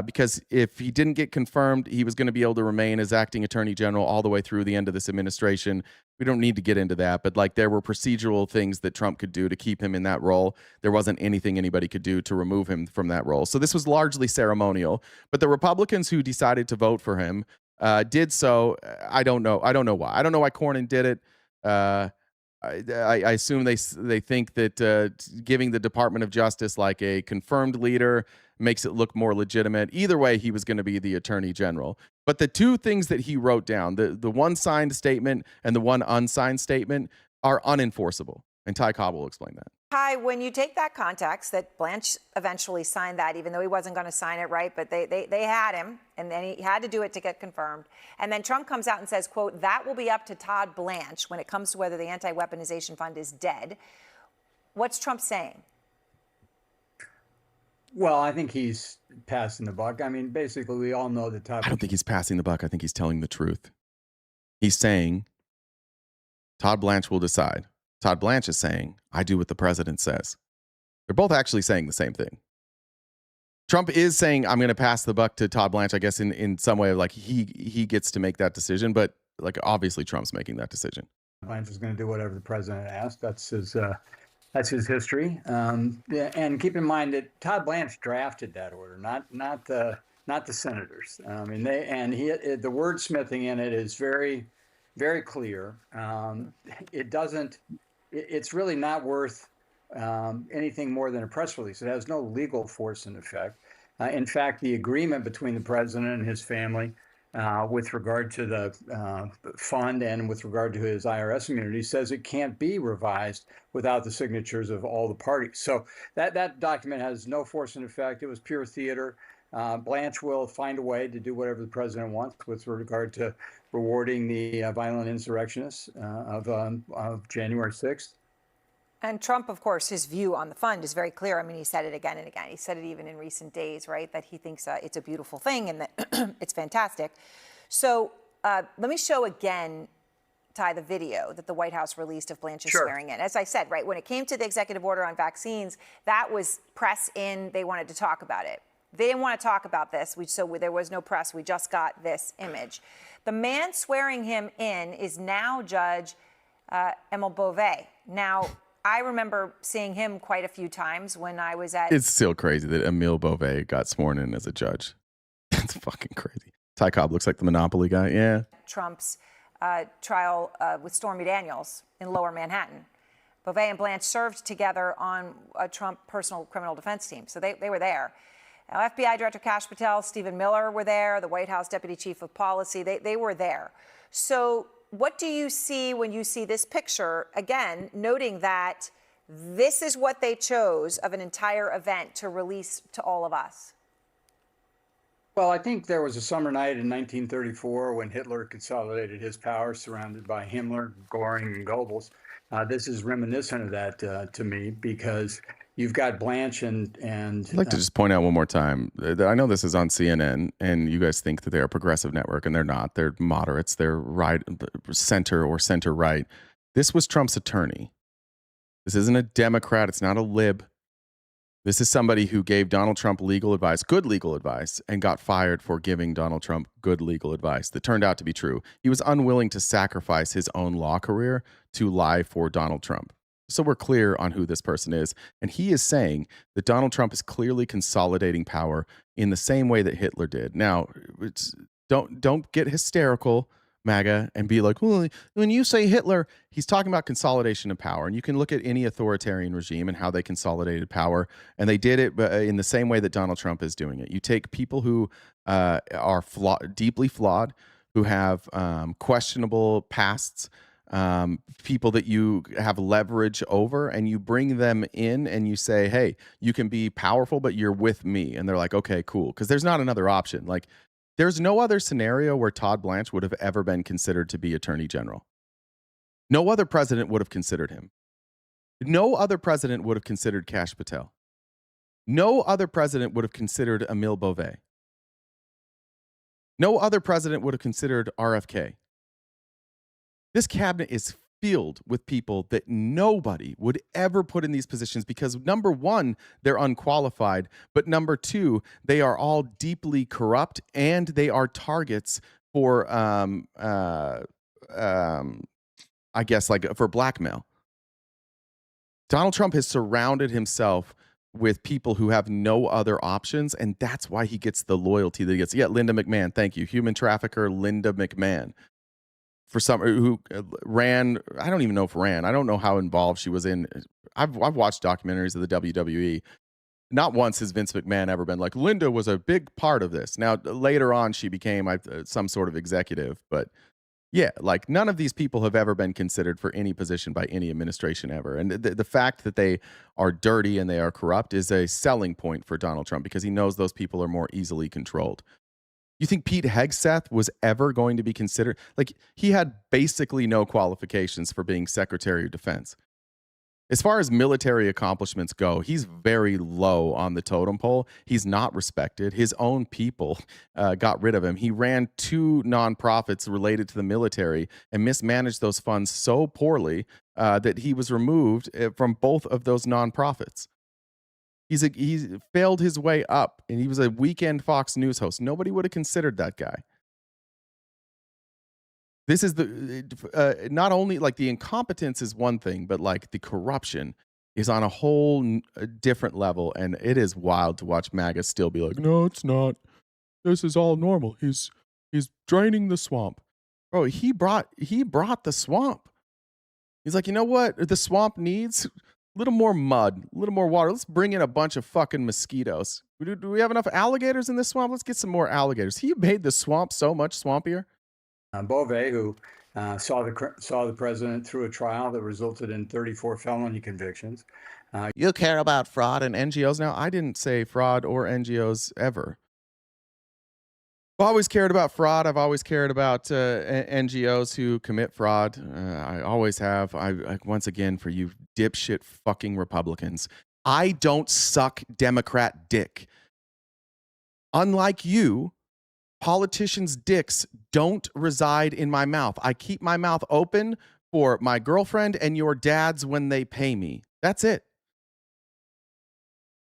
because if he didn't get confirmed, he was going to be able to remain as acting Attorney General all the way through the end of this administration. We don't need to get into that, but like there were procedural things that Trump could do to keep him in that role. There wasn't anything anybody could do to remove him from that role. So this was largely ceremonial, but the Republicans who decided to vote for him did so. I don't know why. I don't know why Cornyn did it. I assume they think that giving the Department of Justice like a confirmed leader makes it look more legitimate. Either way, he was going to be the Attorney General. But the two things that he wrote down, the one signed statement and the one unsigned statement, are unenforceable. And Ty Cobb will explain that. Ty, when you take that context that Blanche eventually signed that, even though he wasn't going to sign it, right? But they had him, and then he had to do it to get confirmed. And then Trump comes out and says, quote, that will be up to Todd Blanche when it comes to whether the anti-weaponization fund is dead. What's Trump saying? Well, I think he's passing the buck. I mean, basically, we all know that Todd. I don't think he's passing the buck. I think he's telling the truth. He's saying Todd Blanche will decide. Todd Blanche is saying, I do what the president says. They're both actually saying the same thing. Trump is saying, I'm going to pass the buck to Todd Blanche, I guess, in some way, like he gets to make that decision. But like, obviously, Trump's making that decision. Blanche is going to do whatever the president asks. That's his history. Yeah, and keep in mind that Todd Blanche drafted that order, not the senators. I mean, the wordsmithing in it is very, very clear. It's really not worth anything more than a press release. It has no legal force and effect. In fact, the agreement between the president and his family with regard to the fund and with regard to his IRS immunity says it can't be revised without the signatures of all the parties. So that document has no force and effect. It was pure theater. Blanche will find a way to do whatever the president wants with regard to rewarding the violent insurrectionists of January 6th. And Trump, of course, his view on the fund is very clear. I mean, he said it again and again. He said it even in recent days, right, that he thinks it's a beautiful thing and that it's fantastic. So let me show again, Ty, the video that the White House released of Blanche swearing in. As I said, right, when it came to the executive order on vaccines, that was press in. They wanted to talk about it. They didn't want to talk about this, so there was no press. We just got this image. The man swearing him in is now Judge Emile Beauvais. Now, I remember seeing him quite a few times when I was at... It's still crazy that Emile Beauvais got sworn in as a judge. That's fucking crazy. Ty Cobb looks like the Monopoly guy, yeah. Trump's trial with Stormy Daniels in Lower Manhattan. Beauvais and Blanche served together on a Trump personal criminal defense team, so they were there. Now, FBI Director Kash Patel, Stephen Miller were there, the White House Deputy Chief of Policy, they were there. So what do you see when you see this picture, again, noting that this is what they chose of an entire event to release to all of us? Well, I think there was a summer night in 1934 when Hitler consolidated his power surrounded by Himmler, Göring, and Goebbels. This is reminiscent of that to me because you've got Blanche and I'd like to just point out one more time that I know this is on CNN and you guys think that they're a progressive network and they're not. They're moderates. They're right, center or center right. This was Trump's attorney. This isn't a Democrat. It's not a lib. This is somebody who gave Donald Trump legal advice, good legal advice, and got fired for giving Donald Trump good legal advice that turned out to be true. He was unwilling to sacrifice his own law career to lie for Donald Trump. So we're clear on who this person is. And he is saying that Donald Trump is clearly consolidating power in the same way that Hitler did. Now, don't get hysterical. MAGA and be like, well, when you say Hitler, he's talking about consolidation of power. And you can look at any authoritarian regime and how they consolidated power. And they did it in the same way that Donald Trump is doing it. You take people who are deeply flawed, who have questionable pasts, people that you have leverage over, and you bring them in and you say, hey, you can be powerful, but you're with me. And they're like, okay, cool. Because there's not another option. Like, there's no other scenario where Todd Blanche would have ever been considered to be attorney general. No other president would have considered him. No other president would have considered Kash Patel. No other president would have considered Emile Beauvais. No other president would have considered RFK. This cabinet is filled with people that nobody would ever put in these positions because, number one, they're unqualified, but number two, they are all deeply corrupt and they are targets for, I guess, like for blackmail. Donald Trump has surrounded himself with people who have no other options, and that's why he gets the loyalty that he gets. Yeah, Linda McMahon, thank you. Human trafficker Linda McMahon. For some who ran, I don't even know if ran. I don't know how involved she was in. I've watched documentaries of the WWE. Not once has Vince McMahon ever been like, Linda was a big part of this. Now, later on, she became some sort of executive. But yeah, like none of these people have ever been considered for any position by any administration ever. And the fact that they are dirty and they are corrupt is a selling point for Donald Trump because he knows those people are more easily controlled. You think Pete Hegseth was ever going to be considered? Like, he had basically no qualifications for being Secretary of Defense. As far as military accomplishments go, he's very low on the totem pole. He's not respected. His own people got rid of him. He ran 2 nonprofits related to the military and mismanaged those funds so poorly that he was removed from both of those nonprofits. He's failed his way up, and he was a weekend Fox News host. Nobody would have considered that guy. This is the not only like the incompetence is one thing, but like the corruption is on a whole different level, and it is wild to watch MAGA still be like, no, it's not. This is all normal. He's draining the swamp. Bro, he brought the swamp. He's like, you know what? The swamp needs a little more mud, a little more water. Let's bring in a bunch of fucking mosquitoes. Do we have enough alligators in this swamp? Let's get some more alligators. He made the swamp so much swampier. Beauvais, who saw the president through a trial that resulted in 34 felony convictions. You care about fraud and NGOs now? I didn't say fraud or NGOs ever. I've always cared about fraud. I've always cared about NGOs who commit fraud. I always have. Once again, for you dipshit fucking Republicans, I don't suck Democrat dick. Unlike you, politicians' dicks don't reside in my mouth. I keep my mouth open for my girlfriend and your dads when they pay me. That's it.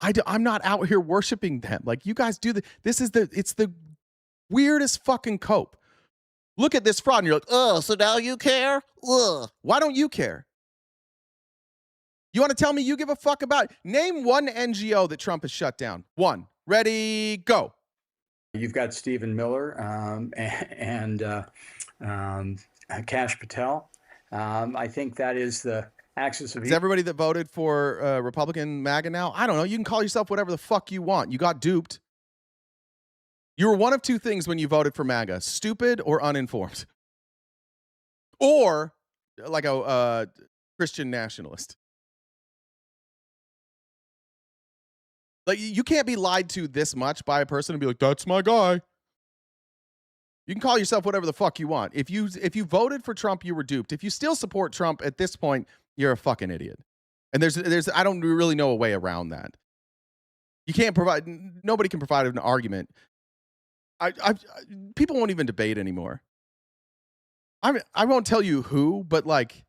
I'm not out here worshiping them like you guys do. It's the weirdest fucking cope. Look at this fraud and you're like, oh, so now you care? Ugh. Why don't you care? You want to tell me you give a fuck about? Name one NGO that Trump has shut down. One. Ready, go. You've got Stephen Miller and Kash Patel. I think that is the axis of... Is everybody that voted for Republican MAGA now? I don't know. You can call yourself whatever the fuck you want. You got duped. You were one of two things when you voted for MAGA: stupid or uninformed, or like a Christian nationalist. Like, you can't be lied to this much by a person and be like, that's my guy. You can call yourself whatever the fuck you want. If you voted for Trump, you were duped. If you still support Trump at this point, you're a fucking idiot. And there's I don't really know a way around that. You can't provide, nobody can provide an argument. People won't even debate anymore. I won't tell you who, but like,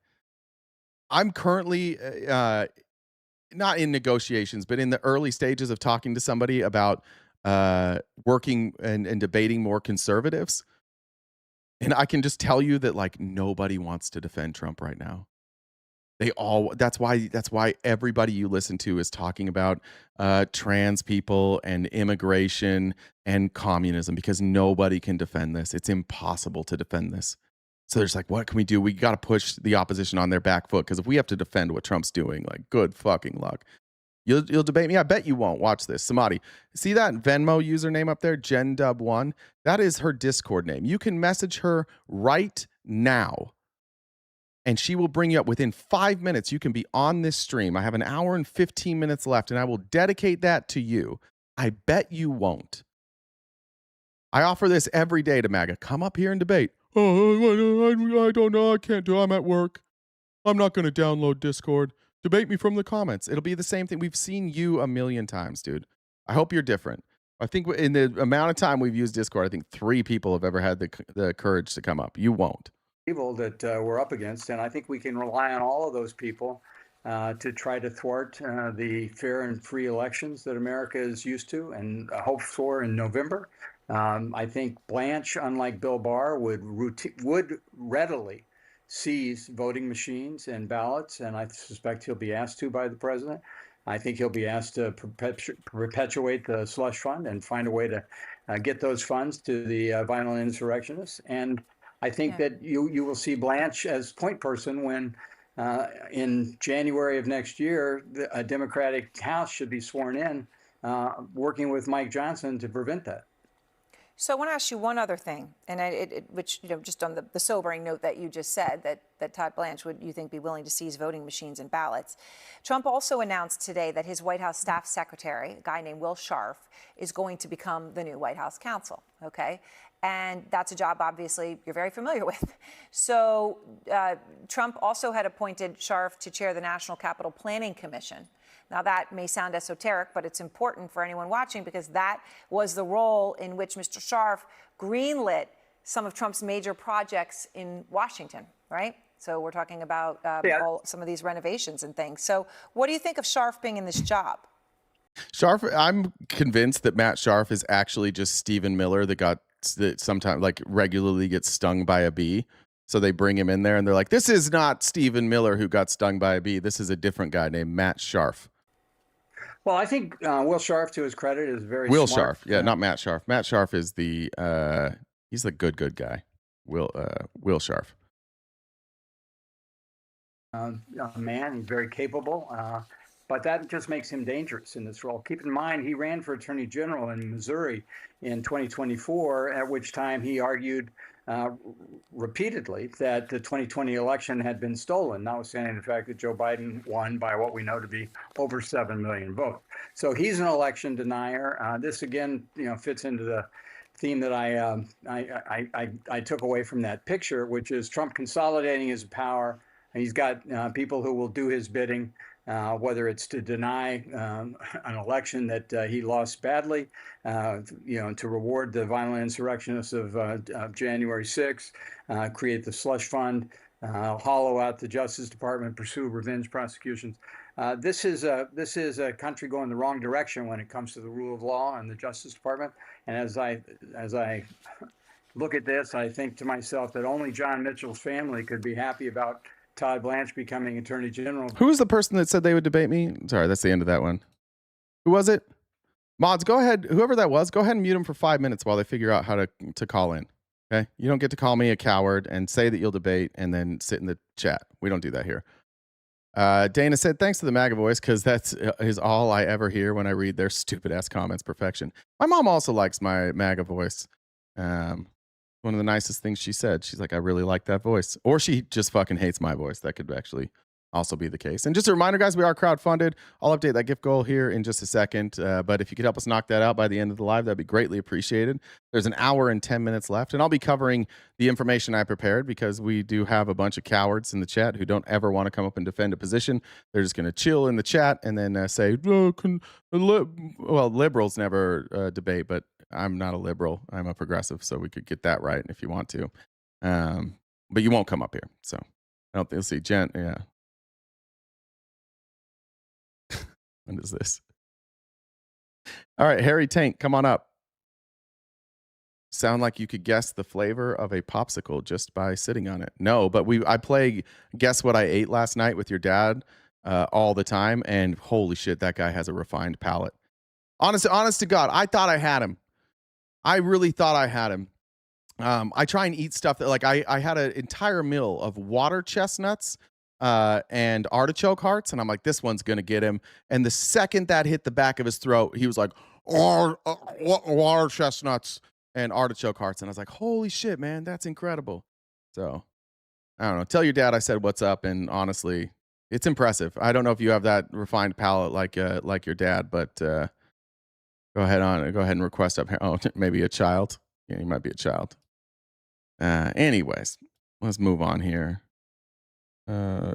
I'm currently not in negotiations, but in the early stages of talking to somebody about working and debating more conservatives. And I can just tell you that like nobody wants to defend Trump right now. That's why everybody you listen to is talking about trans people and immigration and communism, because nobody can defend this. It's impossible to defend this. So they're just like, what can we do? We got to push the opposition on their back foot, because if we have to defend what Trump's doing, like, good fucking luck. You'll debate me? I bet you won't. Watch this. Samadi, see that Venmo username up there, JenDub1? That is her Discord name. You can message her right now, and she will bring you up within 5 minutes. You can be on this stream. I have an hour and 15 minutes left, and I will dedicate that to you. I bet you won't. I offer this every day to MAGA. Come up here and debate. Oh, I don't know. I can't do it. I'm at work. I'm not going to download Discord. Debate me from the comments. It'll be the same thing. We've seen you a million times, dude. I hope you're different. I think in the amount of time we've used Discord, I think 3 people have ever had the courage to come up. You won't. Evil that we're up against, and I think we can rely on all of those people to try to thwart the fair and free elections that America is used to and hopes for in November. I think Blanche, unlike Bill Barr, would readily seize voting machines and ballots, and I suspect he'll be asked to by the president. I think he'll be asked to perpetuate the slush fund and find a way to get those funds to the violent insurrectionists. And I think that you will see Blanche as point person when in January of next year, a Democratic House should be sworn in, working with Mike Johnson to prevent that. So I want to ask you one other thing, and which, just on the sobering note that you just said, that Todd Blanche would, you think, be willing to seize voting machines and ballots. Trump also announced today that his White House staff secretary, a guy named Will Scharf, is going to become the new White House counsel, okay? And that's a job, obviously, you're very familiar with. So Trump also had appointed Scharf to chair the National Capital Planning Commission. Now, that may sound esoteric, but it's important for anyone watching because that was the role in which Mr. Scharf greenlit some of Trump's major projects in Washington, right? So we're talking about some of these renovations and things. So what do you think of Scharf being in this job? Scharf, I'm convinced that Matt Scharf is actually just Stephen Miller that sometimes, like, regularly gets stung by a bee. So they bring him in there and they're like, this is not Stephen Miller who got stung by a bee. This is a different guy named Matt Scharf. Well, I think Will Scharf, to his credit, is very Will smart. Scharf. Yeah, not Matt Scharf. Matt Scharf is he's the good guy. Will Scharf. Man, he's very capable. But that just makes him dangerous in this role. Keep in mind, he ran for attorney general in Missouri in 2024, at which time he argued repeatedly that the 2020 election had been stolen, notwithstanding the fact that Joe Biden won by what we know to be over 7 million votes. So he's an election denier. This again, fits into the theme that I took away from that picture, which is Trump consolidating his power. He's got people who will do his bidding. Whether it's to deny an election that he lost badly, to reward the violent insurrectionists of January 6th, create the slush fund, hollow out the Justice Department, pursue revenge prosecutions. This is a country going the wrong direction when it comes to the rule of law and the Justice Department. And as I look at this, I think to myself that only John Mitchell's family could be happy about Todd Blanche becoming Attorney General. Who was the person that said they would debate me? Sorry, that's the end of that one. Who was it? Mods, go ahead. Whoever that was, go ahead and mute him for 5 minutes while they figure out how to call in. Okay? You don't get to call me a coward and say that you'll debate and then sit in the chat. We don't do that here. Dana said, thanks to the MAGA voice, because that is all I ever hear when I read their stupid-ass comments. Perfection. My mom also likes my MAGA voice. One of the nicest things she said. She's like, I really like that voice. Or she just fucking hates my voice. That could actually also be the case. And just a reminder, guys, we are crowdfunded. I'll update that gift goal here in just a second. But if you could help us knock that out by the end of the live, that'd be greatly appreciated. There's an hour and 10 minutes left. And I'll be covering the information I prepared because we do have a bunch of cowards in the chat who don't ever want to come up and defend a position. They're just going to chill in the chat and then say, well, liberals never debate, but I'm not a liberal. I'm a progressive, so we could get that right if you want to. But you won't come up here. So I don't think you'll see Jen. Yeah. What is this? All right, Harry Tank, come on up. Sound like you could guess the flavor of a popsicle just by sitting on it. No, but I play Guess What I Ate Last Night with your dad all the time, and holy shit, that guy has a refined palate. Honest to God, I thought I had him. I really thought I had him. I try and eat stuff that like I had an entire meal of water chestnuts and artichoke hearts, and I'm like, this one's gonna get him. And the second that hit the back of his throat, he was like, water chestnuts and artichoke hearts, and I was like, holy shit, man, that's incredible. So I don't know. Tell your dad I said what's up, and honestly, it's impressive. I don't know if you have that refined palate like your dad, but go ahead and request up here. Oh, maybe a child. Yeah, he might be a child. Anyways, let's move on here. All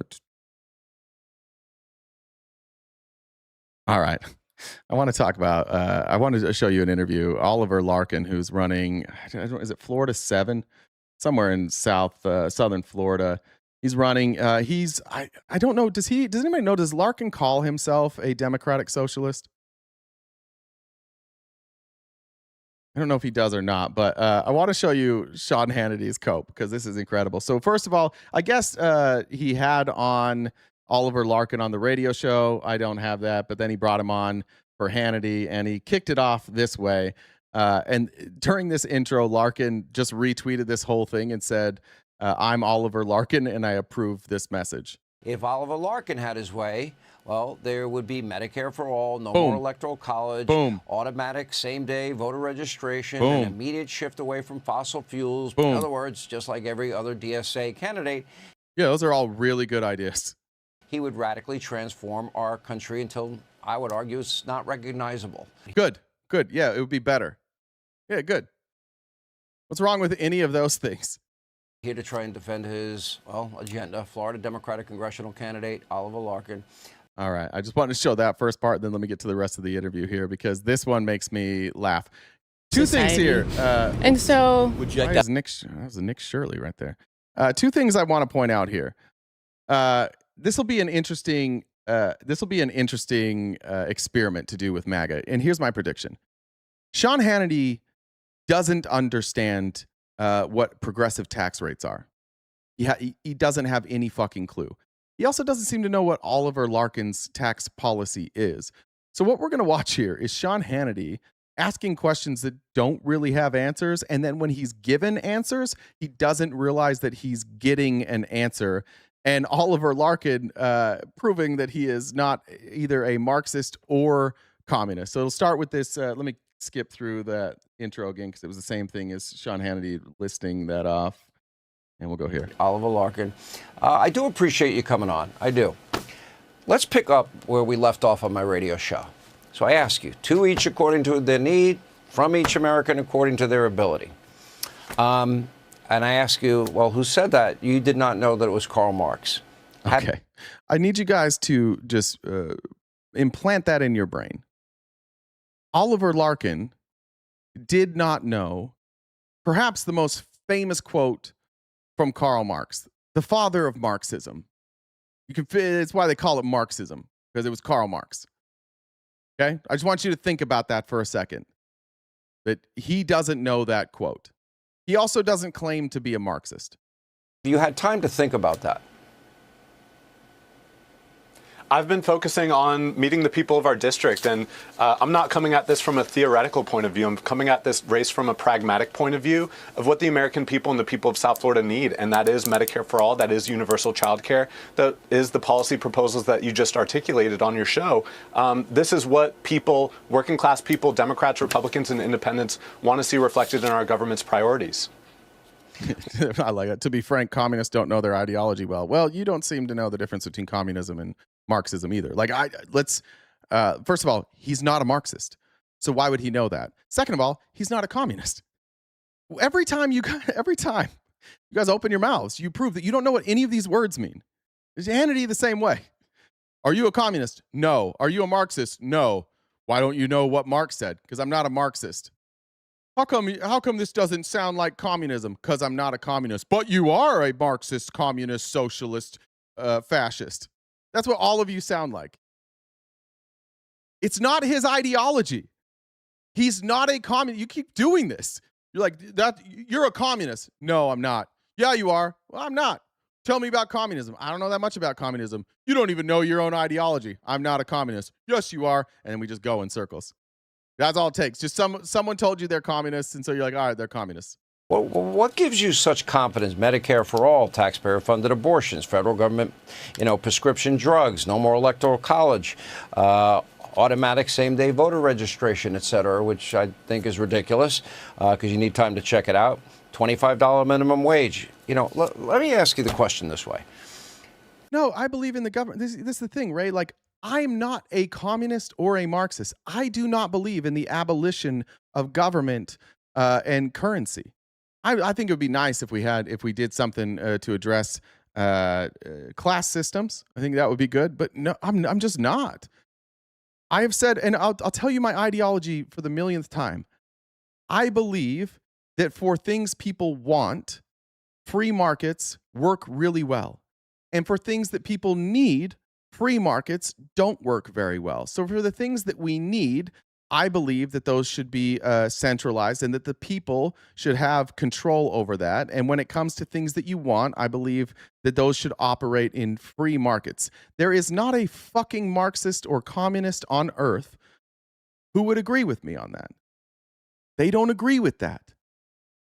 right. I want to talk about, I wanted to show you an interview. Oliver Larkin, who's running, is it Florida 7? Somewhere in southern Florida. He's running. I don't know. Does anybody know, does Larkin call himself a democratic socialist? I don't know if he does or not, but I want to show you Sean Hannity's cope because this is incredible. So first of all, I guess he had on Oliver Larkin on the radio show. I don't have that, but then he brought him on for Hannity, and he kicked it off this way. And during this intro, Larkin just retweeted this whole thing and said, I'm Oliver Larkin, and I approve this message. If Oliver Larkin had his way, well, there would be Medicare for all, no Boom. more electoral college, Boom. automatic same-day voter registration, Boom. an immediate shift away from fossil fuels. Boom. In other words, just like every other DSA candidate. Yeah, those are all really good ideas. He would radically transform our country until, I would argue, it's not recognizable. Good. Yeah, it would be better. Yeah, good. What's wrong with any of those things? Here to try and defend his, agenda, Florida Democratic congressional candidate Oliver Larkin. All right. I just wanted to show that first part, then let me get to the rest of the interview here because this one makes me laugh. Two things here. And so that was Nick Shirley right there. Two things I want to point out here. This will be an interesting experiment to do with MAGA. And here's my prediction. Sean Hannity doesn't understand what progressive tax rates are. He doesn't have any fucking clue. He also doesn't seem to know what Oliver Larkin's tax policy is. So what we're going to watch here is Sean Hannity asking questions that don't really have answers. And then when he's given answers, he doesn't realize that he's getting an answer. And Oliver Larkin proving that he is not either a Marxist or communist. So it'll start with this. Let me skip through that intro again because it was the same thing as Sean Hannity listing that off. And we'll go here. Oliver Larkin. I do appreciate you coming on. I do. Let's pick up where we left off on my radio show. So I ask you, to each according to their need, from each American according to their ability. And I ask you, well, who said that? You did not know that it was Karl Marx. Okay. I need you guys to just implant that in your brain. Oliver Larkin did not know perhaps the most famous quote from Karl Marx, the father of Marxism. It's why they call it Marxism, because it was Karl Marx. Okay? I just want you to think about that for a second. That he doesn't know that quote. He also doesn't claim to be a Marxist. You had time to think about that. I've been focusing on meeting the people of our district, and I'm not coming at this from a theoretical point of view. I'm coming at this race from a pragmatic point of view of what the American people and the people of South Florida need, and that is Medicare for all, that is universal child care, that is the policy proposals that you just articulated on your show. This is what people, working class people, Democrats, Republicans, and independents want to see reflected in our government's priorities. I like it. To be frank, communists don't know their ideology well. Well, you don't seem to know the difference between communism and Marxism either. First of all, he's not a Marxist. So why would he know that? Second of all, he's not a communist. Every time you guys open your mouths, you prove that you don't know what any of these words mean. Is Hannity the same way? Are you a communist? No. Are you a Marxist? No. Why don't you know what Marx said? Because I'm not a Marxist. How come this doesn't sound like communism? Because I'm not a communist. But you are a Marxist, communist, socialist, fascist. That's what all of you sound like. It's not his ideology. He's not a communist. You keep doing this. You're like, you're a communist. No, I'm not. Yeah, you are. Well, I'm not. Tell me about communism. I don't know that much about communism. You don't even know your own ideology. I'm not a communist. Yes, you are. And then we just go in circles. That's all it takes. Just someone told you they're communists, and so you're like, all right, they're communists. Well, what gives you such confidence? Medicare for all, taxpayer-funded abortions, federal government, prescription drugs, no more electoral college, automatic same-day voter registration, et cetera, which I think is ridiculous because you need time to check it out. $25 minimum wage. Let me ask you the question this way. No, I believe in the government. This is the thing, Ray. Like, I'm not a communist or a Marxist. I do not believe in the abolition of government and currency. I think it would be nice if we did something to address class systems. I think that would be good. But no, I'm just not. I have said, and I'll tell you my ideology for the millionth time. I believe that for things people want, free markets work really well. And for things that people need, free markets don't work very well. So for the things that we need, I believe that those should be centralized and that the people should have control over that. And when it comes to things that you want, I believe that those should operate in free markets. There is not a fucking Marxist or communist on earth who would agree with me on that. They don't agree with that.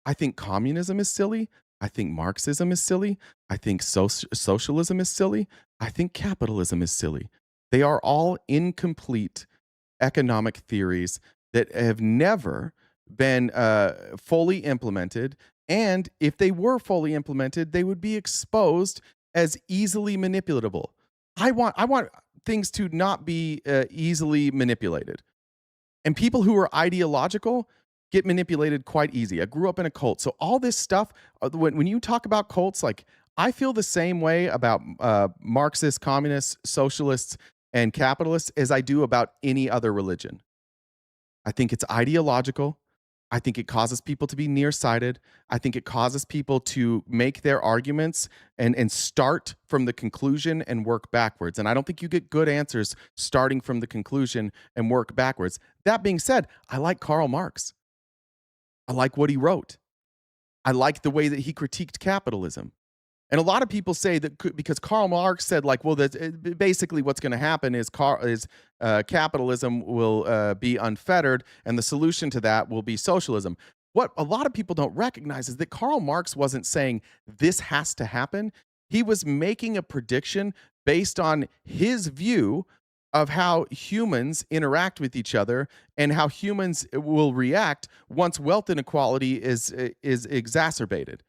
I think communism is silly. I think Marxism is silly. I think socialism is silly. I think capitalism is silly. They are all incomplete economic theories that have never been fully implemented. And if they were fully implemented, they would be exposed as easily manipulatable. I want things to not be easily manipulated. And people who are ideological get manipulated quite easy. I grew up in a cult. So all this stuff, when you talk about cults, like I feel the same way about Marxists, communists, socialists, and capitalists as I do about any other religion. I think it's ideological. I think it causes people to be nearsighted. I think it causes people to make their arguments and start from the conclusion and work backwards. And I don't think you get good answers starting from the conclusion and work backwards. That being said, I like Karl Marx. I like what he wrote. I like the way that he critiqued capitalism. And a lot of people say that because Karl Marx said, like, well, basically what's going to happen is capitalism will be unfettered, and the solution to that will be socialism. What a lot of people don't recognize is that Karl Marx wasn't saying this has to happen. He was making a prediction based on his view of how humans interact with each other and how humans will react once wealth inequality is exacerbated.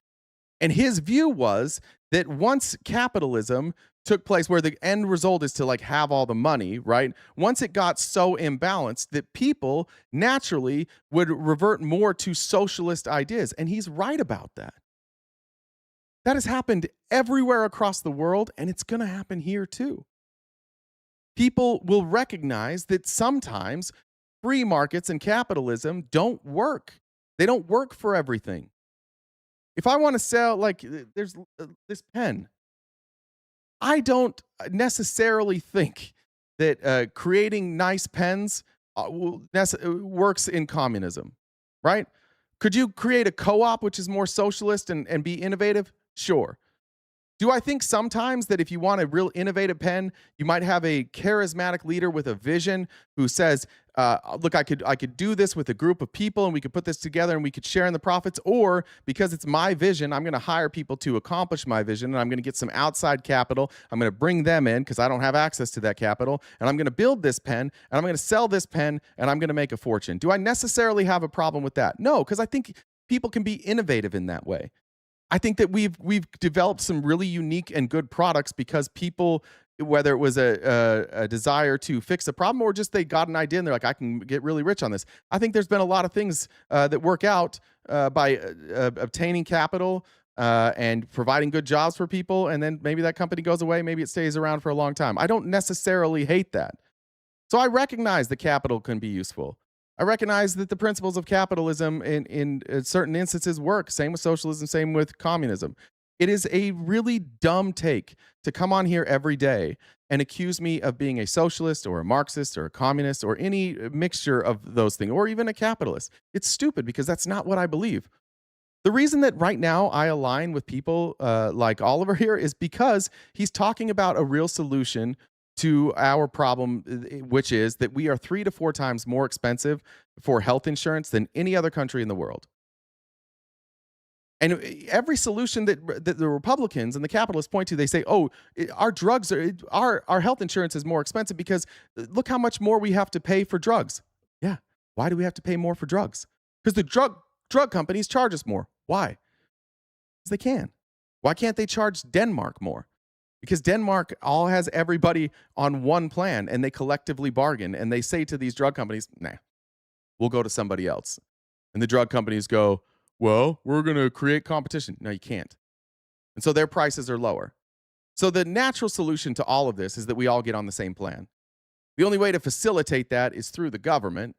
And his view was that once capitalism took place, where the end result is to like have all the money, right? Once it got so imbalanced that people naturally would revert more to socialist ideas. And he's right about that. That has happened everywhere across the world, and it's going to happen here too. People will recognize that sometimes free markets and capitalism don't work. They don't work for everything. If I want to sell, like, there's this pen, I don't necessarily think that creating nice pens works in communism, right? Could you create a co-op which is more socialist and be innovative? Sure. Do I think sometimes that if you want a real innovative pen, you might have a charismatic leader with a vision who says, look, I could do this with a group of people and we could put this together and we could share in the profits, or because it's my vision, I'm going to hire people to accomplish my vision and I'm going to get some outside capital. I'm going to bring them in because I don't have access to that capital, and I'm going to build this pen and I'm going to sell this pen and I'm going to make a fortune. Do I necessarily have a problem with that? No, because I think people can be innovative in that way. I think that we've developed some really unique and good products because people, whether it was a desire to fix a problem or just they got an idea and they're like, I can get really rich on this. I think there's been a lot of things that work out by obtaining capital and providing good jobs for people, and then maybe that company goes away, maybe it stays around for a long time. I don't necessarily hate that. So I recognize that capital can be useful. I recognize that the principles of capitalism in certain instances work. Same with socialism, same with communism. It is a really dumb take to come on here every day and accuse me of being a socialist or a Marxist or a communist or any mixture of those things, or even a capitalist. It's stupid because that's not what I believe. The reason that right now I align with people like Oliver here is because he's talking about a real solution to our problem, which is that we are 3 to 4 times more expensive for health insurance than any other country in the world. And every solution that the Republicans and the capitalists point to, they say, "Oh, our drugs our health insurance is more expensive because look how much more we have to pay for drugs." Yeah, why do we have to pay more for drugs? Because the drug companies charge us more. Why? Because they can. Why can't they charge Denmark more? Because Denmark all has everybody on one plan, and they collectively bargain, and they say to these drug companies, "Nah, we'll go to somebody else." And the drug companies go, "Well, we're going to create competition." No, you can't. And so their prices are lower. So the natural solution to all of this is that we all get on the same plan. The only way to facilitate that is through the government.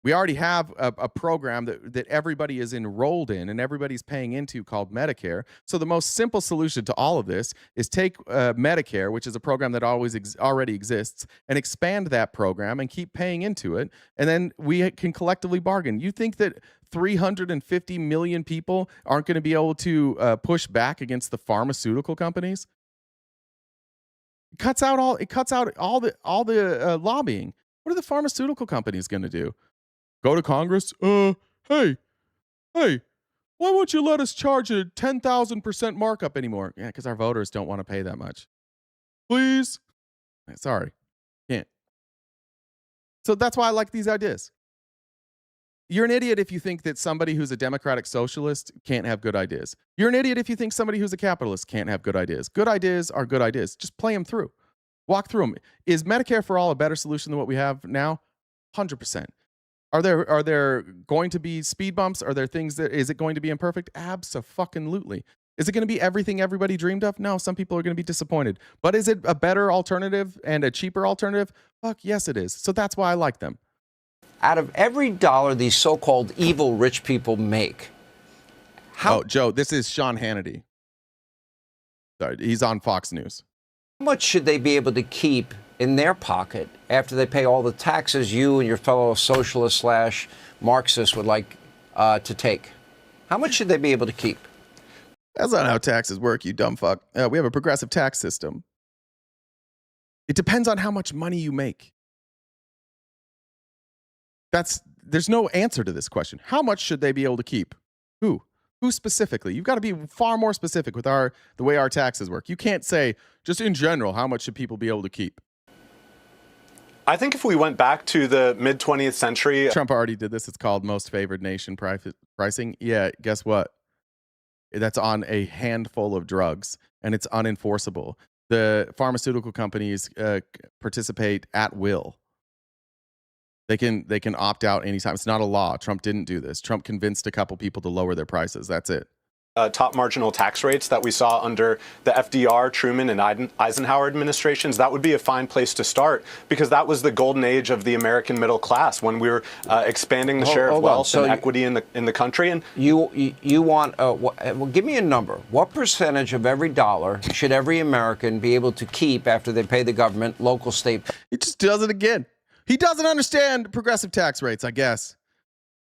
We already have a program that everybody is enrolled in and everybody's paying into called Medicare. So the most simple solution to all of this is take Medicare, which is a program that already exists, and expand that program and keep paying into it. And then we can collectively bargain. You think that 350 million people aren't going to be able to push back against the pharmaceutical companies? It cuts out all the lobbying. What are the pharmaceutical companies going to do? Go to Congress? Hey, why won't you let us charge a 10,000% markup anymore? Yeah, because our voters don't want to pay that much. Please? Sorry, can't. So that's why I like these ideas. You're an idiot if you think that somebody who's a democratic socialist can't have good ideas. You're an idiot if you think somebody who's a capitalist can't have good ideas. Good ideas are good ideas. Just play them through. Walk through them. Is Medicare for All a better solution than what we have now? 100%. Are there going to be speed bumps? Are there things is it going to be imperfect? Abso-fucking-lutely. Is it going to be everything everybody dreamed of? No, some people are going to be disappointed. But is it a better alternative and a cheaper alternative? Fuck, yes it is. So that's why I like them. Out of every dollar these so-called evil rich people make, Oh, Joe, this is Sean Hannity. Sorry, he's on Fox News. how much should they be able to keep in their pocket after they pay all the taxes you and your fellow socialist / Marxists would like to take? How much should they be able to keep? That's not how taxes work, you dumb fuck. We have a progressive tax system. It depends on how much money you make. There's no answer to this question. How much should they be able to keep? Who specifically? You've got to be far more specific with the way our taxes work. You can't say, just in general, how much should people be able to keep? I think if we went back to the mid-20th century... Trump already did this. It's called most favored nation pricing. Yeah, guess what? That's on a handful of drugs, and it's unenforceable. The pharmaceutical companies participate at will. They can opt out anytime. It's not a law. Trump didn't do this. Trump convinced a couple people to lower their prices. That's it. Top marginal tax rates that we saw under the FDR, Truman, and Eisenhower administrations, that would be a fine place to start, because that was the golden age of the American middle class when we were expanding the share of wealth and equity in the country. And you want well, give me a number. What percentage of every dollar should every American be able to keep after they pay the government, local, state? He just does it again. He doesn't understand progressive tax rates, I guess.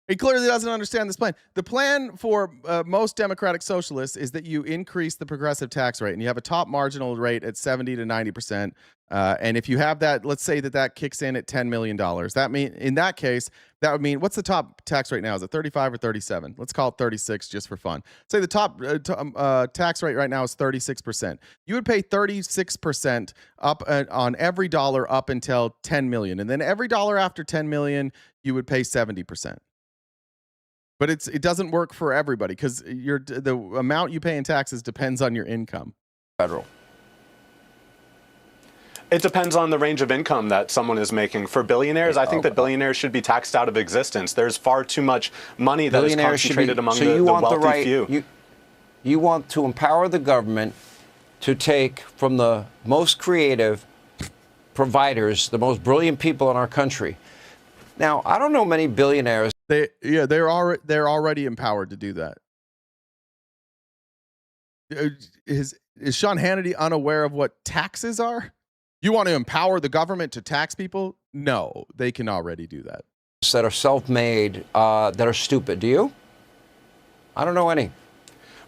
He clearly doesn't understand this plan. The plan for most democratic socialists is that you increase the progressive tax rate, and you have a top marginal rate at 70 to 90%. And if you have that, let's say that kicks in at $10 million. In that case, that would mean, what's the top tax rate now? Is it 35 or 37? Let's call it 36 just for fun. Say the top tax rate right now is 36%. You would pay 36% up on every dollar up until 10 million. And then every dollar after 10 million, you would pay 70%. But it doesn't work for everybody, because the amount you pay in taxes depends on your income. Federal. it depends on the range of income that someone is making. For billionaires, I think that billionaires should be taxed out of existence. There's far too much money that is concentrated among the wealthy few. You want to empower the government to take from the most creative providers, the most brilliant people in our country. Now, I don't know many billionaires. They're already empowered to do that. Is Sean Hannity unaware of what taxes are? You want to empower the government to tax people? No, they can already do that. That are self-made, that are stupid. Do you? I don't know any.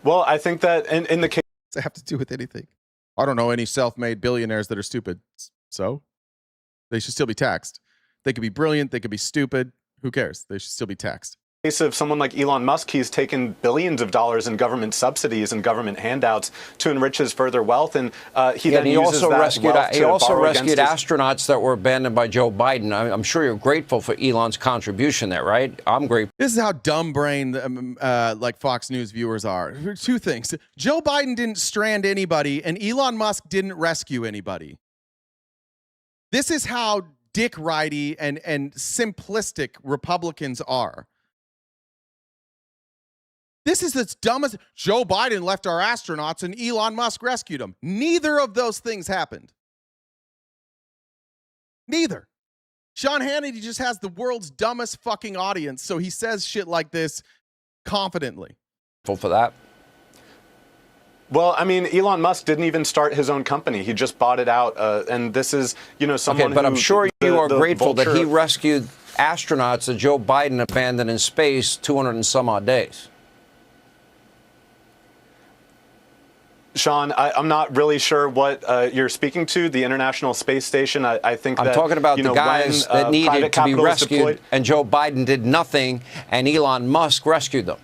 Well, I think that in the case... Does it have to do with anything? I don't know any self-made billionaires that are stupid. So? They should still be taxed. They could be brilliant. They could be stupid. Who cares? They should still be taxed. case of someone like Elon Musk, he's taken billions of dollars in government subsidies and government handouts to enrich his further wealth, and he then uses that wealth to borrow rescued against astronauts that were abandoned by Joe Biden. I'm sure you're grateful for Elon's contribution there, right? I'm grateful. This is how dumb-brained like Fox News viewers are. Two things: Joe Biden didn't strand anybody, and Elon Musk didn't rescue anybody. This is how dick-righty and simplistic Republicans are. This is the dumbest. Joe Biden left our astronauts and Elon Musk rescued them. Neither of those things happened. Neither. Sean Hannity just has the world's dumbest fucking audience, so he says shit like this confidently. For that. Well, I mean, Elon Musk didn't even start his own company. He just bought it out. And this is, someone okay, but I'm sure you are grateful that he vulture. rescued astronauts that Joe Biden abandoned in space 200 and some odd days. Sean, I'm not really sure what you're speaking to. The International Space Station, I think I'm talking about the guys that needed to be rescued, and Joe Biden did nothing, and Elon Musk rescued them.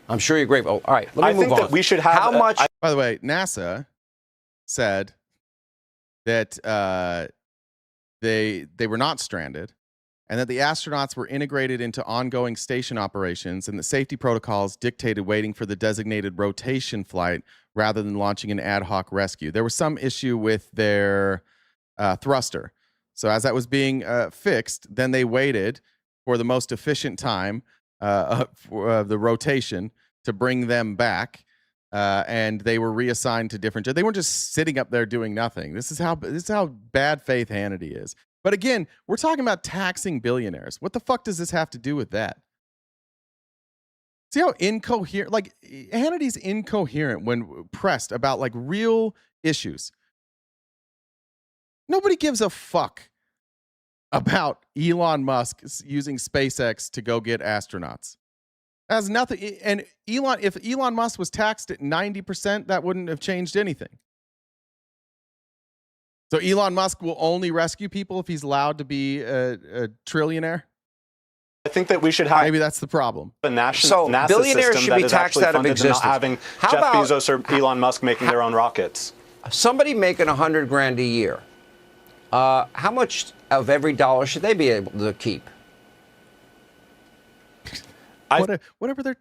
I'm sure you're grateful. All right, let me move on. I think that we should have... How much... By the way, NASA said that they were not stranded, and that the astronauts were integrated into ongoing station operations, and the safety protocols dictated waiting for the designated rotation flight rather than launching an ad hoc rescue. There was some issue with their thruster. So as that was being fixed, then they waited for the most efficient time for the rotation to bring them back, and they were reassigned to different jobs. They weren't just sitting up there doing nothing. This is how bad faith Hannity is. But again, we're talking about taxing billionaires. What the fuck does this have to do with that? See how incoherent, like Hannity's incoherent when pressed about like real issues. Nobody gives a fuck about Elon Musk using SpaceX to go get astronauts. That has nothing. And if Elon Musk was taxed at 90%, that wouldn't have changed anything. So Elon Musk will only rescue people if he's allowed to be a trillionaire? I think that we should have... Maybe that's the problem. A national NASA billionaires system should that be is taxed actually out of funded and not existence. having How Jeff about- Bezos or Elon Musk making their own rockets. Somebody making $100,000 a year, how much of every dollar should they be able to keep? Whatever their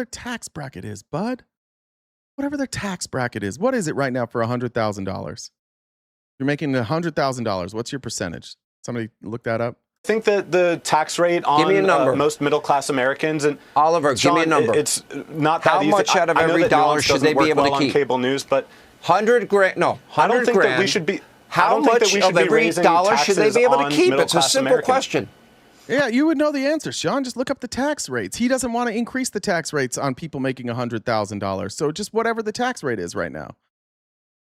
tax bracket is, bud. Whatever their tax bracket is. What is it right now for $100,000? You're making $100,000. What's your percentage? Somebody look that up. I think that the tax rate on most middle-class Americans and Oliver, Sean, give me a number. It's not that How easy. much out of I know every that dollar nuance should they doesn't be work able to well on keep? cable news, but $100,000. No, I don't think that we $100,000. should be. I How don't think that much we should of be every raising dollar should they taxes be able to on keep? It's a middle-class simple Americans. question. Yeah, you would know the answer, Sean. Just look up the tax rates. He doesn't want to increase the tax rates on people making $100,000. So just whatever the tax rate is right now.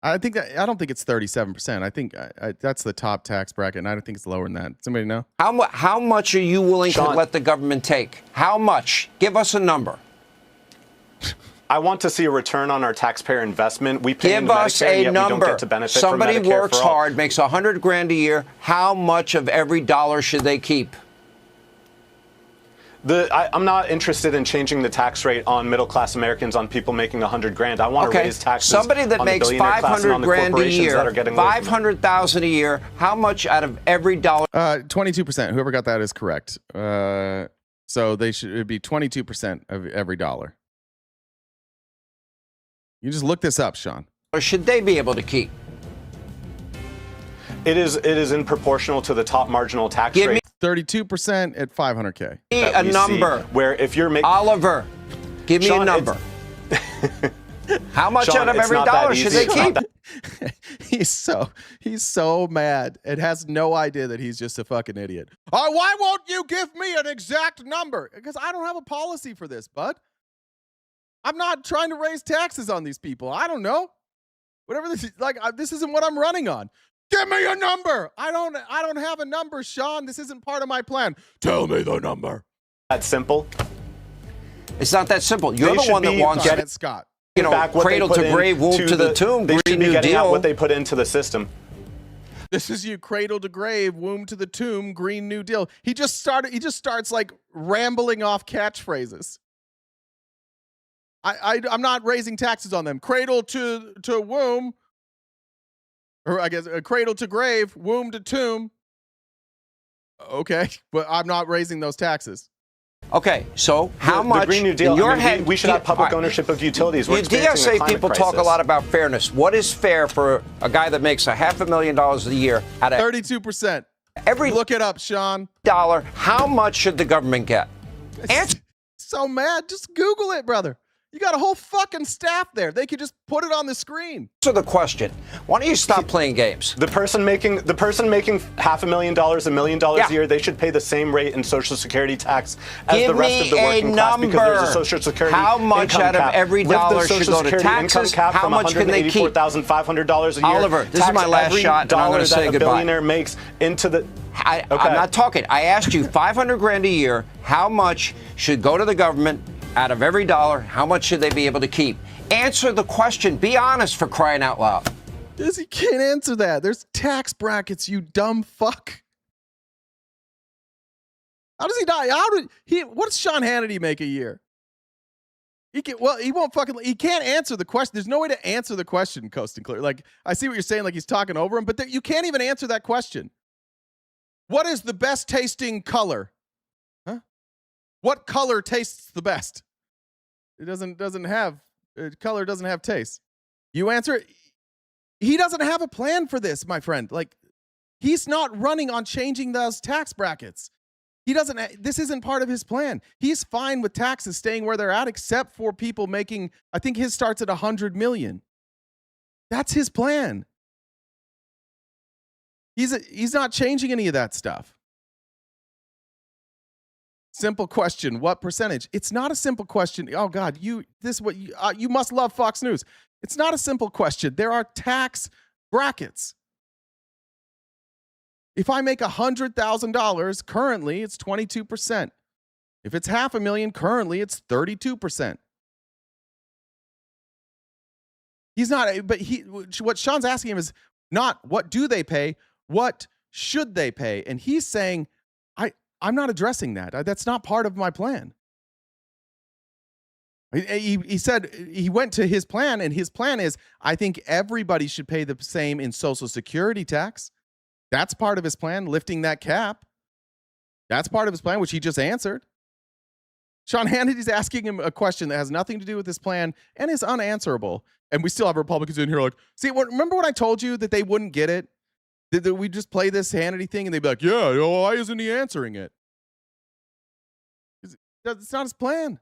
I don't think it's 37%. I think that's the top tax bracket, and I don't think it's lower than that. Somebody know? How much are you willing Sean, to let the government take? How much? Give us a number. I want to see a return on our taxpayer investment. We pay Give into us Medicare, and a yet number. we don't get to benefit Somebody from Medicare works for all. hard, makes $100,000 a year. How much of every dollar should they keep? I'm not interested in changing the tax rate on middle-class Americans, on people making $100,000. I want to raise taxes. Somebody that on the makes billionaire class and on the $500,000 a corporations year, that are getting away from it. $500,000 a year. How much out of every dollar? 22%. Whoever got that is correct. So it'd be 22% of every dollar. You just look this up, Sean. Or should they be able to keep? It is in proportional to the top marginal tax Give rate. me 32% at $500K. a number. Where if you're making Oliver, give me Sean, a number. How much Sean, out of it's every not that dollar should they easy. keep? He's so mad and has no idea that he's just a fucking idiot. Why won't you give me an exact number? Because I don't have a policy for this, bud. I'm not trying to raise taxes on these people. I don't know. Whatever this is, this isn't what I'm running on. Give me a number. I don't have a number, Sean. This isn't part of my plan. Tell me the number. That's simple. It's not that simple. You're the one that wants it, Scott. Cradle to grave, womb to the tomb, They should Green be New getting out Deal. what they put into the system. This is you, cradle to grave, womb to the tomb, Green New Deal. He just starts like rambling off catchphrases. I'm not raising taxes on them. Cradle to womb, or I guess cradle to grave, womb to tomb. Okay, but I'm not raising those taxes. Okay, so how much the Green New Deal, in your head? we should have public ownership of utilities. We're experiencing a DSA climate people crisis. talk a lot about fairness. What is fair for a guy that makes $500,000 a year out of 32%? Look it up, Sean. Dollar. How much should the government get? So mad. Just Google it, brother. You got a whole fucking staff there. They could just put it on the screen. Answer the question. Why don't you stop playing games? The person making $500,000, $1 million a year, they should pay the same rate in Social Security tax as the rest of the working class because there's a Social Security How much income out of cap. every Lift the dollar should Social go to Security taxes? income cap How from much can they keep? $184,500 a year. Oliver, this is Tax my last every shot, and I'm dollar going to say that goodbye. a billionaire makes into the. I'm not talking. I asked you $500,000 a year. How much should go to the government out of every dollar? How much should they be able to keep? Answer the question. Be honest, for crying out loud. Because he can't answer that. There's tax brackets, you dumb fuck. How does he die? What does Sean Hannity make a year? He can't answer the question. There's no way to answer the question, Coast and Clear. Like, I see what you're saying, like he's talking over him, but you can't even answer that question. What is the best tasting color? Huh? What color tastes the best? It doesn't have color, doesn't have taste. You answer it. He doesn't have a plan for this, my friend. Like, he's not running on changing those tax brackets. This isn't part of his plan. He's fine with taxes staying where they're at, except for people making, I think his starts at 100 million. That's his plan. He's not changing any of that stuff. Simple question. What percentage? It's not a simple question. Oh God, you must love Fox News. It's not a simple question. There are tax brackets. If I make $100,000 currently, it's 22%. If it's $500,000 currently, it's 32%. What Sean's asking him is not what do they pay, what should they pay? And he's saying, I'm not addressing that. That's not part of my plan. He said he went to his plan, and his plan is, I think everybody should pay the same in Social Security tax. That's part of his plan, lifting that cap. That's part of his plan, which he just answered. Sean Hannity's asking him a question that has nothing to do with his plan and is unanswerable. And we still have Republicans in here like, remember when I told you that they wouldn't get it? That we just play this Hannity thing and they'd be like, yeah, why isn't he answering it? It's not his plan.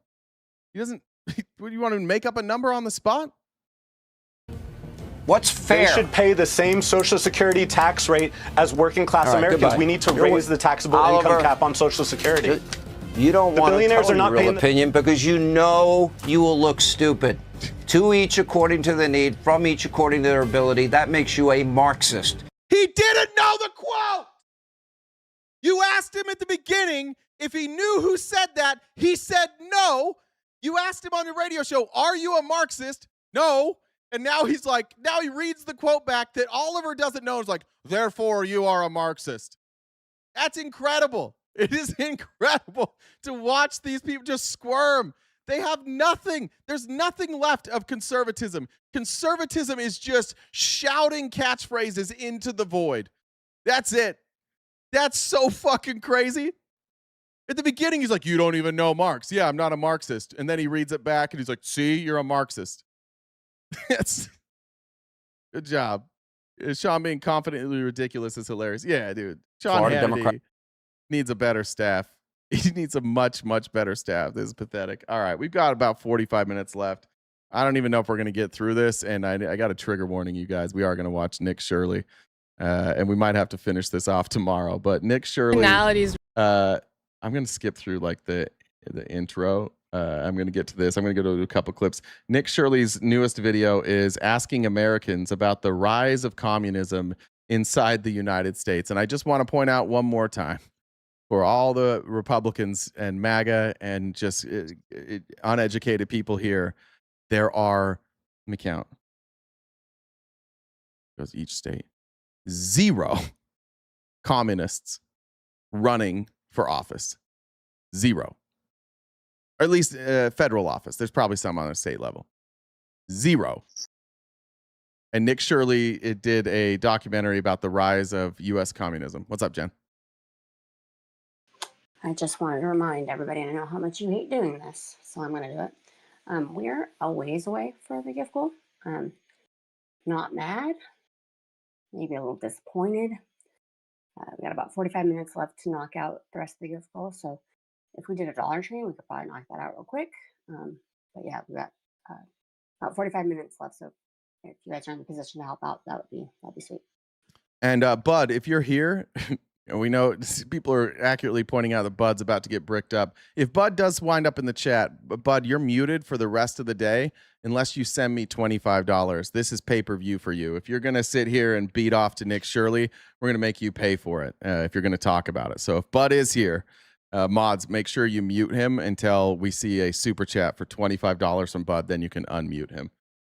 He doesn't, what, you want to make up a number on the spot? What's fair? They should pay the same Social Security tax rate as working class Americans. Goodbye. We need to raise the taxable income cap on Social Security. You don't want to tell are not your real opinion because you know you will look stupid. To each according to the need, from each according to their ability. That makes you a Marxist. He didn't know the quote. You asked him at the beginning if he knew who said that. He said no. You asked him on your radio show, are you a Marxist? No. And now he's like, now he reads the quote back that Oliver doesn't know. It's like, therefore you are a Marxist. That's incredible. It is incredible to watch these people just squirm. They have nothing. There's nothing left of conservatism. Conservatism is just shouting catchphrases into the void. That's it. That's so fucking crazy. At the beginning, he's like, you don't even know Marx. Yeah, I'm not a Marxist. And then he reads it back and he's like, see, you're a Marxist. That's good job. Sean being confidently ridiculous is hilarious. Yeah, dude. Sean Hannity needs a better staff. He needs a much, much better staff. This is pathetic. All right, we've got about 45 minutes left. I don't even know if we're going to get through this, and I got a trigger warning, you guys. We are going to watch Nick Shirley, and we might have to finish this off tomorrow. But Nick Shirley, I'm going to skip through like the intro. I'm going to get to this. I'm going to go to a couple clips. Nick Shirley's newest video is asking Americans about the rise of communism inside the United States. And I just want to point out one more time for all the Republicans and MAGA and just uneducated people here, there are, let me count, goes each state, 0 communists running for office. Zero. Or at least federal office. There's probably some on a state level. Zero. And Nick Shirley did a documentary about the rise of U.S. communism. What's up, Jen? I just wanted to remind everybody, I know how much you hate doing this, so I'm going to do it. We're a ways away for the gift goal. Not mad, maybe a little disappointed. We got about 45 minutes left to knock out the rest of the gift goal. So if we did a Dollar Tree, we could probably knock that out real quick. But yeah, we got about 45 minutes left. So if you guys are in the position to help out, that'd be sweet. And Bud, if you're here, we know people are accurately pointing out that Bud's about to get bricked up. If Bud does wind up in the chat, Bud, you're muted for the rest of the day unless you send me $25. This is pay-per-view for you. If you're going to sit here and beat off to Nick Shirley, we're going to make you pay for it if you're going to talk about it. So if Bud is here, mods, make sure you mute him until we see a super chat for $25 from Bud. Then you can unmute him.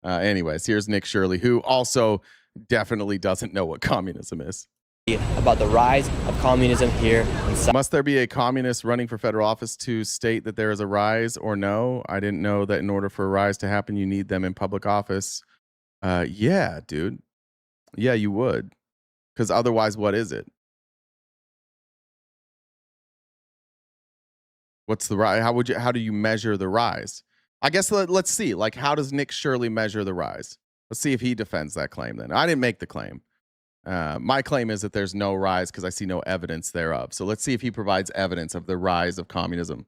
Anyways, here's Nick Shirley, who also definitely doesn't know what communism is. About the rise of communism here in South. Must there be a communist running for federal office to state that there is a rise or no? I didn't know that in order for a rise to happen, you need them in public office. Yeah, dude. Yeah, you would. Because otherwise, what is it? What's the rise? How do you measure the rise? I guess let's see. Like, how does Nick Shirley measure the rise? Let's see if he defends that claim then. I didn't make the claim. My claim is that there's no rise because I see no evidence thereof. So let's see if he provides evidence of the rise of communism.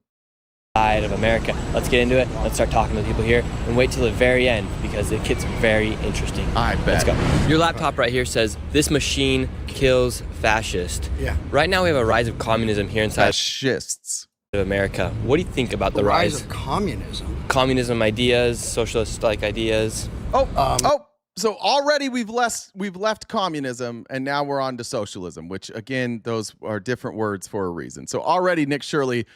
Side of America. Let's get into it. Let's start talking to the people here and wait till the very end because it gets very interesting. I bet. Let's go. Your laptop right here says this machine kills fascist. Yeah. Right now we have a rise of communism here inside fascists of America. What do you think about the rise of communism? Communism ideas, socialist-like ideas. So already we've left communism and now we're on to socialism, which again, those are different words for a reason. So already Nick Shirley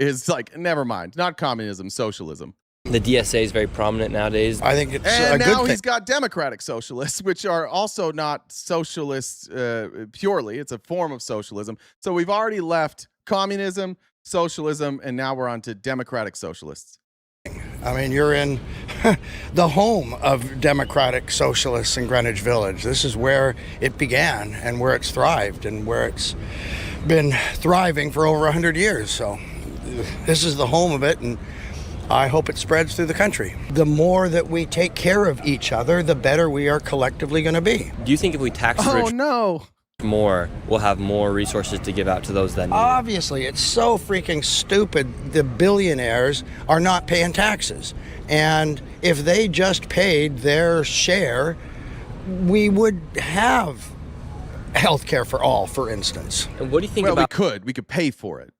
is like, never mind, not communism, socialism. The DSA is very prominent nowadays. I think it's and a now good he's got democratic socialists, which are also not socialists purely. It's a form of socialism. So we've already left communism, socialism, and now we're on to democratic socialists. I mean, you're in the home of democratic socialists in Greenwich Village. This is where it began and where it's thrived and where it's been thriving for over 100 years. So this is the home of it, and I hope it spreads through the country. The more that we take care of each other, the better we are collectively going to be. Do you think if we tax the rich more, we'll have more resources to give out to those that need it? Obviously, it's so freaking stupid. The billionaires are not paying taxes. And if they just paid their share, we would have health care for all, for instance. And what do you think Well, about... we could pay for it.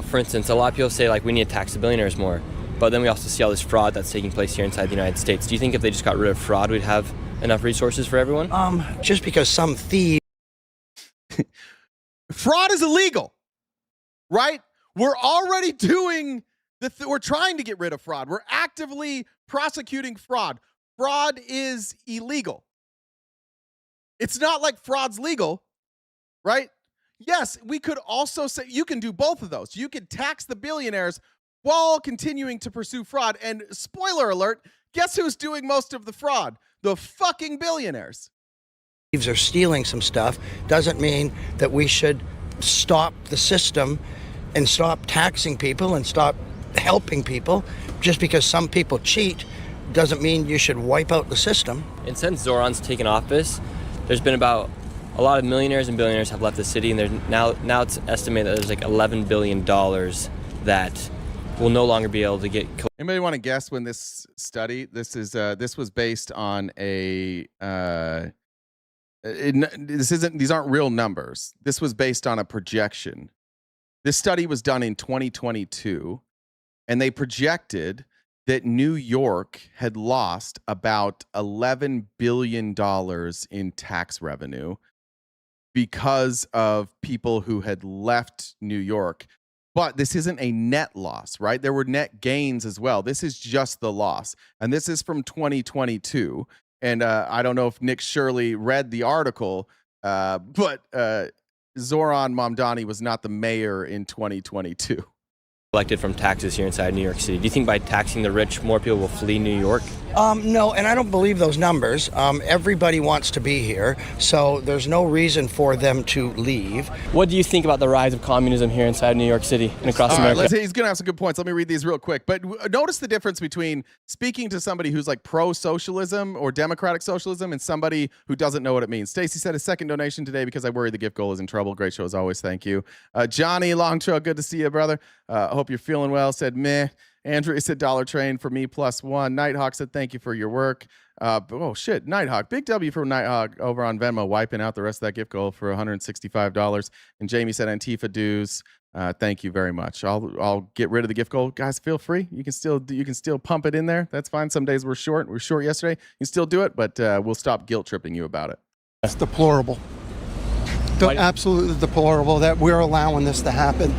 For instance, a lot of people say, like, we need to tax the billionaires more. But then we also see all this fraud that's taking place here inside the United States. Do you think if they just got rid of fraud, we'd have enough resources for everyone? Just because some thieves... Fraud is illegal, right? We're already doing we're trying to get rid of fraud. We're actively prosecuting fraud. Fraud is illegal. It's not like fraud's legal, right? Yes, we could also say you can do both of those. You could tax the billionaires while continuing to pursue fraud. And spoiler alert, guess who's doing most of the fraud? The fucking billionaires. Are stealing some stuff doesn't mean that we should stop the system and stop taxing people and stop helping people. Just because some people cheat doesn't mean you should wipe out the system. And since Zoran's taken office, there's been about a lot of millionaires and billionaires have left the city, and there's now it's estimated that there's like $11 billion that will no longer be able to get. Anybody want to guess when this study? This was based on a. These aren't real numbers. This was based on a projection. This study was done in 2022, and they projected that New York had lost about $11 billion in tax revenue because of people who had left New York. But this isn't a net loss, right? There were net gains as well. This is just the loss. And this is from 2022. And I don't know if Nick Shirley read the article, but Zoran Mamdani was not the mayor in 2022. collected from taxes here inside New York City. Do you think by taxing the rich, more people will flee New York? No, and I don't believe those numbers. Everybody wants to be here, so there's no reason for them to leave. What do you think about the rise of communism here inside New York City and across America? He's going to have some good points. Let me read these real quick. But notice the difference between speaking to somebody who's like pro-socialism or democratic socialism and somebody who doesn't know what it means. Stacy said a second donation today because I worry the gift goal is in trouble. Great show as always. Thank you. Johnny Longtrail, good to see you, brother. I hope you're feeling well. Said meh. Andrew said Dollar Train for me +1. Nighthawk said thank you for your work. Oh shit, Nighthawk, big W for Nighthawk over on Venmo, wiping out the rest of that gift goal for $165. And Jamie said Antifa dues. Thank you very much. I'll get rid of the gift goal, guys. Feel free. You can still pump it in there. That's fine. Some days we're short. We were short yesterday. You can still do it, but we'll stop guilt tripping you about it. It's deplorable. Absolutely deplorable that we're allowing this to happen.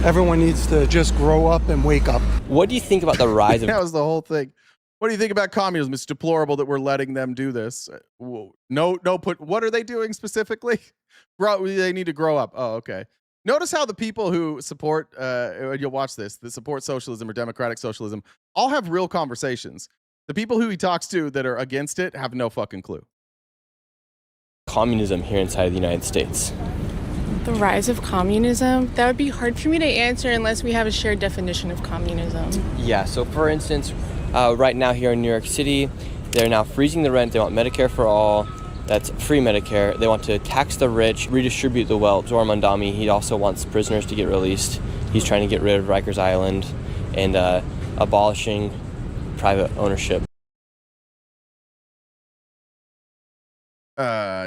Everyone needs to just grow up and wake up. What do you think about the rise of... That was the whole thing. What do you think about communism? It's deplorable that we're letting them do this. What are they doing specifically? They need to grow up. Oh, okay. Notice how the people who support, you'll watch this, that support socialism or democratic socialism, all have real conversations. The people who he talks to that are against it have no fucking clue. Communism here inside of the United States. The rise of communism? That would be hard for me to answer unless we have a shared definition of communism. Yeah, so for instance, right now here in New York City, they're now freezing the rent. They want Medicare for all. That's free Medicare. They want to tax the rich, redistribute the wealth. Zohar Mamdani, he also wants prisoners to get released. He's trying to get rid of Rikers Island and abolishing private ownership.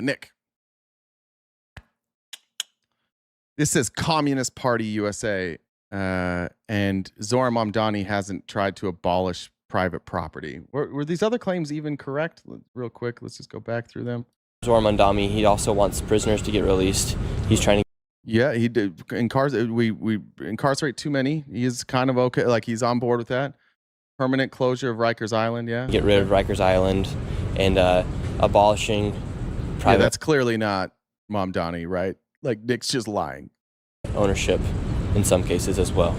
Nick. This says Communist Party USA, and Zohar Mamdani hasn't tried to abolish private property. Were these other claims even correct? Real quick, let's just go back through them. Zohar Mamdani, he also wants prisoners to get released. He's trying to... Yeah, he did. We incarcerate too many. He is kind of okay. Like, he's on board with that. Permanent closure of Rikers Island, yeah. Get rid of Rikers Island and abolishing private... Yeah, that's clearly not Mamdani, right? Like, Nick's just lying. Ownership in some cases as well.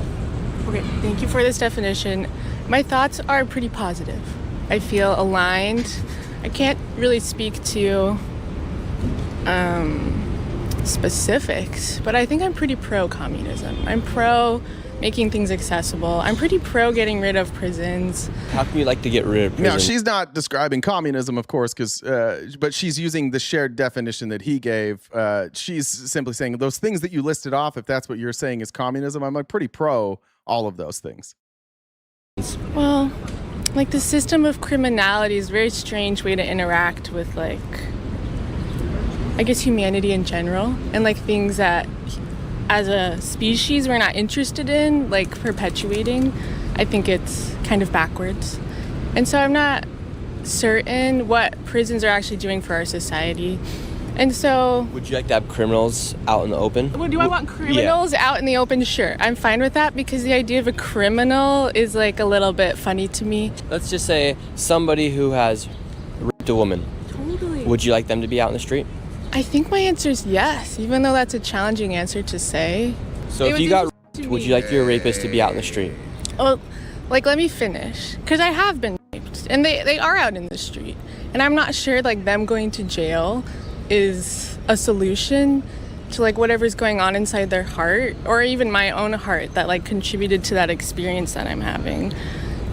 Okay, thank you for this definition. My thoughts are pretty positive. I feel aligned. I can't really speak to specifics, but I think I'm pretty pro-communism. I'm pro making things accessible. I'm pretty pro getting rid of prisons. How can you like to get rid of prisons? Now, she's not describing communism, of course, but she's using the shared definition that he gave. She's simply saying those things that you listed off, if that's what you're saying is communism, I'm like pretty pro all of those things. Well, like the system of criminality is a very strange way to interact with, like, I guess humanity in general, and like things that as a species we're not interested in, like perpetuating. I think it's kind of backwards. And so I'm not certain what prisons are actually doing for our society. And so... Would you like to have criminals out in the open? Well, do I want criminals out in the open? Sure. I'm fine with that because the idea of a criminal is like a little bit funny to me. Let's just say somebody who has raped a woman. Totally. Would you like them to be out in the street? I think my answer is yes, even though that's a challenging answer to say. So if you got raped, would you like your rapist to be out in the street? Well, like, let me finish. Because I have been raped, and they are out in the street. And I'm not sure, like, them going to jail is a solution to, like, whatever's going on inside their heart, or even my own heart that, like, contributed to that experience that I'm having.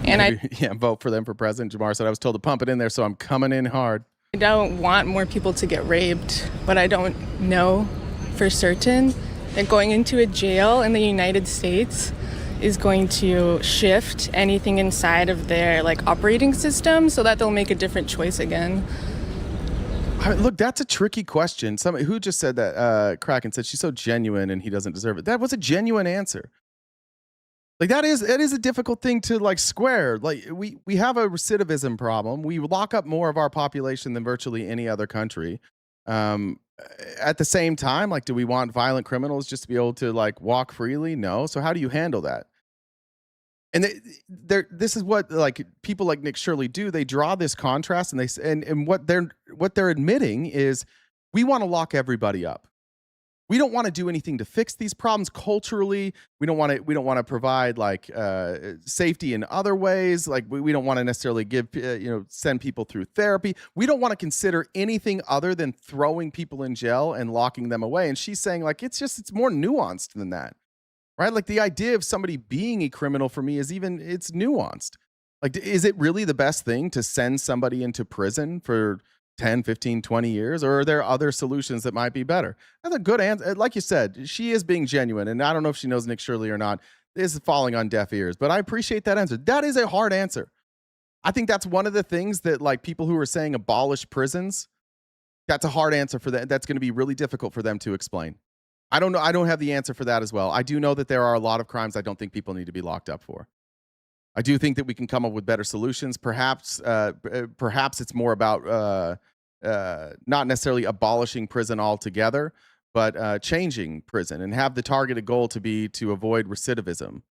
And yeah, vote for them for president. Jamar said I was told to pump it in there, so I'm coming in hard. I don't want more people to get raped, but I don't know for certain that going into a jail in the United States is going to shift anything inside of their, like, operating system so that they'll make a different choice again. Look, that's a tricky question. Somebody who just said that, Kraken said she's so genuine and he doesn't deserve it. That was a genuine answer. Like, that is a difficult thing to, like, square. Like, we have a recidivism problem. We lock up more of our population than virtually any other country. At the same time, like, do we want violent criminals just to be able to, like, walk freely? No. So how do you handle that? And this is what, like, people like Nick Shirley do. They draw this contrast, and what they're admitting is we want to lock everybody up. We don't want to do anything to fix these problems culturally. We don't want to provide like safety in other ways. Like we don't want to necessarily give send people through therapy. We don't want to consider anything other than throwing people in jail and locking them away. And she's saying like it's more nuanced than that, right? Like the idea of somebody being a criminal for me it's nuanced. Like, is it really the best thing to send somebody into prison for 10, 15, 20 years? Or are there other solutions that might be better? That's a good answer. Like you said, she is being genuine. And I don't know if she knows Nick Shirley or not. This is falling on deaf ears. But I appreciate that answer. That is a hard answer. I think that's one of the things that like people who are saying abolish prisons, that's a hard answer for them. That's going to be really difficult for them to explain. I don't know. I don't have the answer for that as well. I do know that there are a lot of crimes I don't think people need to be locked up for. I do think that we can come up with better solutions. Perhaps it's more about not necessarily abolishing prison altogether, but changing prison and have the targeted goal to be to avoid recidivism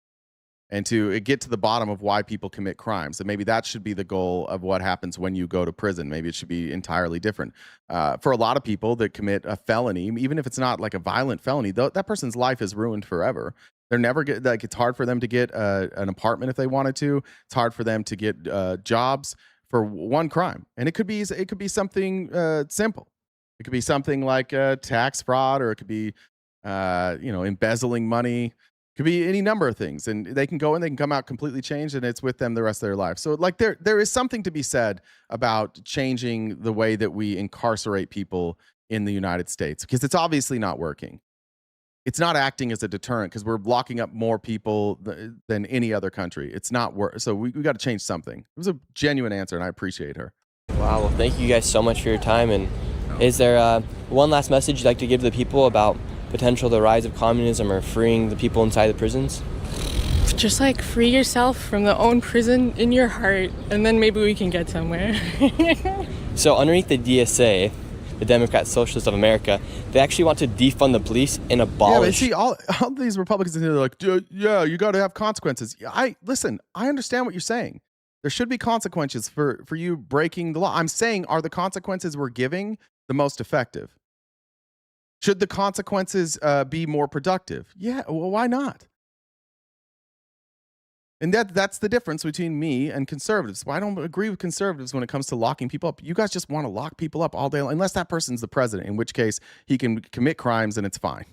and to get to the bottom of why people commit crimes. And maybe that should be the goal of what happens when you go to prison. Maybe it should be entirely different. For a lot of people that commit a felony, even if it's not like a violent felony, that person's life is ruined forever. They're never like it's hard for them to get an apartment if they wanted to. It's hard for them to get jobs for one crime, and it could be something simple. It could be something like tax fraud, or it could be embezzling money. It could be any number of things, and they can go and they can come out completely changed, and it's with them the rest of their life. So like there is something to be said about changing the way that we incarcerate people in the United States, because it's obviously not working. It's not acting as a deterrent because we're locking up more people than any other country. It's not work. So we got to change something. It was a genuine answer, and I appreciate her. Wow. Well, thank you guys so much for your time. And is there one last message you'd like to give to the people about potential the rise of communism or freeing the people inside the prisons? Just like free yourself from the own prison in your heart, and then maybe we can get somewhere. So underneath the DSA, the Democrat Socialists of America, they actually want to defund the police and abolish. Yeah, but see, all these Republicans in here, they're like, yeah, you got to have consequences. I understand what you're saying. There should be consequences for you breaking the law. I'm saying, are the consequences we're giving the most effective? Should the consequences be more productive? Yeah, well, why not? And that's the difference between me and conservatives. Well, I don't agree with conservatives when it comes to locking people up. You guys just want to lock people up all day long, unless that person's the president, in which case he can commit crimes and it's fine.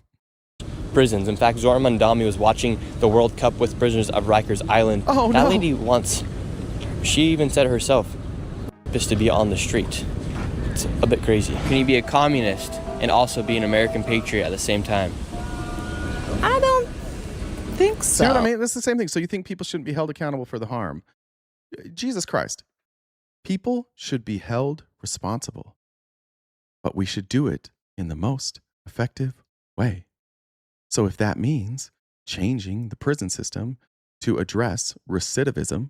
Prisons. In fact, Zora Mandami was watching the World Cup with prisoners of Rikers Island. Oh, that no. lady she even said herself, just to be on the street. It's a bit crazy. Can you be a communist and also be an American patriot at the same time? I don't think so. See what I mean? That's the same thing. So you think people shouldn't be held accountable for the harm? Jesus Christ. People should be held responsible, but we should do it in the most effective way. So if that means changing the prison system to address recidivism,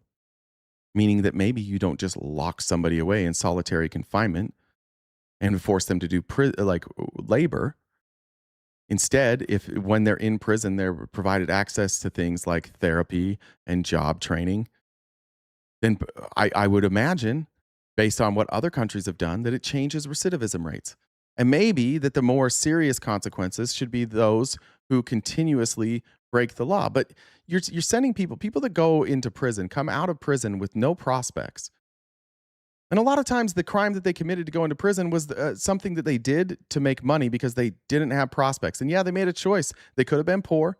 meaning that maybe you don't just lock somebody away in solitary confinement and force them to do labor. Instead, when they're in prison, they're provided access to things like therapy and job training, then I would imagine, based on what other countries have done, that it changes recidivism rates. And maybe that the more serious consequences should be those who continuously break the law. But you're sending people that go into prison, come out of prison with no prospects. And a lot of times the crime that they committed to go into prison was something that they did to make money because they didn't have prospects. And yeah, they made a choice. They could have been poor.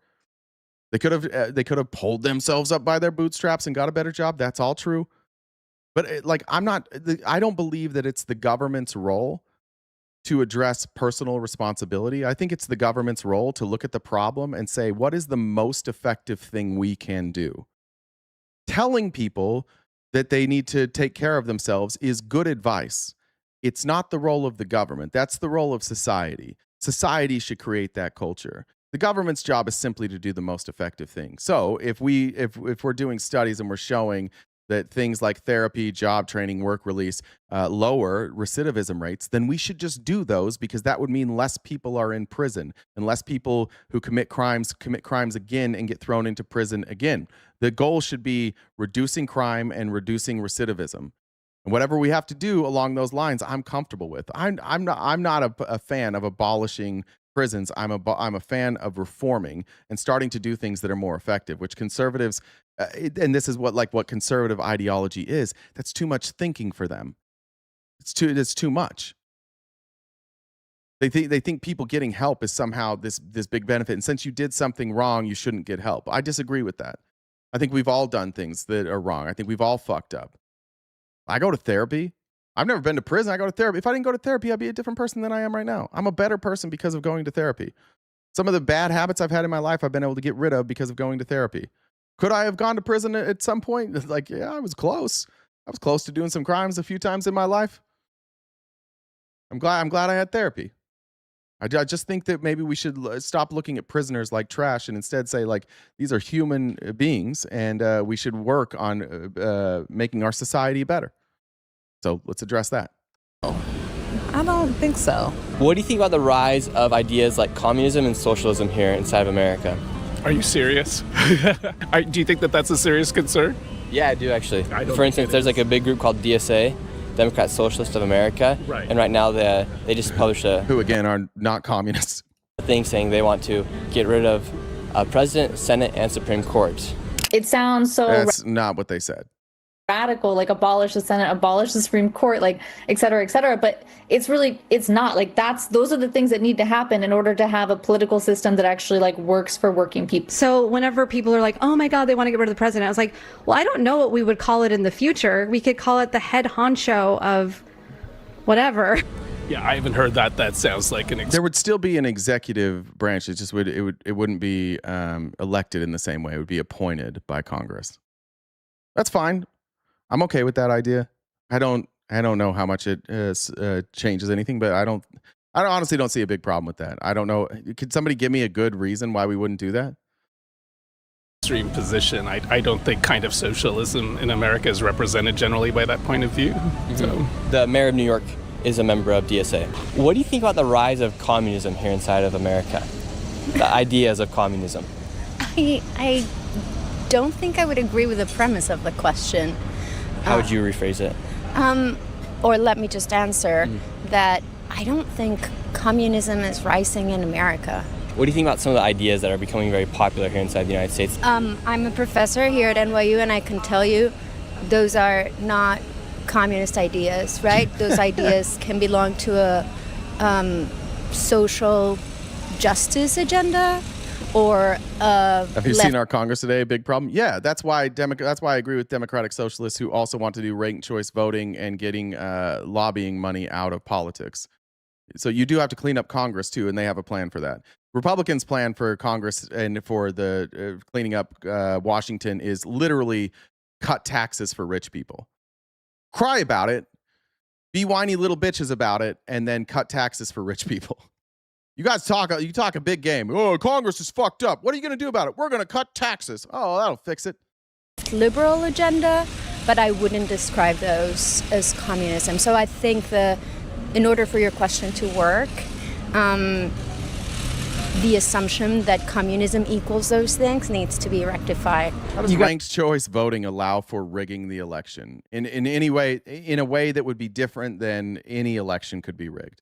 They could have pulled themselves up by their bootstraps and got a better job. That's all true. But I don't believe that it's the government's role to address personal responsibility. I think it's the government's role to look at the problem and say, what is the most effective thing we can do? Telling people that they need to take care of themselves is good advice. It's not the role of the government. That's the role of society. Society should create that culture. The government's job is simply to do the most effective thing. So if we're doing studies and we're showing that things like therapy, job training, work release lower recidivism rates, then we should just do those, because that would mean less people are in prison and less people who commit crimes again and get thrown into prison again. The goal should be reducing crime and reducing recidivism. And whatever we have to do along those lines, I'm comfortable with. I'm not a fan of abolishing prisons. I'm a fan of reforming and starting to do things that are more effective, which conservatives, and this is what conservative ideology is. That's too much thinking for them. It's too much. They think people getting help is somehow this big benefit. And since you did something wrong, you shouldn't get help. I disagree with that. I think we've all done things that are wrong. I think we've all fucked up. I go to therapy. I've never been to prison. I go to therapy. If I didn't go to therapy, I'd be a different person than I am right now. I'm a better person because of going to therapy. Some of the bad habits I've had in my life, I've been able to get rid of because of going to therapy. Could I have gone to prison at some point? Like, yeah, I was close. I was close to doing some crimes a few times in my life. I'm glad I had therapy. I just think that maybe we should stop looking at prisoners like trash and instead say, like, these are human beings, and we should work on making our society better. So let's address that. I don't think so. What do you think about the rise of ideas like communism and socialism here inside of America? Are you serious? Do you think that that's a serious concern? Yeah, I do actually. For instance, there's like a big group called DSA, Democrat Socialist of America, right. And right now they just published who again are not communists, thing saying they want to get rid of President, Senate, and Supreme Court. It sounds so That's not what they said. radical, like abolish the Senate, abolish the Supreme Court, like et cetera, but it's not like those are the things that need to happen in order to have a political system that actually like works for working people. So whenever people are like, oh my God, they want to get rid of the president, I was like, well, I don't know what we would call it in the future. We could call it the head honcho of whatever. Yeah, I haven't heard that. That sounds like there would still be an executive branch. It just wouldn't be elected in the same way. It would be appointed by Congress. That's fine. I'm okay with that idea. I don't know how much it changes anything, but I honestly don't see a big problem with that. I don't know. Could somebody give me a good reason why we wouldn't do that? extreme position. I don't think kind of socialism in America is represented generally by that point of view. Mm-hmm. So. The mayor of New York is a member of DSA. What do you think about the rise of communism here inside of America? The ideas of communism? I don't think I would agree with the premise of the question. How would you rephrase it? Or let me just answer that I don't think communism is rising in America. What do you think about some of the ideas that are becoming very popular here inside the United States? I'm a professor here at NYU, and I can tell you those are not communist ideas, right? Those ideas can belong to a social justice agenda or Have you seen our Congress today? A big problem. Yeah, that's why I agree with Democratic Socialists who also want to do ranked choice voting and getting lobbying money out of politics. So you do have to clean up Congress too, and they have a plan for that. Republicans' plan for Congress and for the cleaning up Washington is literally cut taxes for rich people. Cry about it, be whiny little bitches about it, and then cut taxes for rich people. You guys talk a big game. Oh, Congress is fucked up. What are you going to do about it? We're going to cut taxes. Oh, that'll fix it. Liberal agenda, but I wouldn't describe those as communism. So I think in order for your question to work, the assumption that communism equals those things needs to be rectified. How does ranked choice voting allow for rigging the election in any way, in a way that would be different than any election could be rigged?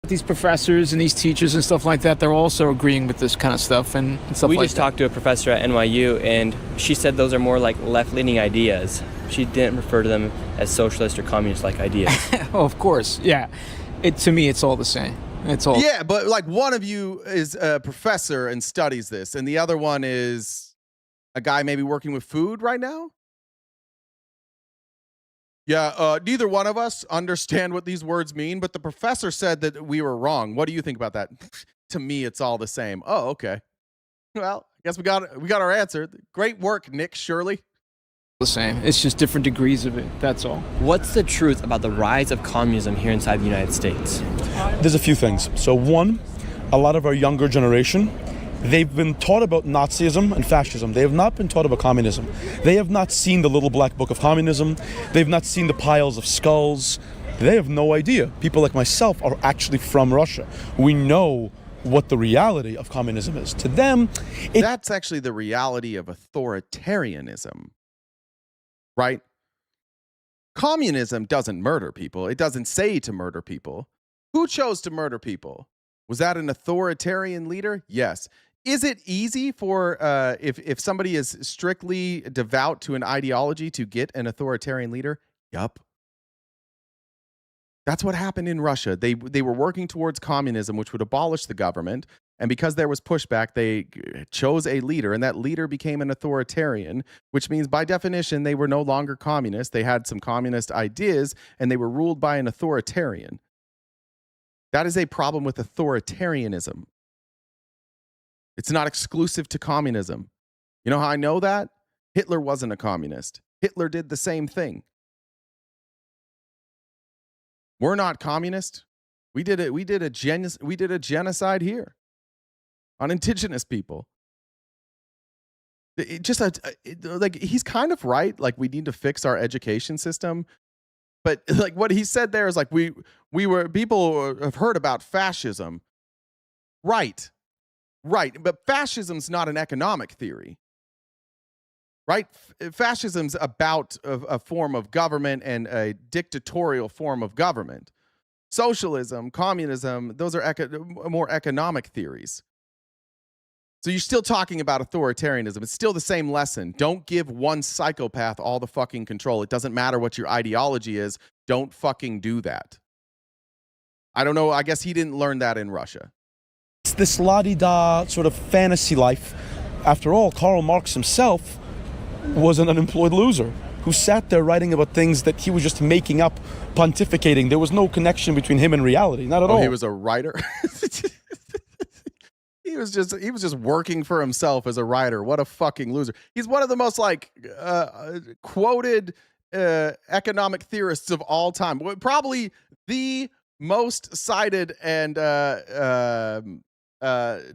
These professors and these teachers and stuff like that, they're also agreeing with this kind of stuff and stuff like that. We just talked to a professor at NYU, and she said those are more like left-leaning ideas. She didn't refer to them as socialist or communist-like ideas. Oh, of course, yeah. To me, it's all the same. It's all. Yeah, but like one of you is a professor and studies this, and the other one is a guy maybe working with food right now. Yeah, neither one of us understand what these words mean, but the professor said that we were wrong. What do you think about that? To me, it's all the same. Oh, okay. Well, I guess we got our answer. Great work, Nick Shirley. The same. It's just different degrees of it. That's all. What's the truth about the rise of communism here inside the United States? There's a few things. So one, a lot of our younger generation, they've been taught about Nazism and fascism. They have not been taught about communism. They have not seen the little black book of communism. They've not seen the piles of skulls. They have no idea. People like myself are actually from Russia. We know what the reality of communism is. To them, that's actually the reality of authoritarianism, right? Communism doesn't murder people. It doesn't say to murder people. Who chose to murder people? Was that an authoritarian leader? Yes. Is it easy for if somebody is strictly devout to an ideology to get an authoritarian leader? Yup. That's what happened in Russia. They were working towards communism, which would abolish the government. And because there was pushback, they chose a leader, and that leader became an authoritarian, which means by definition, they were no longer communist. They had some communist ideas, and they were ruled by an authoritarian. That is a problem with authoritarianism. It's not exclusive to communism. You know how I know that? Hitler wasn't a communist. Hitler did the same thing. We're not communist. We did a genocide here on indigenous people. Like, he's kind of right. Like, we need to fix our education system. But like what he said there is like people have heard about fascism. Right. But fascism's not an economic theory. Right? Fascism's about a form of government and a dictatorial form of government. Socialism, communism, those are more economic theories. So you're still talking about authoritarianism. It's still the same lesson. Don't give one psychopath all the fucking control. It doesn't matter what your ideology is. Don't fucking do that. I don't know. I guess he didn't learn that in Russia. It's this la-di-da sort of fantasy life. After all, Karl Marx himself was an unemployed loser who sat there writing about things that he was just making up, pontificating. There was no connection between him and reality. Not at all. He was a writer? He was just working for himself as a writer. What a fucking loser. He's one of the most quoted economic theorists of all time. Probably the most cited and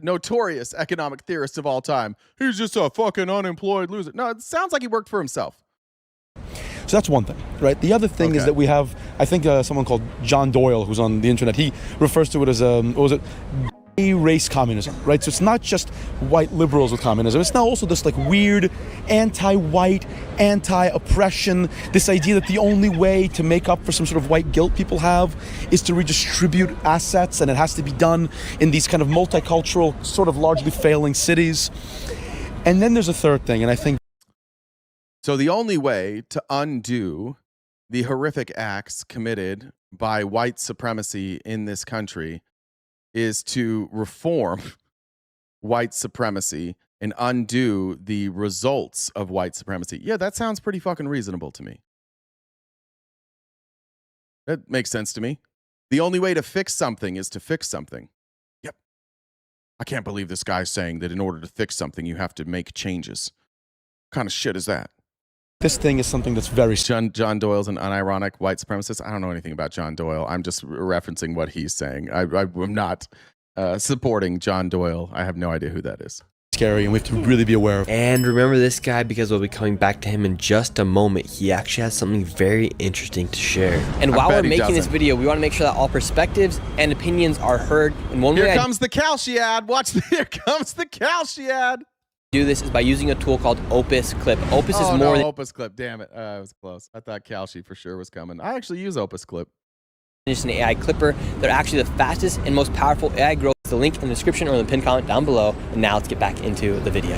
notorious economic theorist of all time. He's just a fucking unemployed loser. No, it sounds like he worked for himself. So that's one thing, right? The other thing is that we have, I think, someone called John Doyle, who's on the internet. He refers to it as race communism, right? So it's not just white liberals with communism. It's now also this like weird anti-white, anti-oppression, this idea that the only way to make up for some sort of white guilt people have is to redistribute assets, and it has to be done in these kind of multicultural, sort of largely failing cities. And then there's a third thing, and I think so the only way to undo the horrific acts committed by white supremacy in this country is to reform white supremacy and undo the results of white supremacy. Yeah, that sounds pretty fucking reasonable to me. That makes sense to me. The only way to fix something is to fix something. Yep. I can't believe this guy's saying that in order to fix something, you have to make changes. What kind of shit is that? this thing is something that's very... John Doyle's an unironic white supremacist. I don't know anything about John Doyle. I'm just referencing what he's saying. I'm not supporting John Doyle. I have no idea who that is. Scary, and we have to really be aware of. And remember this guy, because we'll be coming back to him in just a moment. He actually has something very interesting to share. And while we're making this video, we want to make sure that all perspectives and opinions are heard. And one way Here comes the Calci ad. Watch, here comes the Calci ad. Do this is by using a tool called Opus Clip. Opus is more than Opus Clip. Damn it, I was close. I thought Calci for sure was coming. I actually use Opus Clip. just an AI clipper. They're actually the fastest and most powerful AI growth. The link in the description or in the pinned comment down below. And now let's get back into the video.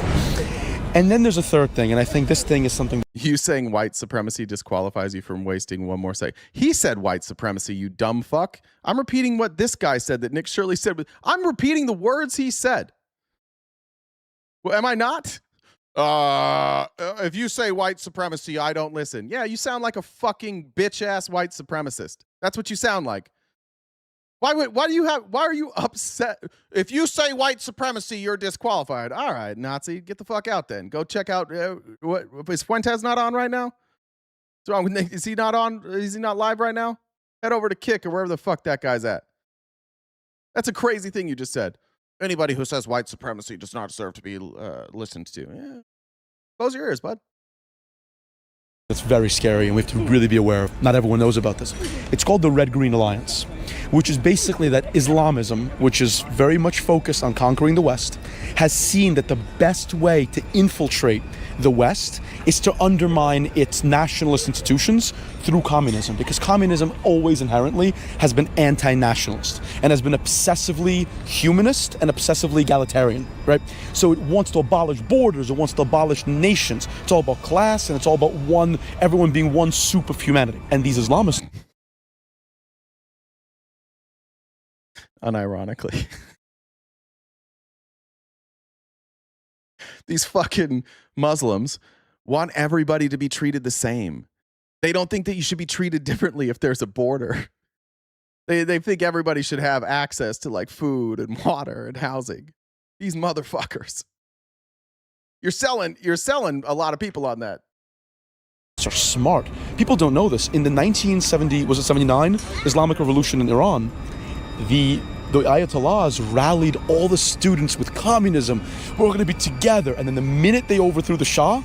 And then there's a third thing, and I think this thing is something. You saying white supremacy disqualifies you from wasting one more second. He said white supremacy, you dumb fuck. I'm repeating what this guy said that Nick Shirley said. I'm repeating the words he said. Well, am I not? If you say white supremacy, I don't listen. Yeah, you sound like a fucking bitch-ass white supremacist. That's what you sound like. Why are you upset? If you say white supremacy, you're disqualified. All right, Nazi, get the fuck out then. Go check out, what, is Fuentes not on right now? What's wrong with Nick? Is he not on? Is he not live right now? Head over to Kick or wherever the fuck that guy's at. That's a crazy thing you just said. Anybody who says white supremacy does not deserve to be listened to. Yeah. Close your ears, bud. It's very scary, and we have to really be aware of. Not everyone knows about this. It's called the Red-Green Alliance. which is basically that Islamism, which is very much focused on conquering the West, has seen that the best way to infiltrate the West is to undermine its nationalist institutions through communism, because communism always inherently has been anti-nationalist and has been obsessively humanist and obsessively egalitarian, right? So it wants to abolish borders, it wants to abolish nations. It's all about class, and it's all about everyone being one soup of humanity. And these Islamists, unironically, these fucking Muslims want everybody to be treated the same. They don't think that you should be treated differently if there's a border. They think everybody should have access to like food and water and housing. These motherfuckers. You're selling a lot of people on that. are smart. People don't know this. In the 79 Islamic Revolution in Iran, the Ayatollahs rallied all the students with communism. We're going to be together. And then the minute they overthrew the Shah,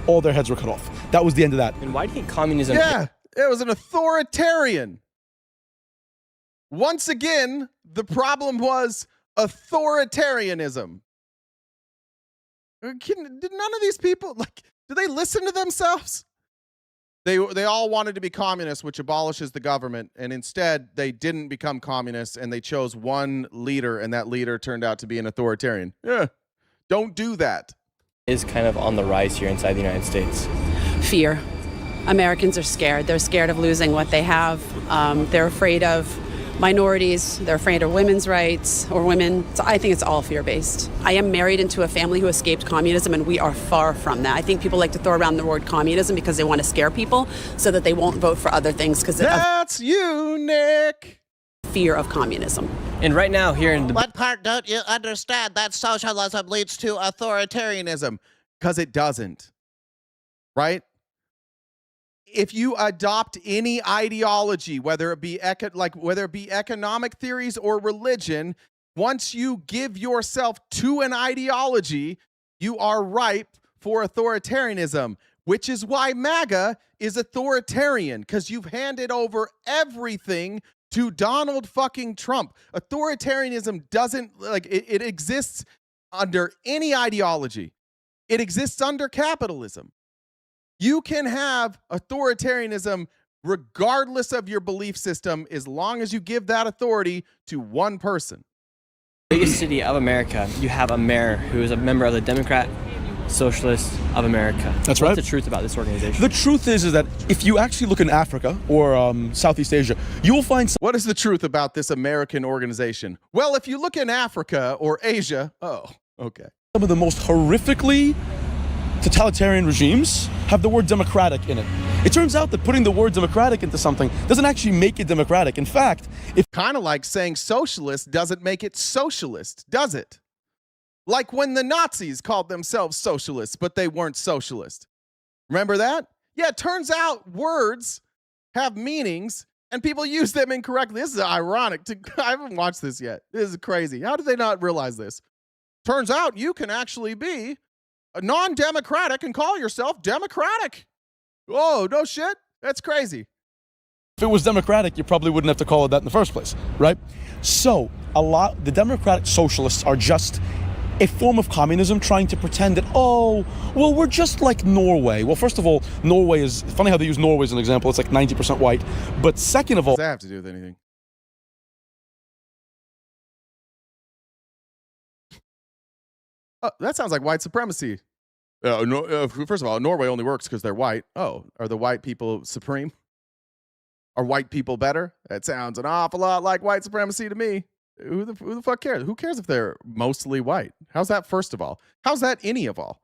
all their heads were cut off. That was the end of that. And why do you think communism... Yeah, it was an authoritarian. Once again, the problem was authoritarianism. Did none of these people, do they listen to themselves? They all wanted to be communists, which abolishes the government, and instead they didn't become communists, and they chose one leader, and that leader turned out to be an authoritarian. Yeah, don't do that. Is kind of on the rise here inside the United States. Fear. Americans are scared. They're scared of losing what they have. They're afraid of minorities. They're afraid of women's rights or women. So I think it's all fear-based. I am married into a family who escaped communism, and we are far from that. I think people like to throw around the word communism because they want to scare people so that they won't vote for other things because that's you, Nick. Fear of communism. And right now here in the... What part don't you understand? That socialism leads to authoritarianism. Because it doesn't. Right? If you adopt any ideology, whether it be economic theories or religion, once you give yourself to an ideology, you are ripe for authoritarianism, which is why MAGA is authoritarian, because you've handed over everything to Donald fucking Trump. Authoritarianism doesn't, it exists under any ideology. It exists under capitalism. You can have authoritarianism regardless of your belief system as long as you give that authority to one person. Biggest city of America, you have a mayor who is a member of the Democrat Socialists of America. That's right. What's the truth about this organization? The truth is that if you actually look in Africa or Southeast Asia, you will find... What is the truth about this American organization? Well, if you look in Africa or Asia, oh, okay. Some of the most horrifically totalitarian regimes have the word democratic in it. It turns out that putting the word democratic into something doesn't actually make it democratic. In fact, kind of like saying socialist doesn't make it socialist, does it? Like when the Nazis called themselves socialists, but they weren't socialist. Remember that? Yeah, it turns out words have meanings and people use them incorrectly. This is ironic. I haven't watched this yet. This is crazy. How did they not realize this? Turns out you can actually be a non-democratic and call yourself democratic. Oh, no shit. That's crazy. If it was democratic, you probably wouldn't have to call it that in the first place, right? So the democratic socialists are just a form of communism trying to pretend that, oh, well, we're just like Norway. Well, first of all, Norway is, funny how they use Norway as an example. It's like 90% white. But second of all... What does that have to do with anything? Oh, that sounds like white supremacy. First of all, Norway only works because they're white. Oh, are the white people supreme? Are white people better? That sounds an awful lot like white supremacy to me. Who the fuck cares? Who cares if they're mostly white? How's that, first of all? How's that any of all?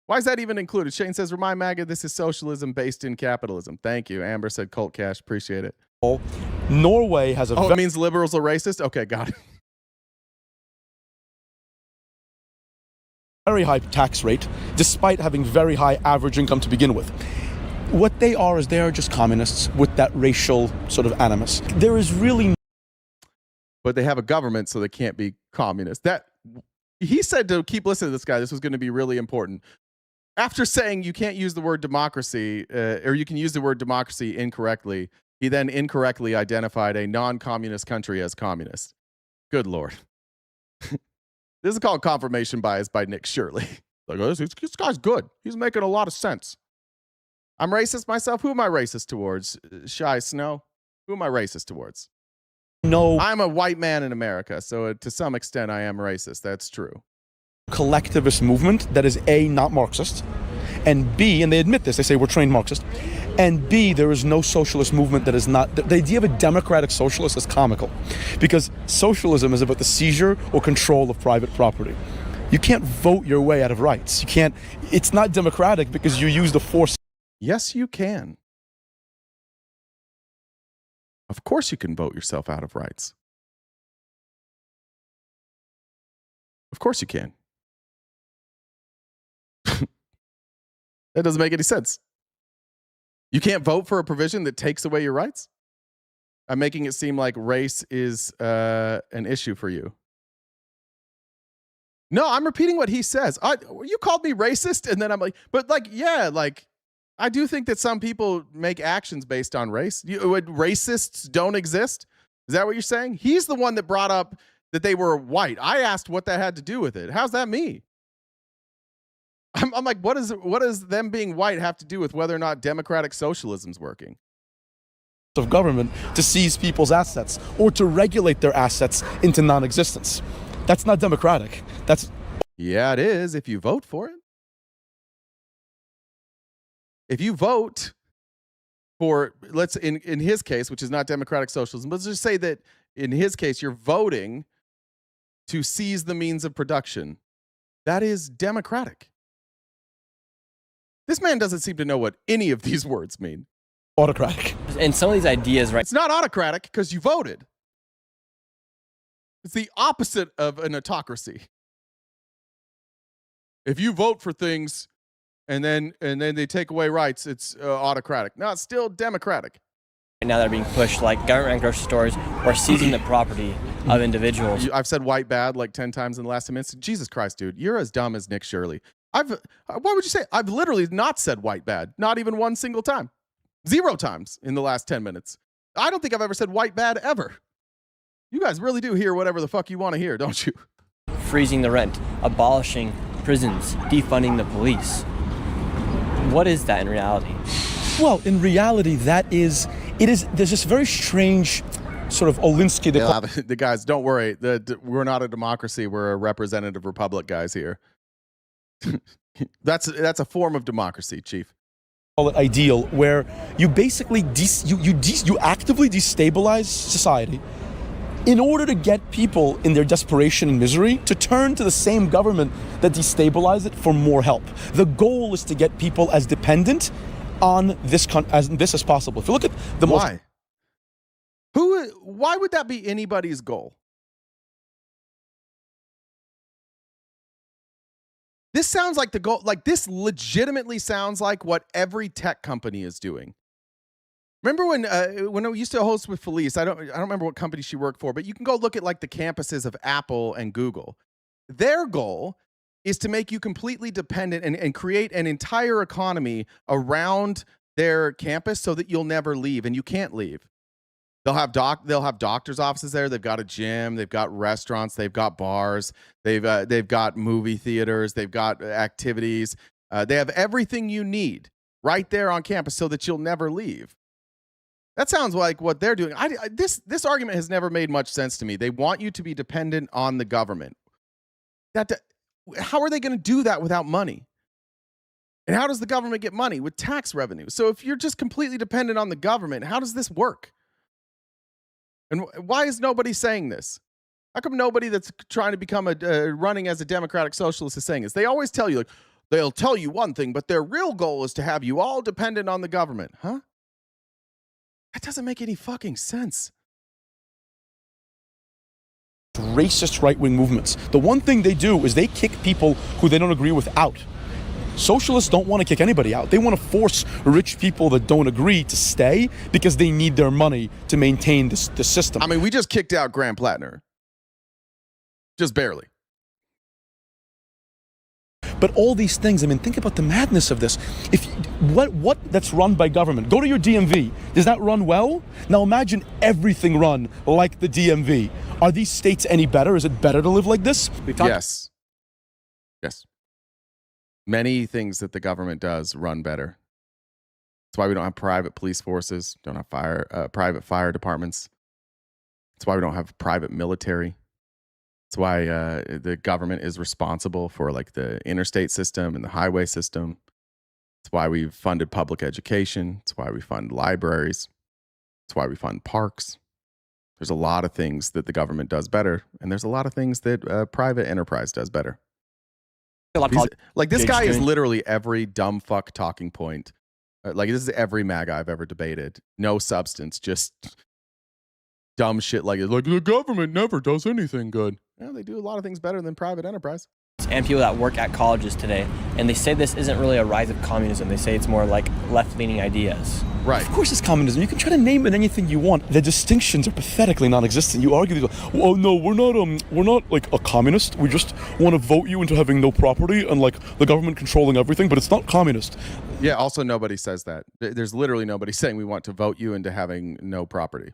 Why is that even included? Shane says, remind MAGA, this is socialism based in capitalism. Thank you. Amber said, Colt Cash, appreciate it. Norway has a... Oh, it means liberals are racist? Okay, got it. Very high tax rate, despite having very high average income to begin with. What they are is they are just communists with that racial sort of animus. There is really... But they have a government, so they can't be communist. He said to keep listening to this guy. This was going to be really important. After saying you can't use the word democracy, or you can use the word democracy incorrectly, He then incorrectly identified a non-communist country as communist. Good Lord. This is called confirmation bias by Nick Shirley. Like, oh, this guy's good. He's making a lot of sense. I'm racist myself. Who am I racist towards? Shy Snow? Who am I racist towards? No. I'm a white man in America, so to some extent I am racist. That's true. Collectivist movement that is A, not Marxist, and B, and they admit this, they say we're trained Marxist, and B, there is no socialist movement that is not, the idea of a democratic socialist is comical, because socialism is about the seizure or control of private property. You can't vote your way out of rights. You can't, it's not democratic because you use the force. Yes, you can. Of course you can vote yourself out of rights. Of course you can. That doesn't make any sense. You can't vote for a provision that takes away your rights? I'm making it seem like race is an issue for you. No, I'm repeating what he says. You called me racist, and then I'm like, but like, yeah, like, I do think that some people make actions based on race. Racists don't exist? Is that what you're saying? He's the one that brought up that they were white. I asked what that had to do with it. How's that me? I'm like, what does them being white have to do with whether or not democratic socialism's working? Of government to seize people's assets or to regulate their assets into non-existence. That's not democratic. That's yeah, it is if you vote for it. If you vote for, in his case, which is not democratic socialism, let's just say that in his case, you're voting to seize the means of production. That is democratic. This man doesn't seem to know what any of these words mean. Autocratic. And some of these ideas, right? It's not autocratic because you voted. It's the opposite of an autocracy. If you vote for things and then they take away rights, it's autocratic. No, it's still democratic. Right now they're being pushed like government grocery stores or seizing the property of individuals. I've said white bad like 10 times in the last 10 minutes. Jesus Christ, dude, you're as dumb as Nick Shirley. What would you say? I've literally not said white bad, not even one single time. 0 times in the last 10 minutes. I don't think I've ever said white bad ever. You guys really do hear whatever the fuck you want to hear, don't you? Freezing the rent, abolishing prisons, defunding the police. What is that in reality? Well, in reality, there's this very strange sort of Olinsky. Yeah, the guys, don't worry. We're not a democracy. We're a representative republic, guys, here. That's a form of democracy, Chief. Call it ideal, where you basically you actively destabilize society in order to get people in their desperation and misery to turn to the same government that destabilized it for more help. The goal is to get people as dependent on this as possible. If you look at the why would that be anybody's goal? This sounds like the goal. Like, this legitimately sounds like what every tech company is doing. Remember when I used to host with Felice? I don't remember what company she worked for, but you can go look at like the campuses of Apple and Google. Their goal is to make you completely dependent and create an entire economy around their campus so that you'll never leave and you can't leave. They'll have doctors' offices there. They've got a gym. They've got restaurants. They've got bars. They've got movie theaters. They've got activities. They have everything you need right there on campus so that you'll never leave. That sounds like what they're doing. This argument has never made much sense to me. They want you to be dependent on the government. How are they going to do that without money? And how does the government get money? With tax revenue. So if you're just completely dependent on the government, how does this work? And why is nobody saying this? How come nobody that's trying to become running as a democratic socialist is saying this? They always tell you, like, they'll tell you one thing, but their real goal is to have you all dependent on the government. Huh? That doesn't make any fucking sense. Racist right-wing movements. The one thing they do is they kick people who they don't agree with out. Socialists don't want to kick anybody out. They want to force rich people that don't agree to stay because they need their money to maintain the system. I mean, we just kicked out Graham Plattner. Just barely. But all these things, I mean, think about the madness of this. what that's run by government. Go to your DMV. Does that run well? Now imagine everything run like the DMV. Are these states any better? Is it better to live like this? Yes. Yes. Many things that the government does run better. That's why we don't have private police forces, don't have private fire departments. That's why we don't have private military. That's why the government is responsible for like the interstate system and the highway system. That's why we've funded public education. That's why we fund libraries. That's why we fund parks. There's a lot of things that the government does better, and there's a lot of things that private enterprise does better. Like this guy is literally every dumb fuck talking point. Like this is every MAGA I've ever debated. No substance, just dumb shit like the government never does anything good. Yeah, they do a lot of things better than private enterprise. And people that work at colleges today, and they say this isn't really a rise of communism. They say it's more like left-leaning ideas. Right. Of course it's communism. You can try to name it anything you want. The distinctions are pathetically non-existent. You argue these, oh no, we're not like a communist. We just want to vote you into having no property and like the government controlling everything, but it's not communist. Yeah, also nobody says that. There's literally nobody saying we want to vote you into having no property.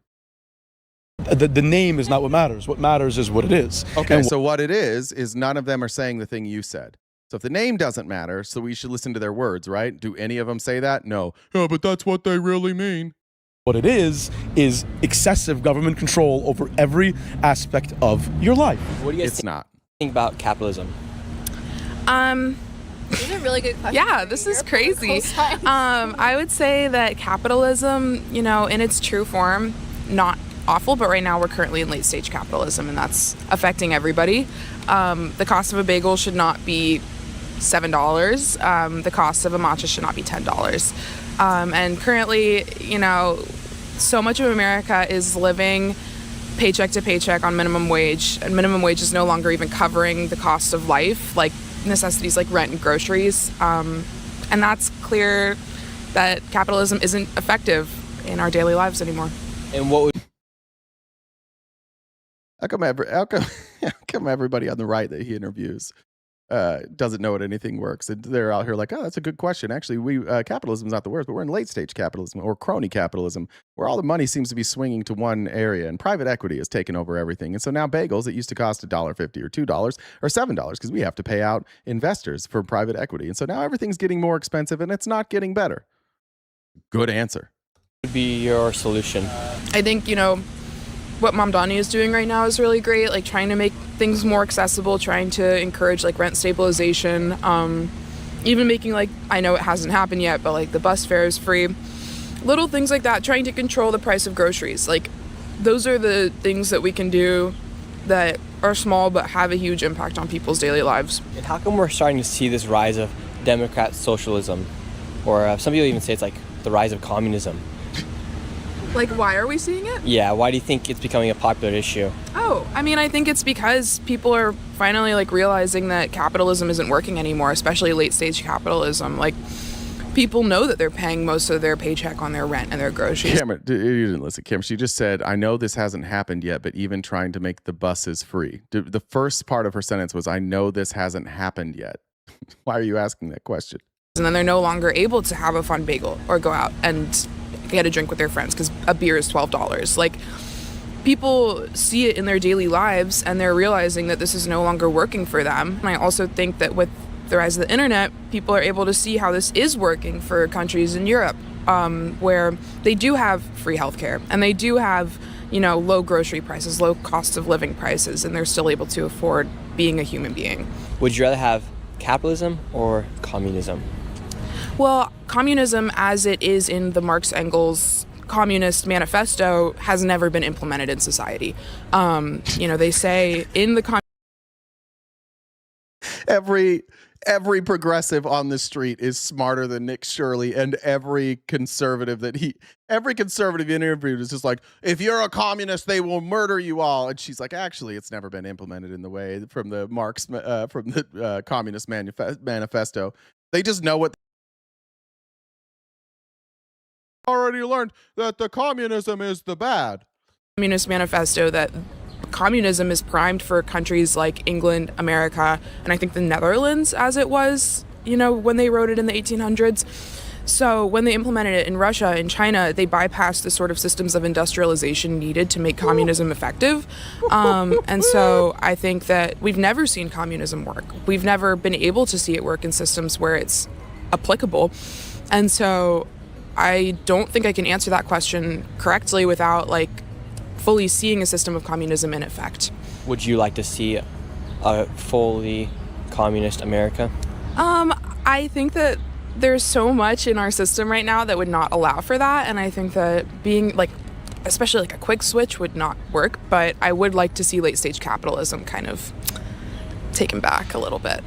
The name is not what matters. What matters is what it is. Okay, so what it is none of them are saying the thing you said. So if the name doesn't matter, so we should listen to their words, right? Do any of them say that? No. Yeah, but that's what they really mean. What it is excessive government control over every aspect of your life. What do you guys think about capitalism? These are really good questions. Yeah, this is crazy. I would say that capitalism, you know, in its true form, not awful, but right now we're currently in late stage capitalism, and that's affecting everybody. The cost of a bagel should not be $7. The cost of a matcha should not be $10. And currently, you know, so much of America is living paycheck to paycheck on minimum wage, and minimum wage is no longer even covering the cost of life, like necessities like rent and groceries. And that's clear that capitalism isn't effective in our daily lives anymore. And what would How come everybody on the right that he interviews doesn't know what anything works? And they're out here like, oh, that's a good question. Actually, capitalism is not the worst, but we're in late stage capitalism or crony capitalism, where all the money seems to be swinging to one area, and private equity has taken over everything. And so now bagels that used to cost $1.50 or $2 or $7 because we have to pay out investors for private equity. And so now everything's getting more expensive, and it's not getting better. Good answer. What would be your solution? I think, you know, what Mamdani is doing right now is really great, like trying to make things more accessible, trying to encourage like rent stabilization, even making like, I know it hasn't happened yet, but like the bus fare is free, little things like that, trying to control the price of groceries. Like those are the things that we can do that are small but have a huge impact on people's daily lives. And how come we're starting to see this rise of Democrat socialism, or some people even say it's like the rise of communism? Like, why are we seeing it? Yeah, why do you think it's becoming a popular issue? Oh, I mean, I think it's because people are finally like realizing that capitalism isn't working anymore, especially late stage capitalism. Like, people know that they're paying most of their paycheck on their rent and their groceries. Cameron, you didn't listen. Cameron, she just said, I know this hasn't happened yet, but even trying to make the buses free. The first part of her sentence was, I know this hasn't happened yet. Why are you asking that question? And then they're no longer able to have a fun bagel or go out and get a drink with their friends because a beer is $12. Like, people see it in their daily lives and they're realizing that this is no longer working for them. And I also think that with the rise of the internet, people are able to see how this is working for countries in Europe, where they do have free healthcare and they do have, you know, low grocery prices, low cost of living prices, and they're still able to afford being a human being. Would you rather have capitalism or communism? Well, communism as it is in the Marx Engels Communist Manifesto has never been implemented in society. You know, they say in the every progressive on the street is smarter than Nick Shirley, and every conservative interviewed is just like, if you're a communist, they will murder you all. And she's like, actually, it's never been implemented in the way from the Communist Manifesto. They just know what. Already learned that the communism is the bad. Communist Manifesto that communism is primed for countries like England, America, and I think the Netherlands, as it was, you know, when they wrote it in the 1800s. So when they implemented it in Russia and China, they bypassed the sort of systems of industrialization needed to make communism effective. And so I think that we've never seen communism work. We've never been able to see it work in systems where it's applicable. And so I don't think I can answer that question correctly without like fully seeing a system of communism in effect. Would you like to see a fully communist America? I think that there's so much in our system right now that would not allow for that, and I think that being like, especially like a quick switch would not work, but I would like to see late stage capitalism kind of taken back a little bit.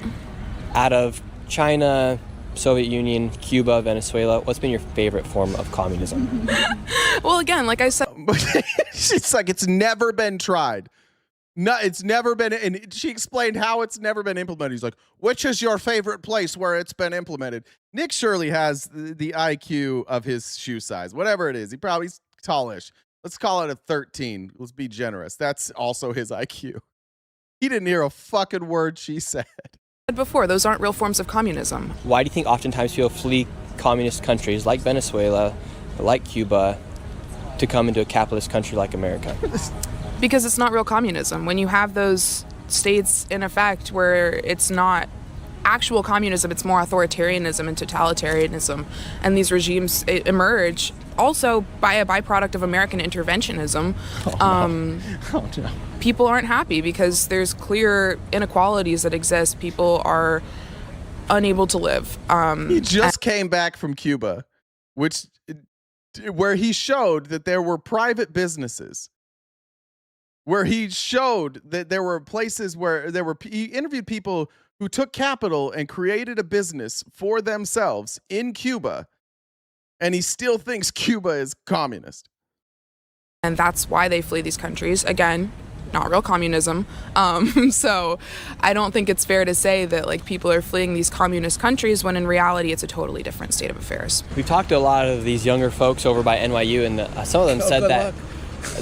Out of China, Soviet Union, Cuba, Venezuela, what's been your favorite form of communism? Well, again, like I said, She's like, it's never been tried. No, it's never been, and she explained how it's never been implemented. He's like, which is your favorite place where it's been implemented? Nick Shirley has the IQ of his shoe size, whatever it is. He probably's tallish. Let's call it a 13. Let's be generous. That's also his IQ. He didn't hear a fucking word she said. Before, those aren't real forms of communism. Why do you think oftentimes people flee communist countries like Venezuela, like Cuba, to come into a capitalist country like America? Because it's not real communism. When you have those states in effect where it's not actual communism, it's more authoritarianism and totalitarianism, and these regimes emerge also by a byproduct of American interventionism. No. People aren't happy because there's clear inequalities that exist. People are unable to live. He just came back from Cuba, where he showed that there were private businesses, where he showed that there were places where he interviewed people who took capital and created a business for themselves in Cuba, and he still thinks Cuba is communist. And that's why they flee these countries. Again, not real communism. So I don't think it's fair to say that like people are fleeing these communist countries when in reality it's a totally different state of affairs. We've talked to a lot of these younger folks over by NYU, and some of them said that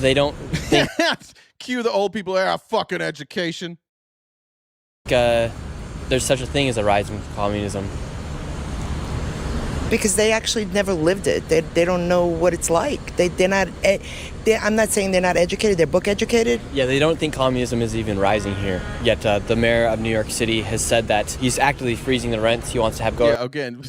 they don't think Cue the old people there, fucking education. there's such a thing as a rise in communism. Because they actually never lived it. They don't know what it's like. They're not. I'm not saying they're not educated. They're book educated. Yeah, they don't think communism is even rising here. Yet the mayor of New York City has said that he's actively freezing the rents. He wants to have Yeah, again,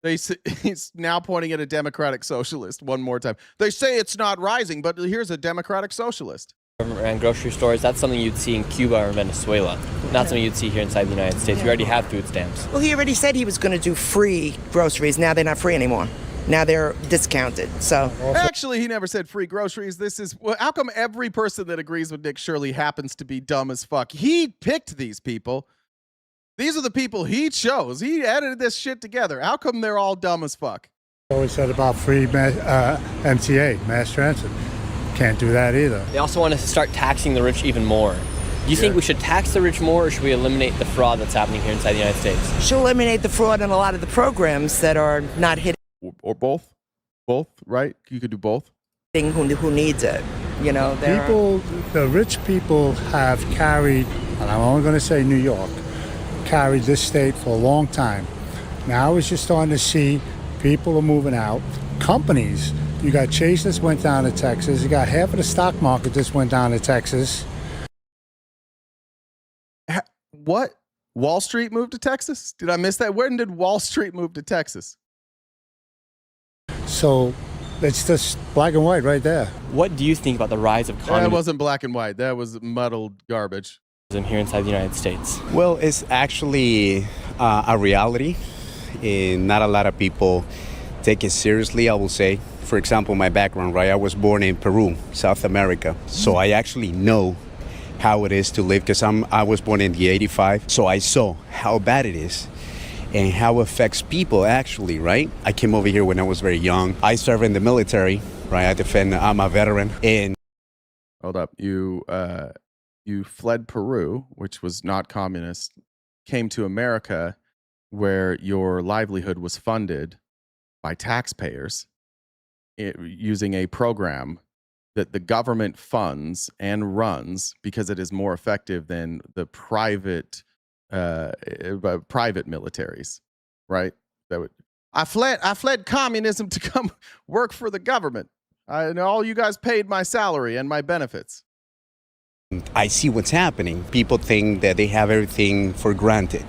he's now pointing at a democratic socialist one more time. They say it's not rising, but here's a democratic socialist. Around grocery stores, that's something you'd see in Cuba or Venezuela, not something you'd see here inside the United States. We already have food stamps. Well, he already said he was going to do free groceries. Now they're not free anymore. Now they're discounted. So actually, he never said free groceries. How come every person that agrees with Nick Shirley happens to be dumb as fuck? He picked these people. These are the people he chose. He edited this shit together. How come they're all dumb as fuck? Always said about free MTA, mass transit. Can't do that either. They also want to start taxing the rich even more. Do you think we should tax the rich more, or should we eliminate the fraud that's happening here inside the United States? she'll eliminate the fraud in a lot of the programs that are not hitting. Or both? Both, right? You could do both. Who needs it? You know, The rich people have carried, and I'm only going to say New York, carried this state for a long time. Now it's just starting to see people are moving out. Companies. You got Chase that went down to Texas. You got half of the stock market that went down to Texas. What? Wall Street moved to Texas? Did I miss that? When did Wall Street move to Texas? So it's just black and white right there. What do you think about the rise of communism? That wasn't black and white. That was muddled garbage. Here inside the United States. Well, it's actually a reality, and not a lot of people take it seriously, I will say. For example, my background, right? I was born in Peru, South America. So I actually know how it is to live because I was born in the 85. So I saw how bad it is and how it affects people actually, right? I came over here when I was very young. I served in the military, right? I'm a veteran. And hold up, you fled Peru, which was not communist, came to America where your livelihood was funded by taxpayers using a program that the government funds and runs because it is more effective than the private militaries, right? I fled communism to come work for the government. And all you guys paid my salary and my benefits. I see what's happening. People think that they have everything for granted.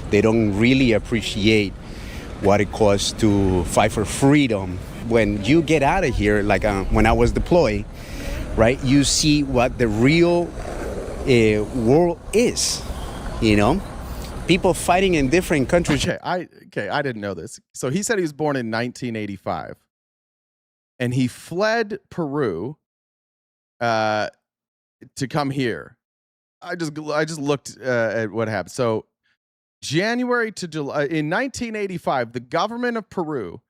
They don't really appreciate what it costs to fight for freedom. When you get out of here, like when I was deployed, right, you see what the real world is, you know? People fighting in different countries. Okay, I didn't know this. So he said he was born in 1985. And he fled Peru to come here. I just looked at what happened. So January to July in 1985, the government of Peru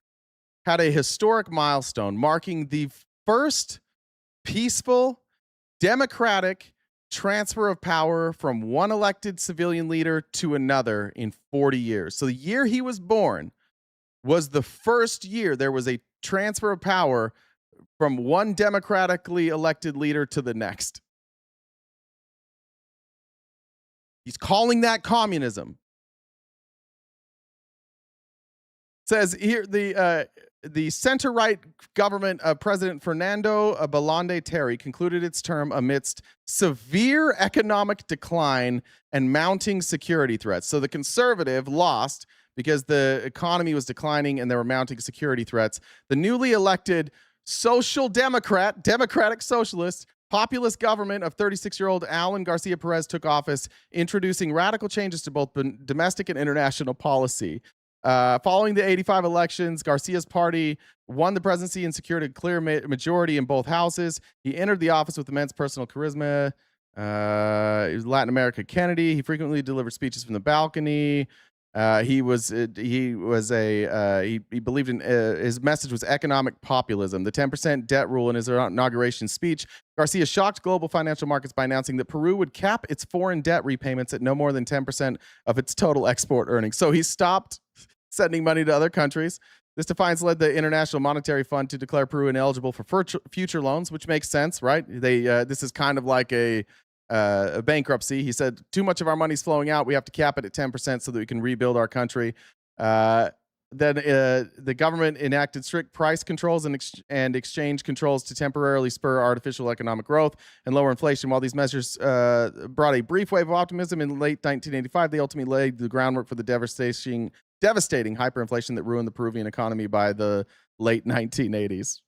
had a historic milestone marking the first peaceful, democratic transfer of power from one elected civilian leader to another in 40 years. So the year he was born was the first year there was a transfer of power from one democratically elected leader to the next. He's calling that communism. Says here the center-right government of President Fernando Belaunde Terry concluded its term amidst severe economic decline and mounting security threats. So the conservative lost because the economy was declining and there were mounting security threats. The newly elected social democratic socialist, populist government of 36-year-old Alan Garcia Perez took office, introducing radical changes to both domestic and international policy. Following the 85 elections, Garcia's party won the presidency and secured a clear majority in both houses. He entered the office with immense personal charisma. He was Latin America Kennedy. He frequently delivered speeches from the balcony. He believed in his message was economic populism. The 10% debt rule in his inauguration speech, Garcia shocked global financial markets by announcing that Peru would cap its foreign debt repayments at no more than 10% of its total export earnings. So he stopped sending money to other countries. This defiance led the International Monetary Fund to declare Peru ineligible for future loans, which makes sense, right? This is kind of like a bankruptcy. He said, too much of our money's flowing out. We have to cap it at 10% so that we can rebuild our country. Then the government enacted strict price controls and exchange controls to temporarily spur artificial economic growth and lower inflation. While these measures brought a brief wave of optimism in late 1985, they ultimately laid the groundwork for the devastating hyperinflation that ruined the Peruvian economy by the late 1980s.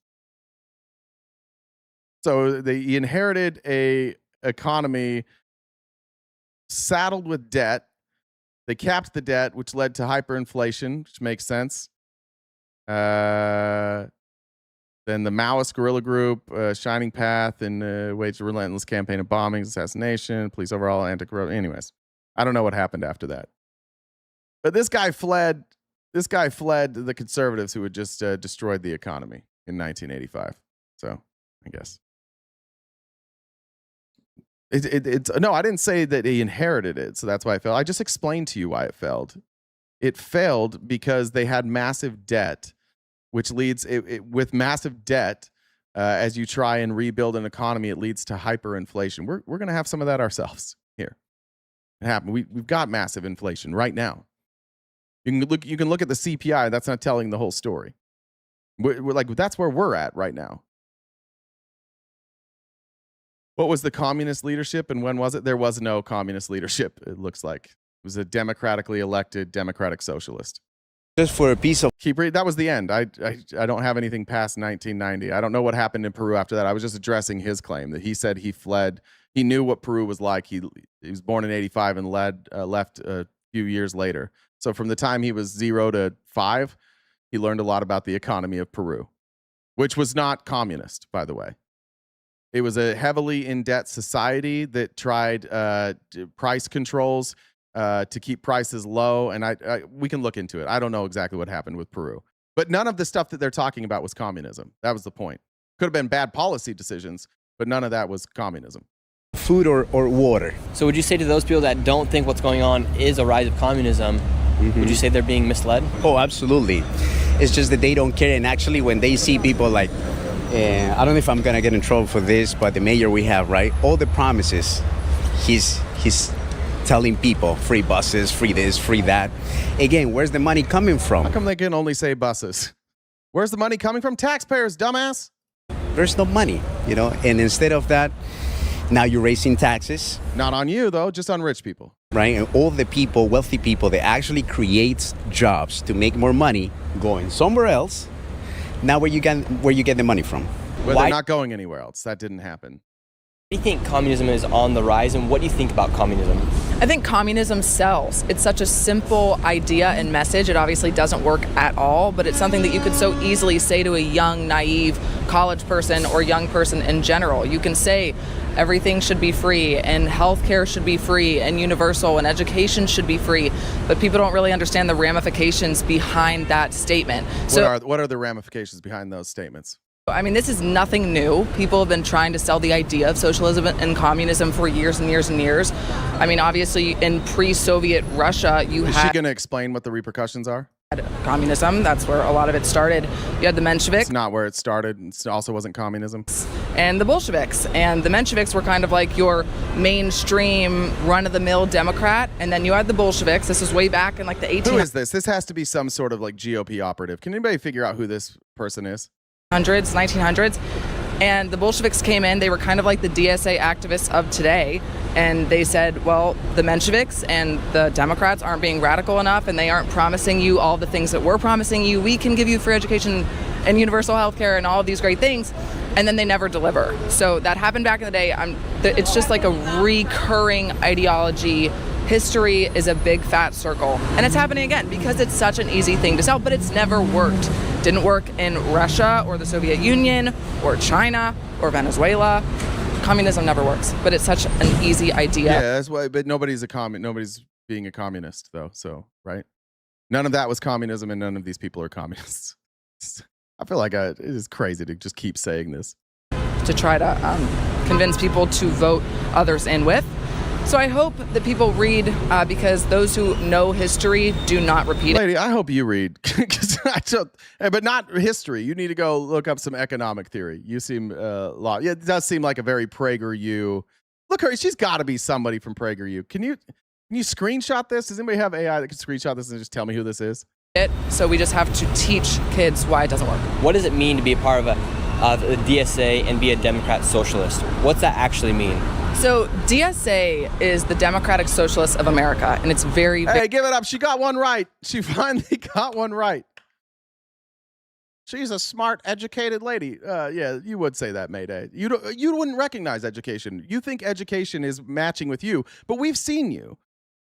So he inherited a economy saddled with debt. They capped the debt, which led to hyperinflation, which makes sense. Then the Maoist guerrilla group, Shining Path, and waged a relentless campaign of bombings, assassination, police overall, anti-corruption. Anyways, I don't know what happened after that. But this guy fled the conservatives who had just destroyed the economy in 1985. So I guess. No, I didn't say that he inherited it, so that's why it failed. I just explained to you why it failed. It failed because they had massive debt, which leads with massive debt. As you try and rebuild an economy, it leads to hyperinflation. We're going to have some of that ourselves here. It happened. We've got massive inflation right now. You can look at the CPI. That's not telling the whole story. We're like, that's where we're at right now. What was the communist leadership and when was it? There was no communist leadership, it looks like. It was a democratically elected democratic socialist. Just for a piece of... Keep reading. That was the end. I don't have anything past 1990. I don't know what happened in Peru after that. I was just addressing his claim that he said he fled. He knew what Peru was like. He was born in 85 and left a few years later. So from the time he was 0 to 5, he learned a lot about the economy of Peru, which was not communist, by the way. It was a heavily in-debt society that tried price controls to keep prices low, and we can look into it. I don't know exactly what happened with Peru. But none of the stuff that they're talking about was communism. That was the point. Could have been bad policy decisions, but none of that was communism. Food or water. So would you say to those people that don't think what's going on is a rise of communism, would you say they're being misled? Oh, absolutely. It's just that they don't care, and actually when they see people like, I don't know if I'm going to get in trouble for this, but the mayor we have, right? All the promises he's telling people free buses, free this, free that. Again, where's the money coming from? How come they can only say buses? Where's the money coming from? Taxpayers, dumbass. There's no money, and instead of that, now you're raising taxes. Not on you, though, just on rich people. Right? And all the people, wealthy people, that actually create jobs to make more money going somewhere else. Now where you get the money from? Well, they're not going anywhere else. That didn't happen. Do you think communism is on the rise, and what do you think about communism? I think communism sells. It's such a simple idea and message. It obviously doesn't work at all, but it's something that you could so easily say to a young, naive college person or young person in general. You can say everything should be free, and healthcare should be free, and universal, and education should be free, but people don't really understand the ramifications behind that statement. What are the ramifications behind those statements? I mean, this is nothing new. People have been trying to sell the idea of socialism and communism for years and years and years. I mean, obviously, in pre-Soviet Russia, Is she going to explain what the repercussions are? Communism. That's where a lot of it started. You had the Mensheviks. It's not where it started. It also wasn't communism. And the Bolsheviks. And the Mensheviks were kind of like your mainstream run-of-the-mill Democrat. And then you had the Bolsheviks. This was way back in like the 1800s. Who is this? This has to be some sort of like GOP operative. Can anybody figure out who this person is? 1900s. And the Bolsheviks came in. They were kind of like the DSA activists of today. And they said, well, the Mensheviks and the Democrats aren't being radical enough, and they aren't promising you all the things that we're promising you. We can give you free education and universal health care and all of these great things. And then they never deliver. So that happened back in the day. It's just like a recurring ideology. History is a big fat circle. And it's happening again because it's such an easy thing to sell, but it's never worked. Didn't work in Russia or the Soviet Union or China or Venezuela. Communism never works, but it's such an easy idea. Yeah, that's why. But nobody's being a communist, though. So, right? None of that was communism, and none of these people are communists. I feel like it is crazy to just keep saying this. To try to convince people to vote others in with. So I hope that people read because those who know history do not repeat it. Lady, I hope you read, but not history. You need to go look up some economic theory. You seem yeah, it does seem like a very PragerU. Look, she's got to be somebody from PragerU. Can you screenshot this? Does anybody have AI that can screenshot this and just tell me who this is? So we just have to teach kids why it doesn't work. What does it mean to be a part of the DSA and be a Democrat socialist? What's that actually mean? So DSA is the Democratic Socialists of America, and it's very... Hey, give it up. She got one right. She finally got one right. She's a smart, educated lady. Yeah, you would say that, Mayday. You wouldn't recognize education. You think education is matching with you, but we've seen you.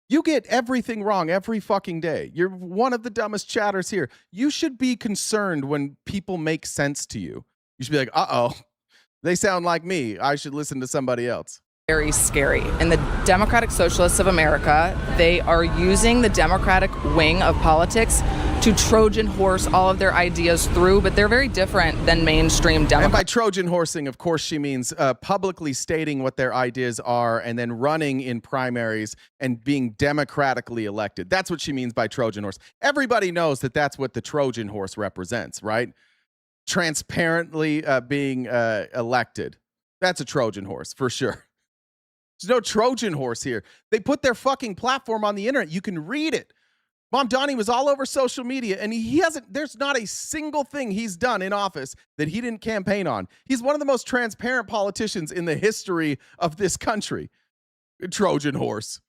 You get everything wrong every fucking day. You're one of the dumbest chatters here. You should be concerned when people make sense to you. You should be like, uh-oh, they sound like me. I should listen to somebody else. Very scary. And the Democratic Socialists of America, they are using the Democratic wing of politics to Trojan horse all of their ideas through, but they're very different than mainstream Democrats. And by Trojan horsing, of course, she means publicly stating what their ideas are and then running in primaries and being democratically elected. That's what she means by Trojan horse. Everybody knows that that's what the Trojan horse represents, right? Transparently being elected. That's a Trojan horse for sure. There's no Trojan horse here. They put their fucking platform on the internet. You can read it. Mom Donnie was all over social media, and there's not a single thing he's done in office that he didn't campaign on. He's one of the most transparent politicians in the history of this country. Trojan horse.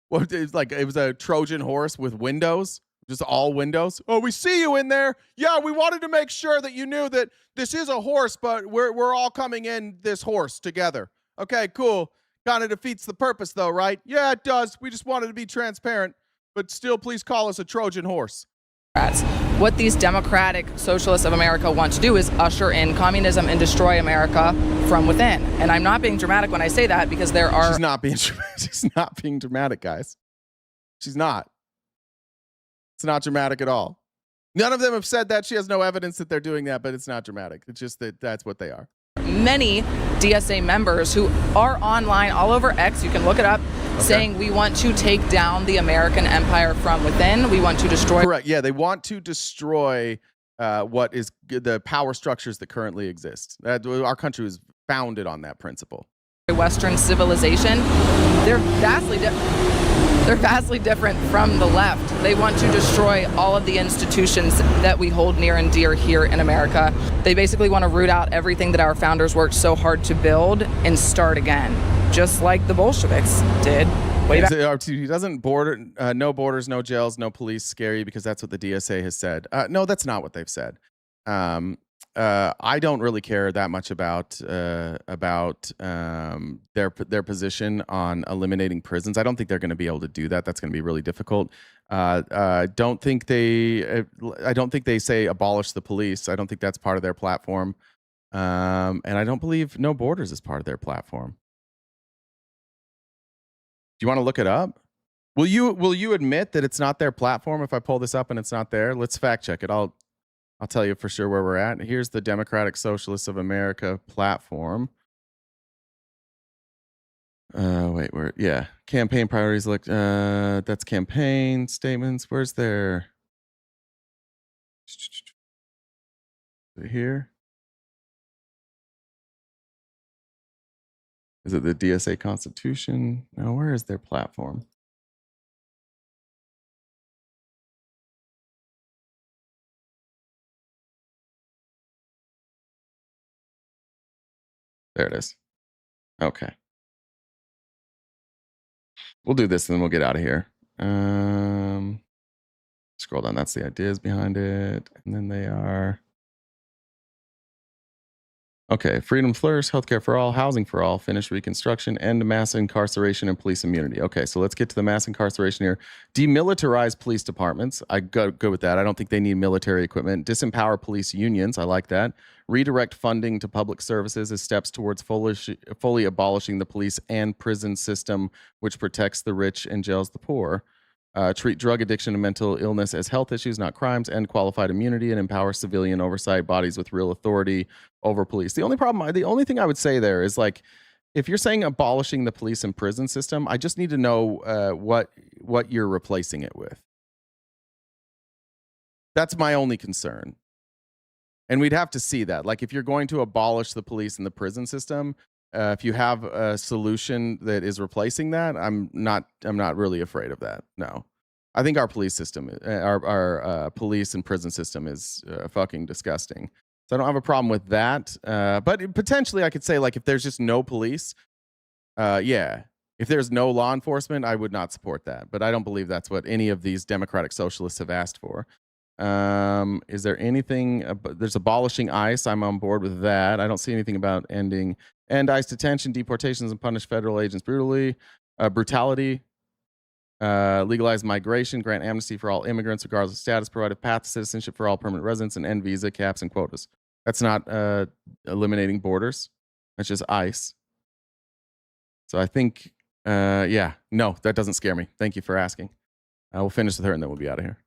Well, it was a Trojan horse with windows, just all windows. Oh, we see you in there. Yeah, we wanted to make sure that you knew that this is a horse, but we're all coming in this horse together. Okay, cool. Kind of defeats the purpose, though, right? Yeah, it does. We just wanted to be transparent, but still, please call us a Trojan horse. What these Democratic Socialists of America want to do is usher in communism and destroy America from within. And I'm not being dramatic when I say that because there are... She's not being dramatic, guys. She's not. It's not dramatic at all. None of them have said that. She has no evidence that they're doing that, but it's not dramatic. It's just that that's what they are. Many DSA members who are online all over X, you can look it up, saying we want to take down the American empire from within. We want to destroy... Correct. Yeah, they want to destroy what is the power structures that currently exist. Our country was founded on that principle. Western civilization, they're vastly different from the left. They want to destroy all of the institutions that we hold near and dear here in America. They basically want to root out everything that our founders worked so hard to build and start again, just like the Bolsheviks did. Doesn't no borders, no jails, no police scare you because that's what the DSA has said. No, that's not what they've said. I don't really care that much about their position on eliminating prisons. I don't think they're going to be able to do that. That's going to be really difficult. I don't think they say abolish the police. I don't think that's part of their platform. And I don't believe no borders is part of their platform. Do you want to look it up? Will you admit that it's not their platform if I pull this up and it's not there? Let's fact check it. I'll tell you for sure where we're at. Here's the Democratic Socialists of America platform. Campaign priorities. Look, that's campaign statements. Where's their? Is it here? Is it the DSA Constitution? No, where is their platform? There it is. Okay. We'll do this and then we'll get out of here. Scroll down. That's the ideas behind it. And then they are. Okay. Freedom flourish, healthcare for all, housing for all, finish reconstruction, end mass incarceration and police immunity. Okay. So let's get to the mass incarceration here. Demilitarize police departments. I go with that. I don't think they need military equipment. Disempower police unions. I like that. Redirect funding to public services as steps towards fully abolishing the police and prison system, which protects the rich and jails the poor. Treat drug addiction and mental illness as health issues, not crimes, end qualified immunity, and empower civilian oversight bodies with real authority over police. The only thing I would say there is, like, if you're saying abolishing the police and prison system, I just need to know what you're replacing it with. That's my only concern. And we'd have to see that. Like, if you're going to abolish the police and the prison system, if you have a solution that is replacing that, I'm not really afraid of that. No, I think our police system, our police and prison system is fucking disgusting. So I don't have a problem with that. But potentially I could say, like, if there's just no police, if there's no law enforcement, I would not support that. But I don't believe that's what any of these democratic socialists have asked for. Is there anything? There's abolishing ICE. I'm on board with that. I don't see anything about end ICE detention, deportations, and punish federal agents brutality. Legalize migration, grant amnesty for all immigrants regardless of status, provide a path to citizenship for all permanent residents, and end visa caps and quotas. That's not eliminating borders. That's just ICE. So I think, no, that doesn't scare me. Thank you for asking. We'll finish with her and then we'll be out of here.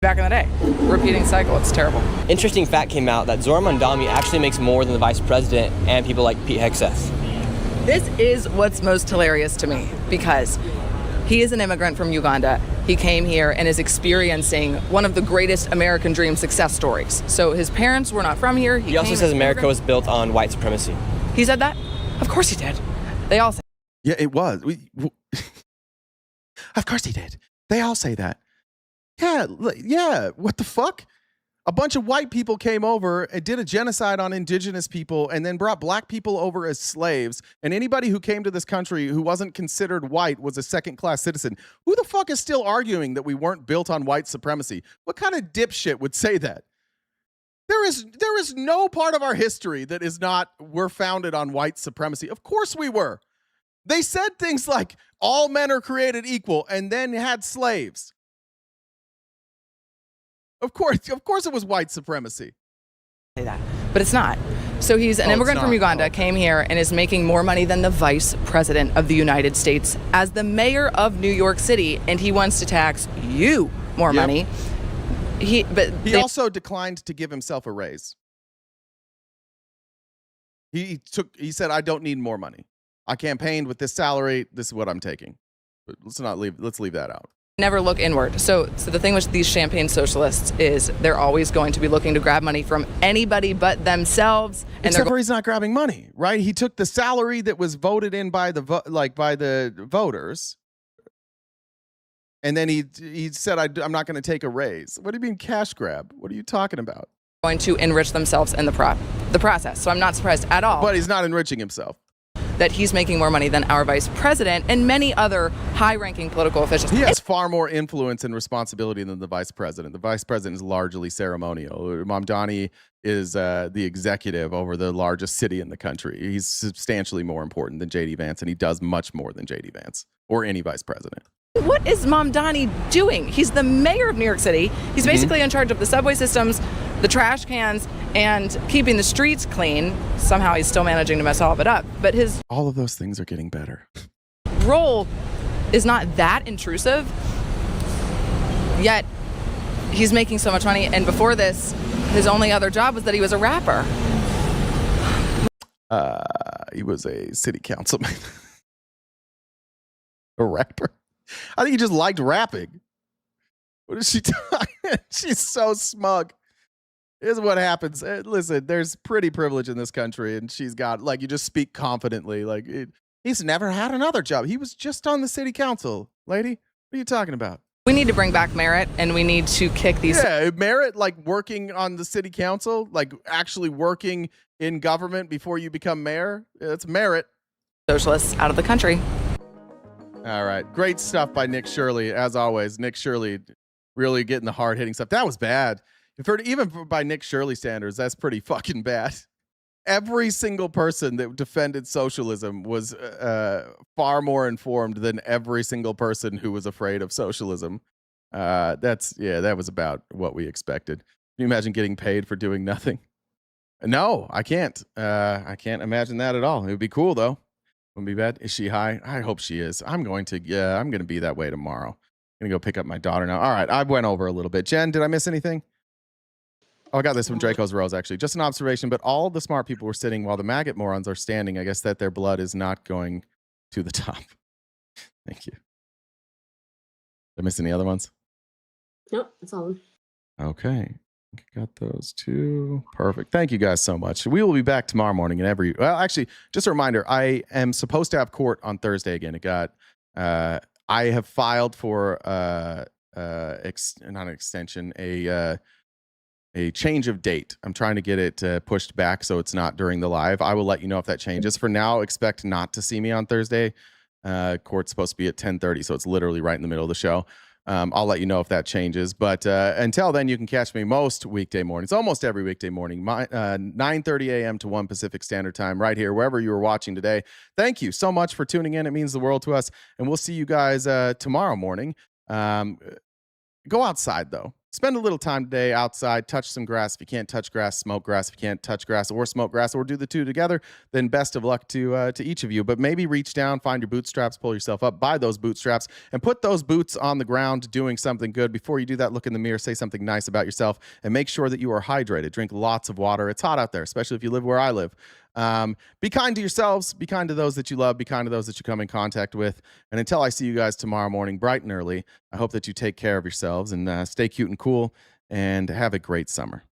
Back in the day, repeating cycle, it's terrible. Interesting fact came out that Zohran Mamdani actually makes more than the vice president and people like Pete Hegseth. This is what's most hilarious to me, because he is an immigrant from Uganda. He came here and is experiencing one of the greatest American dream success stories. So his parents were not from here. He also says America was built on white supremacy. He said that? Of course he did. They all say. Yeah, it was. Of course he did. They all say that. Yeah. What the fuck? A bunch of white people came over and did a genocide on indigenous people and then brought black people over as slaves. And anybody who came to this country who wasn't considered white was a second-class citizen. Who the fuck is still arguing that we weren't built on white supremacy? What kind of dipshit would say that? There is no part of our history that is not, we're founded on white supremacy. Of course we were. They said things like, all men are created equal, and then had slaves. Of course it was white supremacy. Say that, but it's not. So he's an immigrant from Uganda, came here and is making more money than the vice president of the United States as the mayor of New York City, and he wants to tax you more money. He also declined to give himself a raise. He said, I don't need more money. I campaigned with this salary. This is what I'm taking. But let's leave that out. Never look inward. So the thing with these champagne socialists is they're always going to be looking to grab money from anybody but themselves. And Except for he's not grabbing money, right? He took the salary that was voted in by the by the voters, and then he said, "I'm not going to take a raise." What do you mean cash grab? What are you talking about? going to enrich themselves in the process. So I'm not surprised at all. But he's not enriching himself. That he's making more money than our vice president and many other high-ranking political officials. He has far more influence and responsibility than the vice president. The vice president is largely ceremonial. Mamdani is the executive over the largest city in the country. He's substantially more important than J.D. Vance, and he does much more than J.D. Vance or any vice president. What is Mamdani doing? He's the mayor of New York City. He's basically in charge of the subway systems, the trash cans, and keeping the streets clean. Somehow he's still managing to mess all of it up. But his all of those things are getting better. Role is not that intrusive, yet he's making so much money. And before this, his only other job was that he was a rapper. He was a city councilman. A rapper. I think he just liked rapping. What is she talking? She's so smug. Here's what happens. Listen, there's pretty privilege in this country, and she's got, like, you just speak confidently. Like, he's never had another job. He was just on the city council, lady. What are you talking about? We need to bring back merit, and we need to kick these. Yeah, merit, like working on the city council, like actually working in government before you become mayor. It's merit. Socialists out of the country. All right. Great stuff by Nick Shirley. As always, Nick Shirley really getting the hard-hitting stuff. That was bad. Even by Nick Shirley standards, that's pretty fucking bad. Every single person that defended socialism was far more informed than every single person who was afraid of socialism. That was about what we expected. Can you imagine getting paid for doing nothing? No, I can't. I can't imagine that at all. It would be cool, though. Wouldn't be bad. Is she high? I hope she is. I'm going to be that way tomorrow. I'm going to go pick up my daughter now. All right. I went over a little bit. Jen, did I miss anything? Oh, I got this from Draco's Rose, actually. Just an observation, but all the smart people were sitting while the maggot morons are standing. I guess that their blood is not going to the top. Thank you. Did I miss any other ones? Nope, that's all. Okay. Got those two. Perfect. Thank you guys so much. We will be back tomorrow morning actually, just a reminder, I am supposed to have court on Thursday again. I have filed for not an extension, a change of date. I'm trying to get it pushed back so it's not during the live. I will let you know if that changes. For now, expect not to see me on Thursday. Court's supposed to be at 10:30, so it's literally right in the middle of the show. I'll let you know if that changes. But until then, you can catch me most weekday mornings, almost every weekday morning, 9:30 a.m. to 1 Pacific Standard Time, right here, wherever you were watching today. Thank you so much for tuning in. It means the world to us. And we'll see you guys tomorrow morning. Go outside, though. Spend a little time today outside. Touch some grass. If you can't touch grass, smoke grass. If you can't touch grass or smoke grass or do the two together, then best of luck to each of you. But maybe reach down, find your bootstraps, pull yourself up, buy those bootstraps, and put those boots on the ground doing something good. Before you do that, look in the mirror, say something nice about yourself, and make sure that you are hydrated. Drink lots of water. It's hot out there, especially if you live where I live. Be kind to yourselves. Be kind to those that you love. Be kind to those that you come in contact with. And until I see you guys tomorrow morning, bright and early, I hope that you take care of yourselves and stay cute and cool and have a great summer.